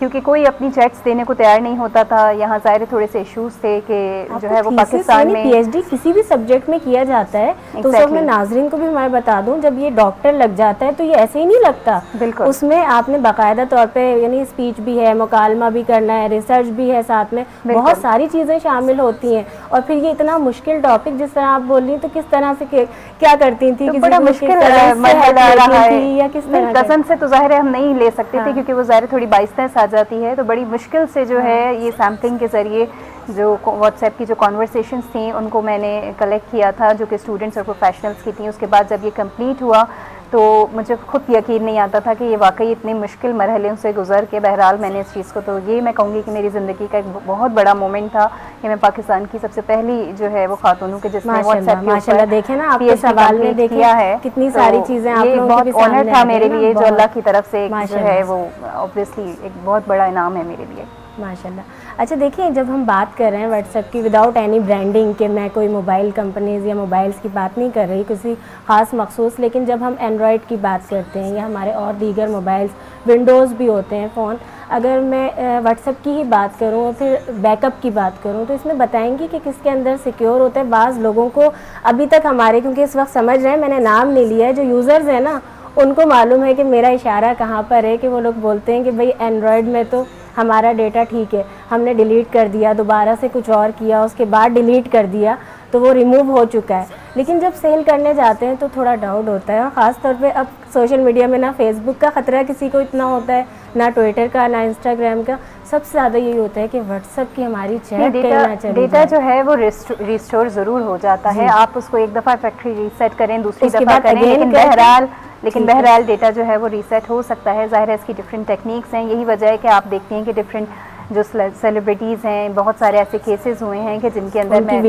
کیونکہ کوئی اپنی چیٹس دینے کو تیار نہیں ہوتا تھا. یہاں ظاہر تھوڑے سے ایشوز تھے کہ جو ہے وہ پاکستان میں پی ایچ ڈی کسی بھی سبجیکٹ میں کیا جاتا ہے تو اس وقت میں ناظرین کو بھی میں بتا دوں, جب یہ ڈاکٹر لگ جاتا ہے تو یہ ایسے ہی نہیں لگتا. بالکل, اس میں آپ نے باقاعدہ طور پہ یعنی اسپیچ بھی ہے, مکالمہ بھی کرنا ہے, ریسرچ بھی ہے, ساتھ میں بہت ساری چیزیں شامل ہوتی ہیں. اور پھر یہ اتنا مشکل ٹاپک جس طرح آپ بول رہی ہیں, تو کس طرح سے کیا کرتی تھی, بڑا مشکل مرحلہ رہا ہے یا کس طرح کزن سے تو ظاہر ہم نہیں لے سکتے تھے کیونکہ وہ ظاہر تھوڑی باعث آ جاتی ہے, تو بڑی مشکل سے جو ہے یہ سیمپلنگ کے ذریعے جو واٹس ایپ کی جو کانورسیشنز تھیں ان کو میں نے کلیکٹ کیا تھا جو کہ اسٹوڈنٹس اور پروفیشنلس کی تھیں. اس کے بعد جب یہ کمپلیٹ ہوا تو مجھے خود یقین نہیں آتا تھا کہ یہ واقعی اتنے مشکل مرحلوں سے گزر کے بہرحال میں نے اس چیز کو, تو یہ میں کہوں گی کہ میری زندگی کا ایک بہت بڑا مومنٹ تھا کہ میں پاکستان کی سب سے پہلی جو ہے وہ خاتون ہوں کہ جس نے واٹس ایپ ماشاءاللہ دیکھیں نا آپ کے سوال میں کیا ہے کتنی ساری چیزیں آپ لوگوں کے بہت آنر تھا میرے لیے, جو اللہ کی طرف سے جو ہے وہ اوبویسلی ایک بہت بڑا انعام ہے میرے لیے. ماشاءاللہ. اچھا دیکھیں, جب ہم بات کر رہے ہیں واٹس ایپ کی وداؤٹ اینی برانڈنگ کہ میں کوئی موبائل کمپنیز یا موبائلس کی بات نہیں کر رہی کسی خاص مخصوص, لیکن جب ہم اینڈرائڈ کی بات کرتے ہیں یا ہمارے اور دیگر موبائلس ونڈوز بھی ہوتے ہیں فون, اگر میں واٹس ایپ کی ہی بات کروں اور پھر بیک اپ کی بات کروں تو اس میں بتائیں گی کہ کس کے اندر سیکیور ہوتا ہے. بعض لوگوں کو ابھی تک ہمارے, کیونکہ اس وقت سمجھ رہے ہیں میں نے نام نہیں لیا ہے, جو یوزرز ہیں نا ان کو معلوم ہے کہ میرا اشارہ کہاں پر ہے, کہ وہ لوگ بولتے ہیں کہ بھئی اینڈرائڈ میں تو ہمارا ڈیٹا ٹھیک ہے, ہم نے ڈیلیٹ کر دیا, دوبارہ سے کچھ اور کیا, اس کے بعد ڈیلیٹ کر دیا تو وہ ریموو ہو چکا ہے. لیکن جب سیل کرنے جاتے ہیں تو تھوڑا ڈاؤٹ ہوتا ہے, اور خاص طور پہ اب سوشل میڈیا میں نہ فیس بک کا خطرہ کسی کو اتنا ہوتا ہے, نہ ٹویٹر کا, نہ انسٹاگرام کا, سب سے زیادہ یہی ہوتا ہے کہ واٹس ایپ کی ہماری چیٹ کرنا چاہیے. ڈیٹا جو ہے وہ ریسٹور ضرور ہو جاتا ہے, آپ اس کو ایک دفعہ فیکٹری ریسیٹ کریں, دوسری دفعہ کریں, لیکن بہرحال ڈیٹا جو ہے وہ ریسیٹ ہو سکتا ہے. ظاہر ہے اس کی ڈفرینٹ ٹیکنیکس ہیں, یہی وجہ ہے کہ آپ دیکھتے ہیں کہ ڈفرینٹ جو سیلیبریٹیز ہیں, بہت سارے ایسے کیسز ہوئے ہیں کہ جن کے اندر میں جن کی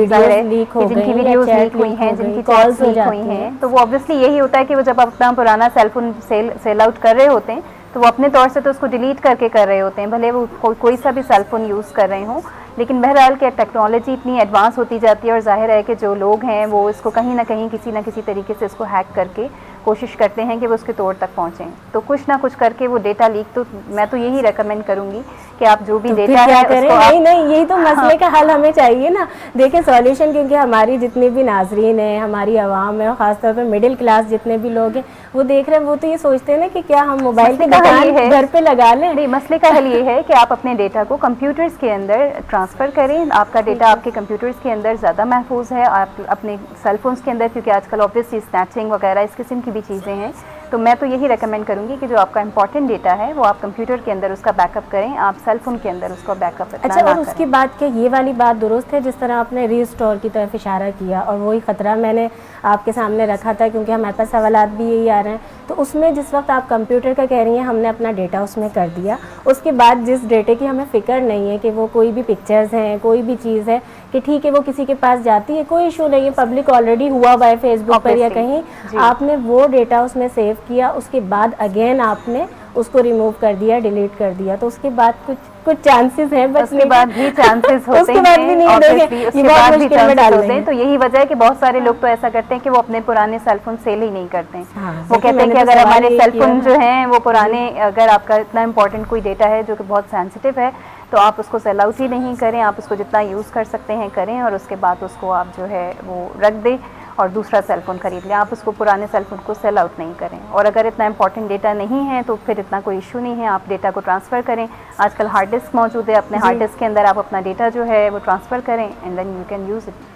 ویڈیوز لیک ہوئی ہیں, جن کی کالز لیک ہوئی ہیں, تو وہ اوبویسلی یہی ہوتا ہے کہ وہ جب اپنا پرانا سیل فون سیل آؤٹ کر رہے ہوتے ہیں تو وہ اپنے طور سے تو اس کو ڈیلیٹ کر کے کر رہے ہوتے ہیں, بھلے وہ کوئی سا بھی سیل فون یوز کر رہے ہوں. لیکن بہرحال کہ ٹیکنالوجی اتنی ایڈوانس ہوتی جاتی ہے, اور ظاہر ہے کہ جو لوگ ہیں وہ اس کو کہیں نہ کہیں کسی نہ کسی طریقے سے اس کو ہیک کر کے کوشش کرتے ہیں کہ وہ اس کے توڑ تک پہنچیں, تو کچھ نہ کچھ کر کے وہ ڈیٹا لیک, تو میں تو یہی ریکمینڈ کروں گی کہ آپ جو بھی ڈیٹا ہے اس کو نہیں یہی تو مسئلے کا حل ہمیں چاہیے نا. دیکھیں سولیوشن, کیونکہ ہماری جتنی بھی ناظرین ہیں, ہماری عوام ہے, اور خاص طور پہ مڈل کلاس جتنے بھی لوگ ہیں وہ دیکھ رہے ہیں, وہ تو یہ سوچتے ہیں نا کہ کیا ہم موبائل کے دکان گھر پہ لگا لیں. نہیں, مسئلے کا حل یہ ہے کہ آپ اپنے ڈیٹا کو کمپیوٹرز کے اندر ٹرانسفر کریں. آپ کا ڈیٹا آپ کے کمپیوٹرز کے اندر زیادہ محفوظ ہے, آپ اپنے سیل فونز کے اندر, کیونکہ آج کل آبویسلی اسنیچنگ وغیرہ اس قسم کی بھی چیزیں ہیں, تو میں تو یہی ریکمینڈ کروں گی کہ جو آپ کا امپورٹنٹ ڈیٹا ہے وہ آپ کمپیوٹر کے اندر اس کا بیک اپ کریں, آپ سیل فون کے اندر اس کو بیک اپ. اچھا, اور اس کی بات کہ یہ والی بات درست ہے جس طرح آپ نے ری اسٹور کی طرف اشارہ کیا, اور وہی خطرہ میں نے آپ کے سامنے رکھا تھا کیونکہ ہمارے پاس سوالات بھی یہی آ رہے ہیں. تو اس میں جس وقت آپ کمپیوٹر کا کہہ رہی ہیں ہم نے اپنا ڈیٹا اس میں کر دیا, اس کے بعد جس ڈیٹے کی ہمیں فکر نہیں ہے کہ وہ کوئی بھی پکچرز ہیں, کوئی بھی چیز ہے کہ ٹھیک ہے وہ کسی کے پاس جاتی ہے, کوئی ایشو نہیں ہے, پبلک آلریڈی ہوا ہوا ہے فیس بک پر یا کہیں, آپ نے وہ ڈیٹا اس میں سیو کیا, اس کے بعد اگین آپ نے اس کو ریموو کر دیا, ڈیلیٹ کر دیا, تو اس کے بعد کچھ چانسز ہیں, اس کے بعد بھی چانسز ہوتے ہیں. تو یہی وجہ ہے کہ بہت سارے لوگ تو ایسا کرتے ہیں کہ وہ اپنے پرانے سیل فون سیل ہی نہیں کرتے ہیں. وہ کہتے ہیں کہ اگر ہمارے سیل فون جو ہیں وہ پرانے, اگر آپ کا اتنا امپورٹنٹ کوئی ڈیٹا ہے جو کہ بہت سینسٹیو ہے تو آپ اس کو سیل آؤٹ ہی نہیں کریں, آپ اس کو جتنا یوز کر سکتے ہیں کریں, اور اس کے بعد اس کو آپ جو ہے وہ رکھ دیں اور دوسرا سیل فون خرید لیں. آپ اس کو پرانے سیل فون کو سیل آؤٹ نہیں کریں, اور اگر اتنا امپورٹنٹ ڈیٹا نہیں ہے تو پھر اتنا کوئی ایشو نہیں ہے, آپ ڈیٹا کو ٹرانسفر کریں. آج کل ہارڈ ڈسک موجود ہے, اپنے ہارڈ ڈسک کے اندر آپ اپنا ڈیٹا جو ہے وہ ٹرانسفر کریں and then you can use it.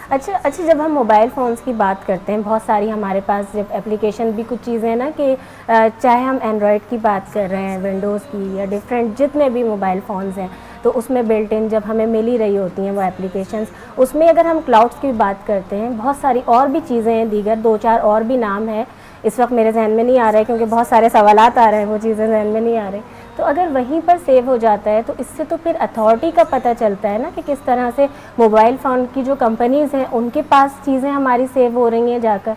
اچھا, جب ہم موبائل فونز کی بات کرتے ہیں, بہت ساری ہمارے پاس جب اپلیکیشن بھی کچھ چیزیں ہیں نا کہ چاہے ہم اینڈرائڈ کی بات کر رہے ہیں, ونڈوز کی, یا ڈفرینٹ جتنے بھی موبائل فونز ہیں, تو اس میں بلٹ ان جب ہمیں مل ہی رہی ہوتی ہیں وہ اپلیکیشنز, اس میں اگر ہم کلاؤڈس کی بات کرتے ہیں, بہت ساری اور بھی چیزیں ہیں, دیگر 2-4 اور بھی نام ہیں, اس وقت میرے ذہن میں نہیں آ رہا ہے کیونکہ بہت سارے سوالات آ رہے ہیں, وہ چیزیں ذہن میں نہیں آ رہی. تو اگر وہیں پر سیو ہو جاتا ہے تو اس سے تو پھر اتھارٹی کا پتہ چلتا ہے نا کہ کس طرح سے موبائل فون کی جو کمپنیز ہیں ان کے پاس چیزیں ہماری سیو ہو رہی ہیں جا کر.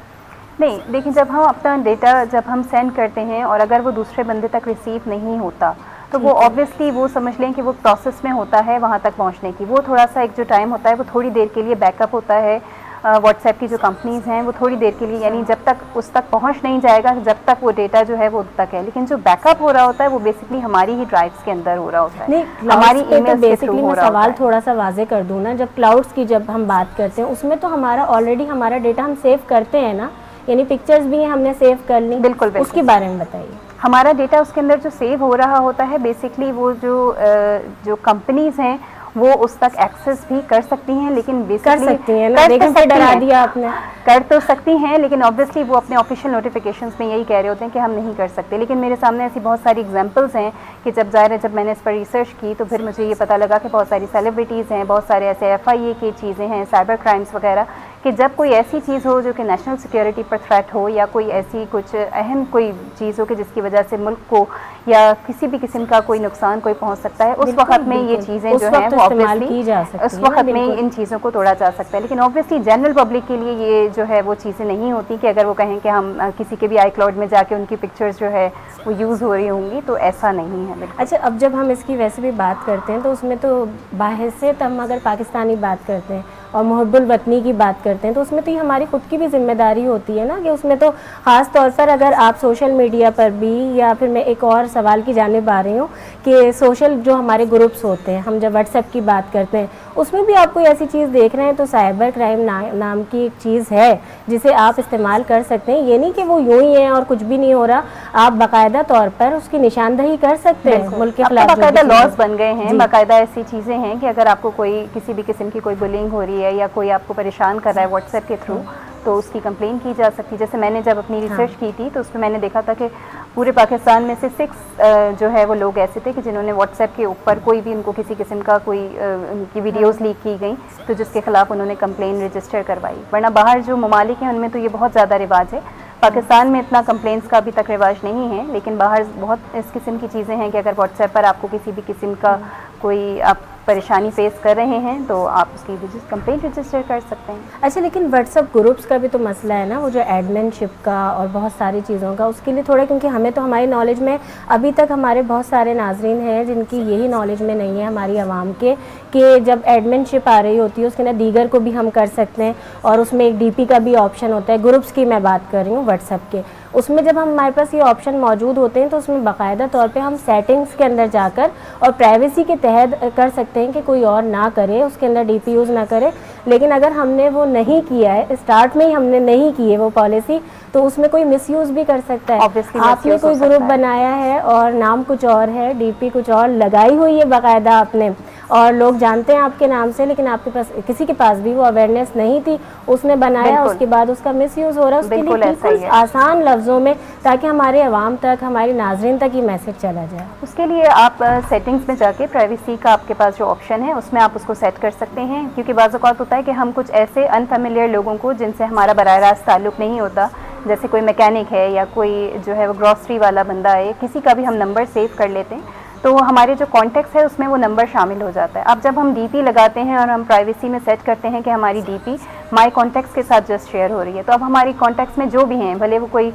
نہیں, دیکھیں جب ہم اپنا ڈیٹا جب ہم سینڈ کرتے ہیں اور اگر وہ دوسرے بندے تک ریسیو نہیں ہوتا تو وہ آبویسلی وہ سمجھ لیں کہ وہ پروسیس میں ہوتا ہے وہاں تک پہنچنے کی, وہ تھوڑا سا ایک جو ٹائم ہوتا ہے وہ تھوڑی دیر کے لیے بیک اپ ہوتا ہے, واٹس ایپ کی جو کمپنیز ہیں وہ تھوڑی دیر کے لیے یعنی جب تک اس تک پہنچ نہیں جائے گا جب تک وہ ڈیٹا جو ہے وہ تک ہے, لیکن جو بیک اپ ہو رہا ہوتا ہے وہ بیسکلی ہماری ہی ڈرائیوز کے اندر ہو رہا ہوتا ہے. ہماری ای میل بیسکلی میں سوال تھوڑا سا واضح کر دوں نا, جب کلاؤڈس کی جب ہم بات کرتے ہیں اس میں تو ہمارا آلریڈی ہمارا ڈیٹا ہم سیو کرتے ہیں نا, یعنی پکچرز بھی ہم نے سیو کر لی. بالکل اس کے بارے میں بتائیے. ہمارا ڈیٹا اس کے اندر جو سیو ہو رہا ہوتا ہے بیسکلی وہ جو کمپنیز ہیں وہ اس تک ایکسیس بھی کر سکتی ہیں, لیکن کر سکتی ہیں نا, لیکن پھر ڈرا دیا آپ نے. کر تو سکتی ہیں لیکن آبویسلی وہ اپنے آفیشیل نوٹیفیکیشنز میں یہی کہہ رہے ہوتے ہیں کہ ہم نہیں کر سکتے. لیکن میرے سامنے ایسی بہت ساری ایگزامپلس ہیں کہ جب ظاہر ہے جب میں نے اس پر ریسرچ کی تو پھر مجھے یہ پتہ لگا کہ بہت ساری سیلیبریٹیز ہیں, بہت سارے ایسے FIA کی چیزیں ہیں, سائبر کرائمس وغیرہ, کہ جب کوئی ایسی چیز ہو جو کہ نیشنل سیکیورٹی پر تھریٹ ہو یا کوئی ایسی کچھ اہم کوئی چیز ہو کہ جس کی وجہ سے ملک کو یا کسی بھی قسم کا کوئی نقصان کوئی پہنچ سکتا ہے, اس وقت میں یہ چیزیں جو ہیں وہ آبویسلی اس وقت میں ان چیزوں کو توڑا جا سکتا ہے. لیکن آبویسلی جنرل پبلک کے لیے یہ جو ہے وہ چیزیں نہیں ہوتی کہ اگر وہ کہیں کہ ہم کسی کے بھی آئی کلاؤڈ میں جا کے ان کی پکچرز جو ہے وہ یوز ہو رہی ہوں گی, تو ایسا نہیں ہے. اچھا, اب جب ہم اس کی ویسے بھی بات کرتے ہیں تو اس میں تو باحثیت ہم اگر پاکستانی بات کرتے ہیں اور محب الوطنی کی بات کرتے ہیں تو اس میں تو یہ ہماری خود کی بھی ذمہ داری ہوتی ہے نا, کہ اس میں تو خاص طور پر اگر آپ سوشل میڈیا پر بھی, یا پھر میں ایک اور سوال کی جانب آ رہی ہوں کہ سوشل جو ہمارے گروپس ہوتے ہیں, ہم جب واٹس ایپ کی بات کرتے ہیں اس میں بھی آپ کوئی ایسی چیز دیکھ رہے ہیں تو سائبر کرائم نام کی ایک چیز ہے جسے آپ استعمال کر سکتے ہیں. یہ نہیں کہ وہ یوں ہی ہیں اور کچھ بھی نہیں ہو رہا, آپ باقاعدہ طور پر اس کی نشاندہی کر سکتے ہیں. ملک کے خلاف باقاعدہ لاز بن گئے ہیں, باقاعدہ ایسی چیزیں ہیں کہ اگر آپ کو کوئی کسی بھی قسم کی کوئی بلنگ ہو رہی ہے یا کوئی آپ کو پریشان کر رہا ہے واٹس ایپ کے تھرو تو اس کی کمپلین کی جا سکتی. جیسے میں نے جب اپنی ریسرچ کی تھی تو اس میں نے دیکھا تھا کہ پورے پاکستان میں سے 6 جو ہے وہ لوگ ایسے تھے کہ جنہوں نے واٹس ایپ کے اوپر کوئی بھی ان کو کسی قسم کا کوئی ان کی ویڈیوز لیک کی گئیں تو جس کے خلاف انہوں نے کمپلین رجسٹر کروائی. ورنہ باہر جو ممالک ہیں ان میں تو یہ بہت زیادہ رواج ہے. پاکستان میں اتنا کمپلینس کا ابھی تک رواج نہیں ہے, لیکن باہر بہت اس قسم کی چیزیں ہیں کہ اگر واٹس ایپ پر آپ کو کسی بھی قسم کا کوئی آپ پریشانی فیس کر رہے ہیں تو آپ اس کی کمپلین رجسٹر کر سکتے ہیں. اچھا, لیکن واٹس ایپ گروپس کا بھی تو مسئلہ ہے نا, وہ جو ایڈمن شپ کا اور بہت ساری چیزوں کا, اس کے لیے تھوڑا, کیونکہ ہمیں تو ہماری نالج میں ابھی تک ہمارے بہت سارے ناظرین ہیں جن کی یہی نالج میں نہیں ہے ہماری عوام کے, کہ جب ایڈمن شپ آ رہی ہوتی ہے اس کے اندر دیگر کو بھی ہم کر سکتے ہیں اور اس میں ایک DP کا بھی آپشن ہوتا ہے. گروپس کی میں بات کر رہی ہوں واٹس ایپ کے, اس میں جب ہمارے پاس یہ آپشن موجود ہوتے ہیں تو اس میں باقاعدہ طور پہ ہم سیٹنگز کے اندر جا کر اور پرائیویسی کے تحت کر سکتے ہیں کہ کوئی اور نہ کرے, اس کے اندر DP یوز نہ کرے. لیکن اگر ہم نے وہ نہیں کیا ہے, اسٹارٹ میں ہی ہم نے نہیں کی ہے وہ پالیسی, تو اس میں کوئی مس یوز بھی کر سکتا ہے. آپ نے کوئی گروپ بنایا ہے اور نام کچھ اور ہے, DP کچھ اور لگائی ہوئی ہے باقاعدہ آپ نے, اور لوگ جانتے ہیں آپ کے نام سے, لیکن آپ کے پاس کسی کے پاس بھی وہ اویئرنیس نہیں تھی, اس نے بنایا, اس کے بعد اس کا مس یوز ہو رہا ہے. اس کے لیے بالکل آسان لفظوں میں, تاکہ ہمارے عوام تک, ہمارے ناظرین تک یہ میسج چلا جائے. اس کے لیے آپ سیٹنگز میں جا کے پرائیویسی کا آپ کے پاس جو آپشن ہے اس میں آپ اس کو سیٹ کر سکتے ہیں, کیونکہ بعض اوقات ہوتا ہے کہ ہم کچھ ایسے انفیملیئر لوگوں کو جن سے ہمارا براہ راست تعلق نہیں ہوتا, جیسے کوئی میکینک ہے یا کوئی جو ہے وہ گروسری والا بندہ ہے, کسی کا بھی ہم نمبر سیو کر لیتے ہیں تو ہمارے جو کانٹیکٹس ہے اس میں وہ نمبر شامل ہو جاتا ہے. اب جب ہم DP لگاتے ہیں اور ہم پرائیویسی میں سیٹ کرتے ہیں کہ ہماری DP مائی کانٹیکٹس کے ساتھ جسٹ شیئر ہو رہی ہے, تو اب ہماری کانٹیکٹس میں جو بھی ہیں, بھلے وہ کوئی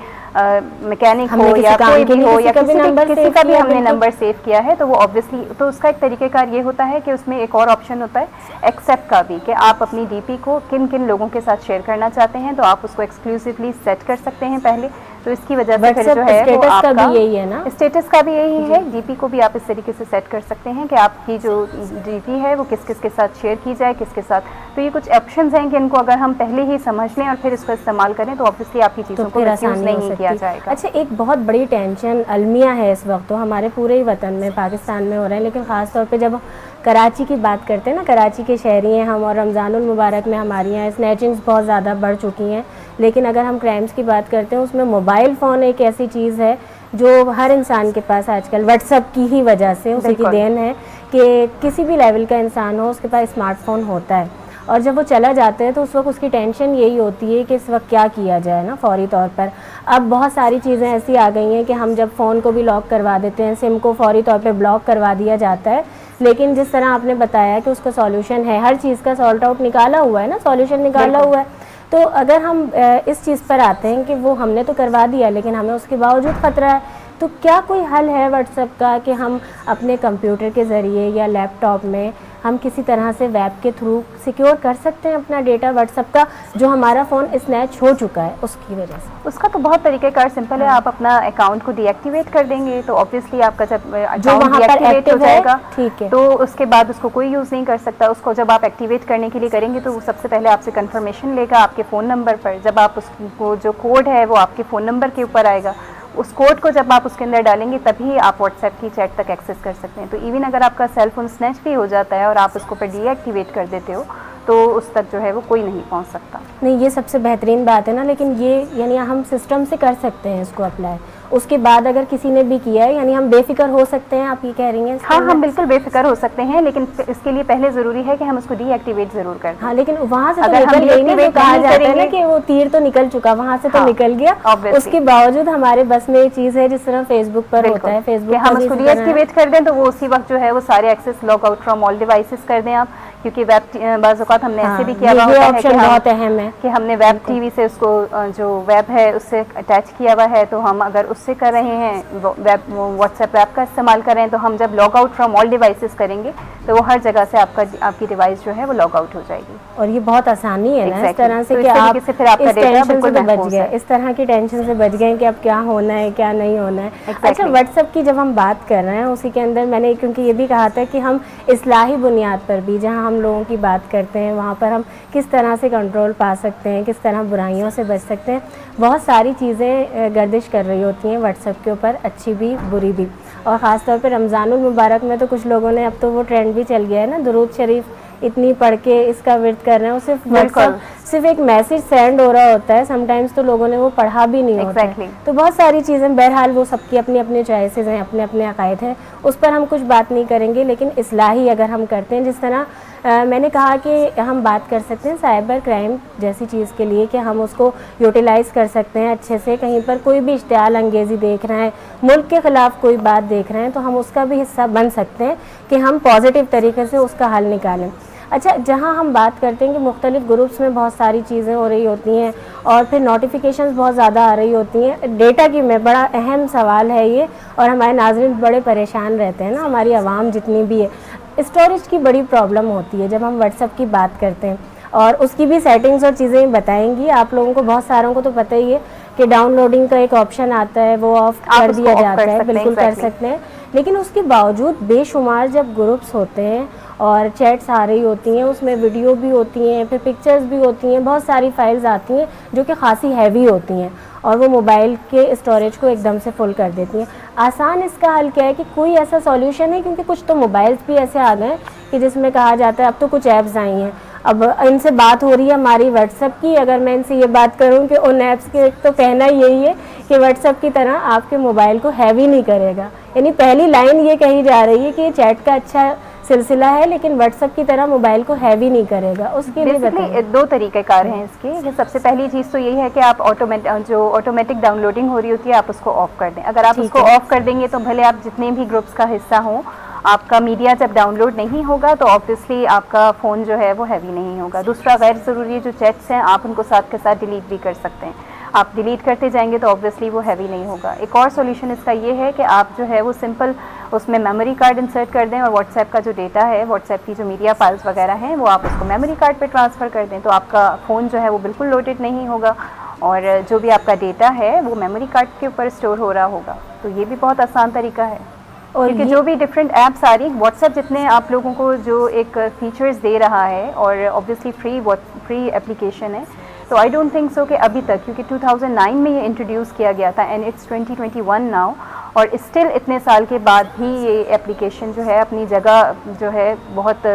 میکینک ہو یا کوئی بھی ہو یا کسی کا بھی ہم نے نمبر سیو کیا ہے, تو وہ آبویسلی, تو اس کا ایک طریقہ کار یہ ہوتا ہے کہ اس میں ایک اور آپشن ہوتا ہے ایکسیپٹ کا بھی, کہ آپ اپنی DP کو کن کن لوگوں کے ساتھ شیئر کرنا چاہتے ہیں تو آپ اس کو ایکسکلوسیولی سیٹ کر سکتے ہیں پہلے. تو اس کی وجہ سے پھر جو ہے وہ آپ کا یہی ہے نا, اسٹیٹس کا بھی یہی ہے, DP کو بھی آپ اس طریقے سے سیٹ کر سکتے ہیں کہ آپ کی جو DP ہے وہ کس کس کے ساتھ شیئر کی جائے, کس کے ساتھ. تو یہ کچھ آپشنز ہیں کہ ان کو اگر ہم پہلے ہی سمجھ لیں اور پھر اس کو استعمال کریں تو آبویسلی آپ کی چیزوں کو مس یوز نہیں کیا جائے گا. اچھا, ایک بہت بڑی ٹینشن المیہ ہے اس وقت, تو ہمارے پورے ہی وطن میں, پاکستان میں ہو رہے ہیں, لیکن خاص طور پہ جب کراچی کی بات کرتے ہیں نا, کراچی کے شہری ہیں ہم, اور رمضان المبارک میں ہماری یہاں اسنیچنگز بہت زیادہ بڑھ چکی ہیں, لیکن اگر ہم کرائمز کی بات کرتے ہیں اس میں موبائل فون ایک ایسی چیز ہے جو ہر انسان کے پاس آج کل واٹس ایپ کی ہی وجہ سے, اسی کی دین ہے کہ کسی بھی لیول کا انسان ہو اس کے پاس اسمارٹ فون ہوتا ہے, اور جب وہ چلا جاتا ہے تو اس وقت اس کی ٹینشن یہی ہوتی ہے کہ اس وقت کیا کیا جائے نا فوری طور پر. اب بہت ساری چیزیں ایسی آ گئی ہیں کہ ہم جب فون کو بھی لاک کروا دیتے ہیں, سم کو فوری طور پہ بلاک کروا دیا جاتا ہے, لیکن جس طرح آپ نے بتایا کہ اس کا سولوشن ہے, ہر چیز کا سالٹ آؤٹ نکالا ہوا ہے نا, سولوشن نکالا ہوا ہے. تو اگر ہم اس چیز پر آتے ہیں کہ وہ ہم نے تو کروا دیا لیکن ہمیں اس کے باوجود خطرہ ہے, تو کیا کوئی حل ہے واٹس ایپ کا کہ ہم اپنے کمپیوٹر کے ذریعے یا لیپ ٹاپ میں ہم کسی طرح سے ویب کے تھرو سیکیور کر سکتے ہیں اپنا ڈیٹا واٹس ایپ کا جو ہمارا فون اسنیچ ہو چکا ہے اس کی وجہ سے؟ اس کا تو بہت طریقہ کار سمپل ہے. آپ اپنا اکاؤنٹ کو ڈی ایکٹیویٹ کر دیں گے تو آبویسلی آپ کا جب اکاؤنٹ ڈی ایکٹیویٹ ہو جائے گا ٹھیک ہے تو اس کے بعد اس کو کوئی یوز نہیں کر سکتا. اس کو جب آپ ایکٹیویٹ کرنے کے لیے کریں گے تو وہ سب سے پہلے آپ سے کنفرمیشن لے گا آپ کے فون نمبر پر. جب آپ اس کو جو کوڈ ہے وہ آپ کے فون نمبر کے اوپر آئے گا, اس کوڈ کو جب آپ اس کے اندر ڈالیں گے تبھی آپ واٹس ایپ کی چیٹ تک ایکسیس کر سکتے ہیں. تو ایون اگر آپ کا سیل فون اسنیچ بھی ہو جاتا ہے اور آپ اس کو پھر ڈی ایکٹیویٹ کر دیتے ہو تو اس تک جو ہے وہ کوئی نہیں پہنچ سکتا. نہیں یہ سب سے بہترین بات ہے نا, لیکن یہ یعنی ہم سسٹم سے کر سکتے ہیں اس کو اپلائی. اس کے بعد اگر کسی نے بھی کیا ہے یعنی ہم بے فکر ہو سکتے ہیں, آپ یہ کہہ رہی ہیں؟ ہاں ہم بالکل بے فکر ہو سکتے ہیں, لیکن اس کے لیے پہلے ضروری ہے کہ ہم اس کو ڈی ایکٹیویٹ ضرور کر دیں. ہاں لیکن وہاں سے تو اگر ہم نکل گئی نا, جو کہا جاتا ہے نا گے کہ وہ تیر تو نکل چکا, وہاں سے تو نکل گیا. اس کے باوجود ہمارے بس میں یہ چیز ہے جس طرح فیس بک پر ہوتا ہے, فیس بک ہم اس کو ڈی ایکٹیویٹ کر دیں تو وہ اسی وقت جو ہے وہ سارے access log out from all devices کر دیں آپ. کیونکہ ویب بعض اوقات ہم نے ایسے بھی کیا ہوا ہوتا ہے بہت اہم ہے کہ ہم نے ویب ٹی وی سے اس کو جو ویب ہے اس سے اٹیچ کیا ہوا ہے, تو ہم اگر اس سے کر رہے ہیں ویب واٹس ایپ ایپ کا استعمال کر رہے ہیں تو ہم جب log out from all devices کریں گے تو وہ ہر جگہ سے آپ کی ڈیوائس جو ہے وہ لاگ آؤٹ ہو جائے گی. اور یہ بہت آسانی ہے نا اس طرح سے کہ آپ اس ٹینشن سے بچ گئے, اس طرح کی ٹینشن سے بچ گئے کہ اب کیا ہونا ہے کیا نہیں ہونا ہے. اچھا واٹس ایپ کی جب ہم بات کر رہے ہیں اسی کے اندر میں نے کیونکہ یہ بھی کہا تھا کہ ہم اصلاحی بنیاد پر بھی جہاں ہم لوگوں کی بات کرتے ہیں وہاں پر ہم کس طرح سے کنٹرول پا سکتے ہیں, کس طرح برائیوں سے بچ سکتے ہیں. بہت ساری چیزیں گردش کر رہی ہوتی ہیں واٹس ایپ کے اوپر, اچھی بھی بری بھی. اور خاص طور پہ رمضان المبارک میں تو کچھ لوگوں نے, اب تو وہ ٹرینڈ بھی چل گیا ہے نا, درود شریف اتنی پڑھ کے اس کا ورد کر رہے ہیں. وہ صرف ایک میسج سینڈ ہو رہا ہوتا ہے, سم ٹائمز تو لوگوں نے وہ پڑھا بھی نہیں ہوتا ہے. تو بہت ساری چیزیں, بہرحال وہ سب کی اپنی اپنی چوائسیز ہیں, اپنے اپنے عقائد ہیں, اس پر ہم کچھ بات نہیں کریں گے. لیکن اصلاحی اگر ہم کرتے ہیں, جس طرح میں نے کہا کہ ہم بات کر سکتے ہیں سائبر کرائم جیسی چیز کے لیے کہ ہم اس کو یوٹیلائز کر سکتے ہیں اچھے سے. کہیں پر کوئی بھی اشتعال انگیزی دیکھ رہے ہیں, ملک کے خلاف کوئی بات دیکھ رہے ہیں, تو ہم اس کا بھی حصہ بن سکتے ہیں کہ ہم پازیٹیو طریقے سے اس کا حل نکالیں. اچھا جہاں ہم بات کرتے ہیں کہ مختلف گروپس میں بہت ساری چیزیں ہو رہی ہوتی ہیں اور پھر نوٹیفیکیشنز بہت زیادہ آ رہی ہوتی ہیں, ڈیٹا کی میں بڑا اہم سوال ہے یہ, اور ہمارے ناظرین بڑے پریشان رہتے ہیں نا, ہماری عوام جتنی بھی ہے. اسٹوریج کی بڑی پرابلم ہوتی ہے جب ہم واٹس ایپ کی بات کرتے ہیں, اور اس کی بھی سیٹنگز اور چیزیں بتائیں گی. آپ لوگوں کو بہت ساروں کو تو پتہ ہی ہے کہ ڈاؤن لوڈنگ کا ایک آپشن آتا ہے, وہ آف کر دیا جاتا ہے, بالکل کر سکتے ہیں. لیکن اس کے باوجود بے شمار جب گروپس ہوتے ہیں اور چیٹس آ رہی ہوتی ہیں, اس میں ویڈیو بھی ہوتی ہیں, پھر پکچرز بھی ہوتی ہیں, بہت ساری فائلز آتی ہیں جو کہ خاصی ہیوی ہوتی ہیں اور وہ موبائل کے اسٹوریج کو ایک دم سے فل کر دیتی ہیں. آسان اس کا حل کیا ہے کہ کوئی ایسا سولیوشن ہے, کیونکہ کچھ تو موبائلز بھی ایسے آ گئے ہیں کہ جس میں کہا جاتا ہے اب تو کچھ ایپس آئی ہیں. اب ان سے بات ہو رہی ہے ہماری واٹس ایپ کی, اگر میں ان سے یہ بات کروں کہ ان ایپس کے ایک تو کہنا یہی ہے کہ واٹس ایپ کی طرح آپ کے موبائل کو ہیوی نہیں کرے گا. یعنی پہلی لائن یہ کہی جا رہی ہے کہ یہ چیٹ کا اچھا سلسلہ ہے لیکن واٹس ایپ کی طرح موبائل کو ہیوی نہیں کرے گا. اس کے لیے بتائیں. دو طریقہ کار ہیں اس کے. سب سے پہلی چیز تو یہی ہے کہ آپ جو آٹومیٹک ڈاؤن لوڈنگ ہو رہی ہوتی ہے آپ اس کو آف کر دیں. اگر آپ اس کو آف کر دیں گے تو بھلے آپ جتنے بھی گروپس کا حصہ ہوں, آپ کا میڈیا جب ڈاؤن لوڈ نہیں ہوگا تو آبویسلی آپ کا فون جو ہے وہ ہیوی نہیں ہوگا. دوسرا غیر ضروری جو چیٹس ہیں آپ ان کو ساتھ کے ساتھ ڈیلیٹ بھی کر سکتے ہیں. آپ ڈیلیٹ کرتے جائیں گے تو آبویسلی وہ ہیوی نہیں ہوگا. ایک اور سولوشن اس کا یہ ہے کہ آپ جو ہے وہ سمپل اس میں میموری کارڈ انسرٹ کر دیں اور واٹس ایپ کا جو ڈیٹا ہے, واٹس ایپ کی جو میڈیا فائلز وغیرہ ہیں, وہ آپ اس کو میموری کارڈ پہ ٹرانسفر کر دیں. تو آپ کا فون جو ہے وہ بالکل لوڈڈ نہیں ہوگا اور جو بھی آپ کا ڈیٹا ہے وہ میموری کارڈ کے اوپر اسٹور ہو رہا ہوگا. تو یہ بھی بہت آسان طریقہ ہے. اور کیونکہ جو بھی ڈفرینٹ ایپس آ رہی, واٹس ایپ جتنے آپ لوگوں کو جو ایک فیچرز دے رہا ہے اور اوبویسلی فری اپلیکیشن ہے, تو آئی ڈونٹ تھنک سو کہ ابھی تک, کیونکہ 2009 میں یہ انٹروڈیوس کیا گیا تھا اینڈ اٹس 2021 ناؤ, اور اسٹل اتنے سال کے بعد بھی یہ اپلیکیشن جو ہے اپنی جگہ جو ہے بہت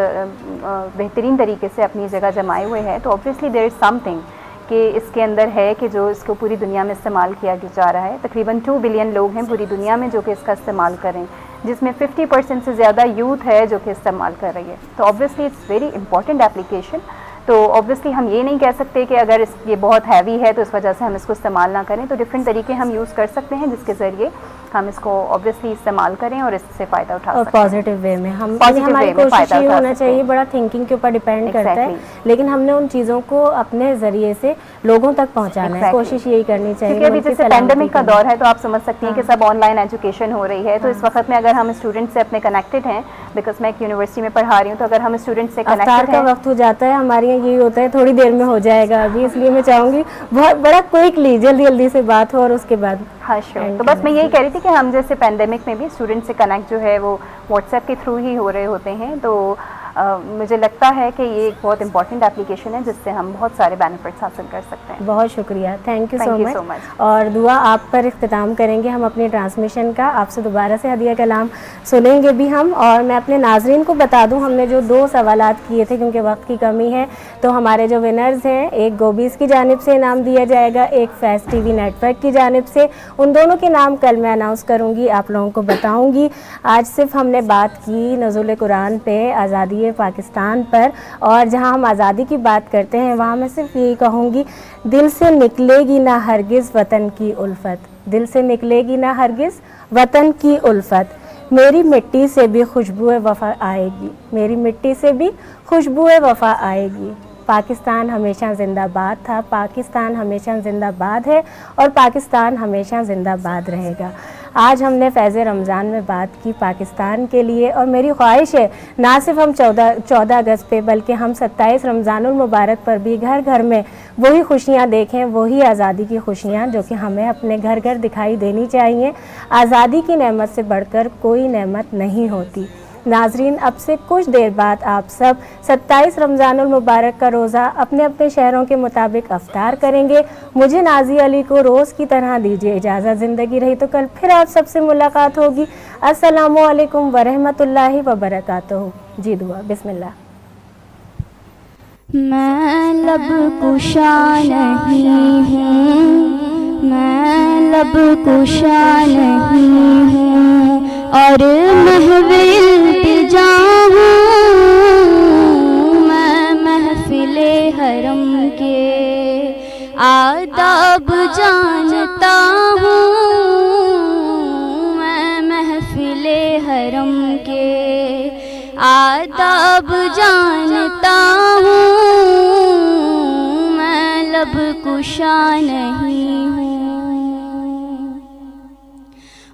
بہترین طریقے سے اپنی جگہ جمائے ہوئے ہے. تو اوبویسلی دیر از سم تھنگ کہ اس کے اندر ہے کہ جو اس کو پوری دنیا میں استعمال کیا جا رہا ہے. تقریباً 2 بلین لوگ ہیں پوری دنیا میں جو کہ اس کا استعمال کریں, جس میں 50% سے زیادہ یوتھ ہے جو کہ استعمال کر رہی ہے. تو obviously it's very important application. تو اوبویسلی ہم یہ نہیں کہہ سکتے کہ اگر یہ بہت ہیوی ہے تو اس وجہ سے ہم اس کو استعمال نہ کریں. تو ڈفرینٹ طریقے ہم یوز کر سکتے ہیں جس کے ذریعے ہم اس کو obviously استعمال کریں اور اس سے فائدہ اٹھا اور سکیں. پازیٹیو وے میں ہم Positive ہماری way میں کوشش فائدہ یہ اٹھا ہونا سکتے چاہیے. ہیں. بڑا تھنکنگ کے اوپر ڈیپینڈ کرتا ہے, Exactly. لیکن ہم نے ان چیزوں کو اپنے ذریعے سے لوگوں تک پہنچانا ہے. Exactly. کوشش یہی کرنی چاہیے. کیونکہ ابھی ملک کی جیسے سلامتی پینڈیمک کا کے لیے. دور ہے تو آپ سمجھ سکتی ہیں کہ سب آن لائن ایجوکیشن ہو رہی ہے, تو اس وقت میں اگر ہم اسٹوڈنٹ سے اپنے کنیکٹڈ ہیں, بیکاز میں ایک یونیورسٹی میں پڑھا رہی ہوں, تو اگر ہم اسٹوڈنٹ سے افطار کنیکٹڈ کا ہیں. وقت ہو جاتا ہے, ہمارے یہاں یہی ہوتا ہے تھوڑی دیر میں ہو جائے گا ابھی, اس لیے میں چاہوں گی بہت بڑا کوئکلی جلدی سے بات ہو اور اس کے بعد. ہاں شیور. تو بس میں یہی کہہ رہی تھی کہ ہم جیسے پینڈیمک میں بھی اسٹوڈنٹ سے کنیکٹ جو ہے وہ واٹس ایپ کے تھرو ہی ہو رہے ہوتے ہیں, تو مجھے لگتا ہے کہ یہ ایک بہت امپورٹنٹ اپلیکیشن ہے جس سے ہم بہت سارے بینیفٹس حاصل کر سکتے ہیں. بہت شکریہ, thank you Thank you so so much. much. اور دعا آپ پر اختتام کریں گے ہم اپنی ٹرانسمیشن کا. آپ سے دوبارہ سے ہدیہ کلام سنیں گے بھی ہم. اور میں اپنے ناظرین کو بتا دوں, ہم نے جو 2 سوالات کیے تھے کیونکہ وقت کی کمی ہے, تو ہمارے جو ونرز ہیں, ایک گوبیز کی جانب سے انعام دیا جائے گا, ایک فیض ٹی وی نیٹ ورک کی جانب سے. ان دونوں کے نام کل میں اناؤنس کروں گی, آپ لوگوں کو بتاؤں گی. آج صرف ہم نے بات کی نزول قرآن پہ, آزادی پاکستان پر, اور جہاں ہم آزادی کی بات کرتے ہیں وہاں میں صرف یہی کہوں گی, دل سے نکلے گی نہ ہرگز وطن کی الفت, دل سے نکلے گی نہ ہرگز وطن کی الفت. میری مٹی سے بھی خوشبو وفا آئے گی, میری مٹی سے بھی خوشبو وفا آئے گی. پاکستان ہمیشہ زندہ باد تھا, پاکستان ہمیشہ زندہ باد ہے, اور پاکستان ہمیشہ زندہ باد رہے گا. آج ہم نے فیض رمضان میں بات کی پاکستان کے لیے, اور میری خواہش ہے نہ صرف ہم 14 اگست پہ بلکہ ہم 27 رمضان المبارک پر بھی گھر گھر میں وہی خوشیاں دیکھیں, وہی آزادی کی خوشیاں جو کہ ہمیں اپنے گھر گھر دکھائی دینی چاہیے. آزادی کی نعمت سے بڑھ کر کوئی نعمت نہیں ہوتی. ناظرین, اب سے کچھ دیر بعد آپ سب 27 رمضان المبارک کا روزہ اپنے اپنے شہروں کے مطابق افطار کریں گے. مجھے نازی علی کو روز کی طرح دیجیے اجازت. زندگی رہی تو کل پھر آپ سب سے ملاقات ہوگی. السلام علیکم ورحمۃ اللہ وبرکاتہ. جی دعا, بسم اللہ. میں لب کشا نہیں ہوں, میں لب کشا نہیں ہوں, اور محو التجا ہوں. میں محفل حرم کے آداب جانتا ہوں, میں محفل حرم کے آداب جانتا ہوں. میں لب کشا نہیں ہوں.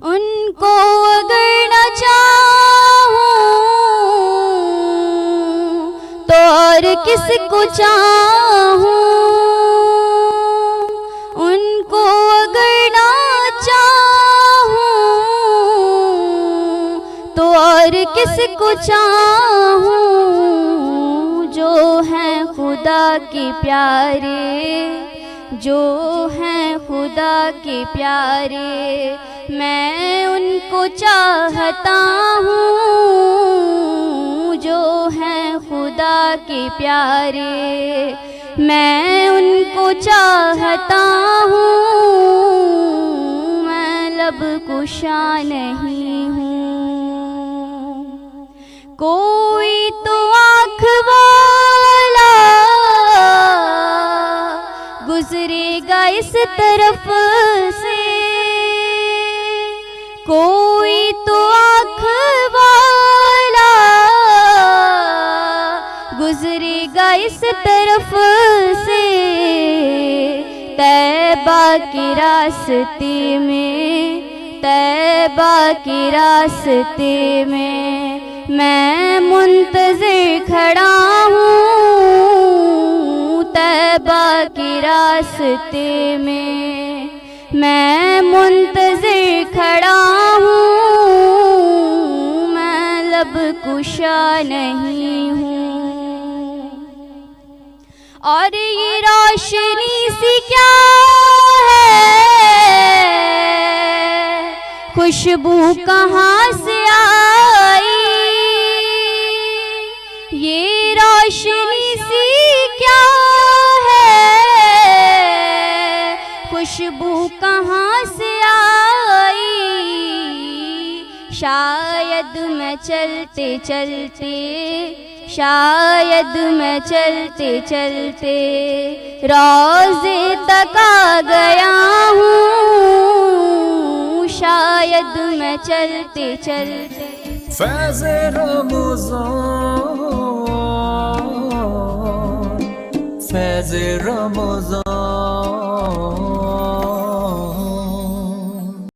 ان کو اگر نہ چاہوں تو اور کس کو چاہوں, ان کو اگر نہ چاہوں تو اور کس کو چاہوں. جو ہیں خدا کے پیارے, جو ہیں خدا کے پیارے, میں ان کو چاہتا ہوں. جو ہیں خدا کے پیارے, میں ان کو چاہتا ہوں. میں لب کشا نہیں ہوں. کوئی تو آنکھ والا گزرے گا اس طرف سے, کوئی تو آنکھ والا گزرے گا اس طرف سے. طیبہ کے راستے میں, طیبہ کے راستے میں منتظر کھڑا ہوں. طیبہ کے راستے میں منتظر کھڑا ہوں. میں لب کشا نہیں ہوں. اور یہ روشنی سی کیا ہے, خوشبو کہاں سے آئی. یہ روشنی سی کیا ہے, خوشبو کہاں سے آئی. شاید میں چلتے چلتے, شاید میں چلتے چلتے روضے تک آ گیا ہوں. شاید میں چلتے چلتے فیض رمضان فیض رمضان